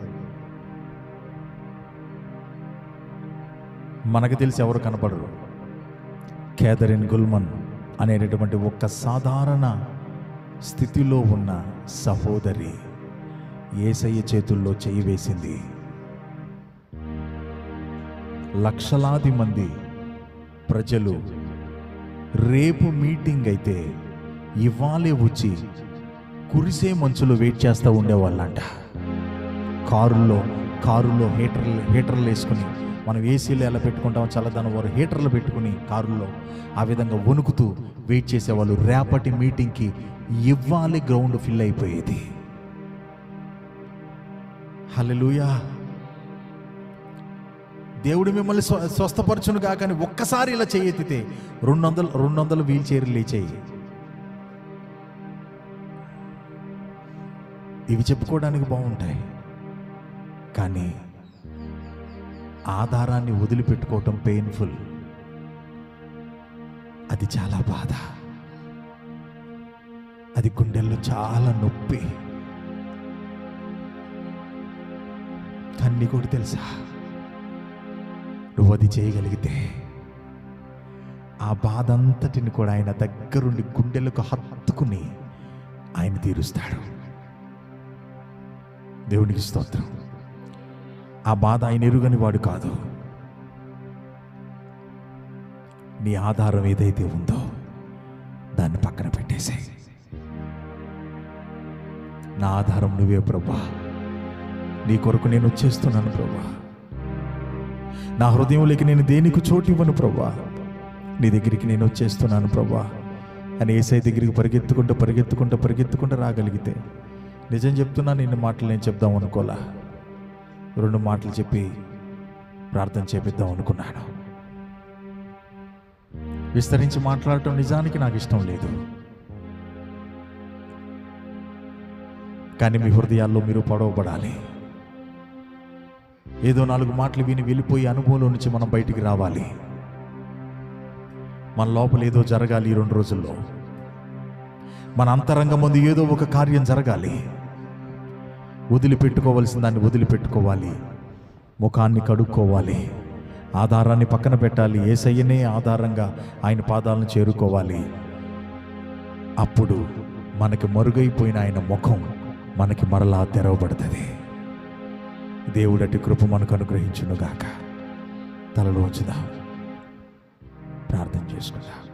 మనకు తెలిసి ఎవరు కనపడరు. క్యాథరిన్ గుల్మన్ అనేటటువంటి ఒక సాధారణ స్థితిలో ఉన్న సహోదరి యేసయ్య చేతుల్లో చేయి వేసింది. లక్షలాది మంది ప్రజలు రేపు మీటింగ్ అయితే ఇవాళే వచ్చి కురిసే మంచులో వెయిట్ చేస్తూ ఉండేవాళ్ళంట. కారుల్లో హీటర్లు వేసుకుని, మనం ఏసీలు ఎలా పెట్టుకుంటామో చల్లదనం వారు హీటర్లు పెట్టుకుని కారుల్లో ఆ విధంగా వణుకుతూ వెయిట్ చేసేవాళ్ళు. రేపటి మీటింగ్కి ఇవ్వాలి గ్రౌండ్ ఫిల్ అయిపోయేది. హల్లెలూయా. దేవుడు మిమ్మల్ని స్వస్థపరచును కాకని ఒక్కసారి ఇలా చేయెత్తితే 200 వీల్ చైర్లు లేచేయి. ఇవి చెప్పుకోవడానికి బాగుంటాయి, కానీ ఆధారాన్ని వదిలిపెట్టుకోవటం పెయిన్ఫుల్. అది చాలా బాధ, అది గుండెల్లో చాలా నొప్పి. కానీ కూడా తెలుసా, నువ్వు అది చేయగలిగితే ఆ బాధ అంతటిని కూడా ఆయన దగ్గరుండి గుండెలకు హత్తుకుని ఆయన తీరుస్తాడు. దేవునికి స్తోత్రం. ఆ బాధ ఆయన ఎరుగని వాడు కాదు. నీ ఆధారం ఏదైతే ఉందో దాన్ని పక్కన పెట్టేసేయ్. నా ఆధారం నువ్వే ప్రభా, నీ కొరకు నేను వచ్చేస్తున్నాను ప్రభా. నా హృదయంలోకి నేను దేనికి చోటు ఇవ్వను ప్రభా, నీ దగ్గరికి నేను వచ్చేస్తున్నాను ప్రభా అని యేసయ్య దగ్గరికి పరిగెత్తుకుంటూ రాగలిగితే, నిజం చెప్తున్నా, నిన్ను మాటలు నేను చెప్దాం అనుకోలా, 2 మాటలు చెప్పి ప్రార్థన చేపిద్దాం అనుకున్నాను. విస్తరించి మాట్లాడటం నిజానికి నాకు ఇష్టం లేదు, కానీ మీ హృదయాల్లో మీరు పొడవబడాలి. ఏదో 4 మాటలు విని వెళ్ళిపోయి అనుభవంలో నుంచి మనం బయటికి రావాలి. మన లోపల ఏదో జరగాలి. ఈ 2 రోజుల్లో మన అంతరంగం ముందు ఏదో ఒక కార్యం జరగాలి. వదిలిపెట్టుకోవాల్సిన దాన్ని వదిలిపెట్టుకోవాలి, ముఖాన్ని కడుక్కోవాలి, ఆధారాన్ని పక్కన పెట్టాలి, యేసయ్యనే ఆధారంగా ఆయన పాదాలను చేరుకోవాలి. అప్పుడు మనకి మరుగైపోయిన ఆయన ముఖం మనకి మరలా తెరవబడుతుంది. దేవుడటి కృప మనకు అనుగ్రహించునుగాక. తలలో ఉంచుదాం, ప్రార్థన చేసుకుందాం.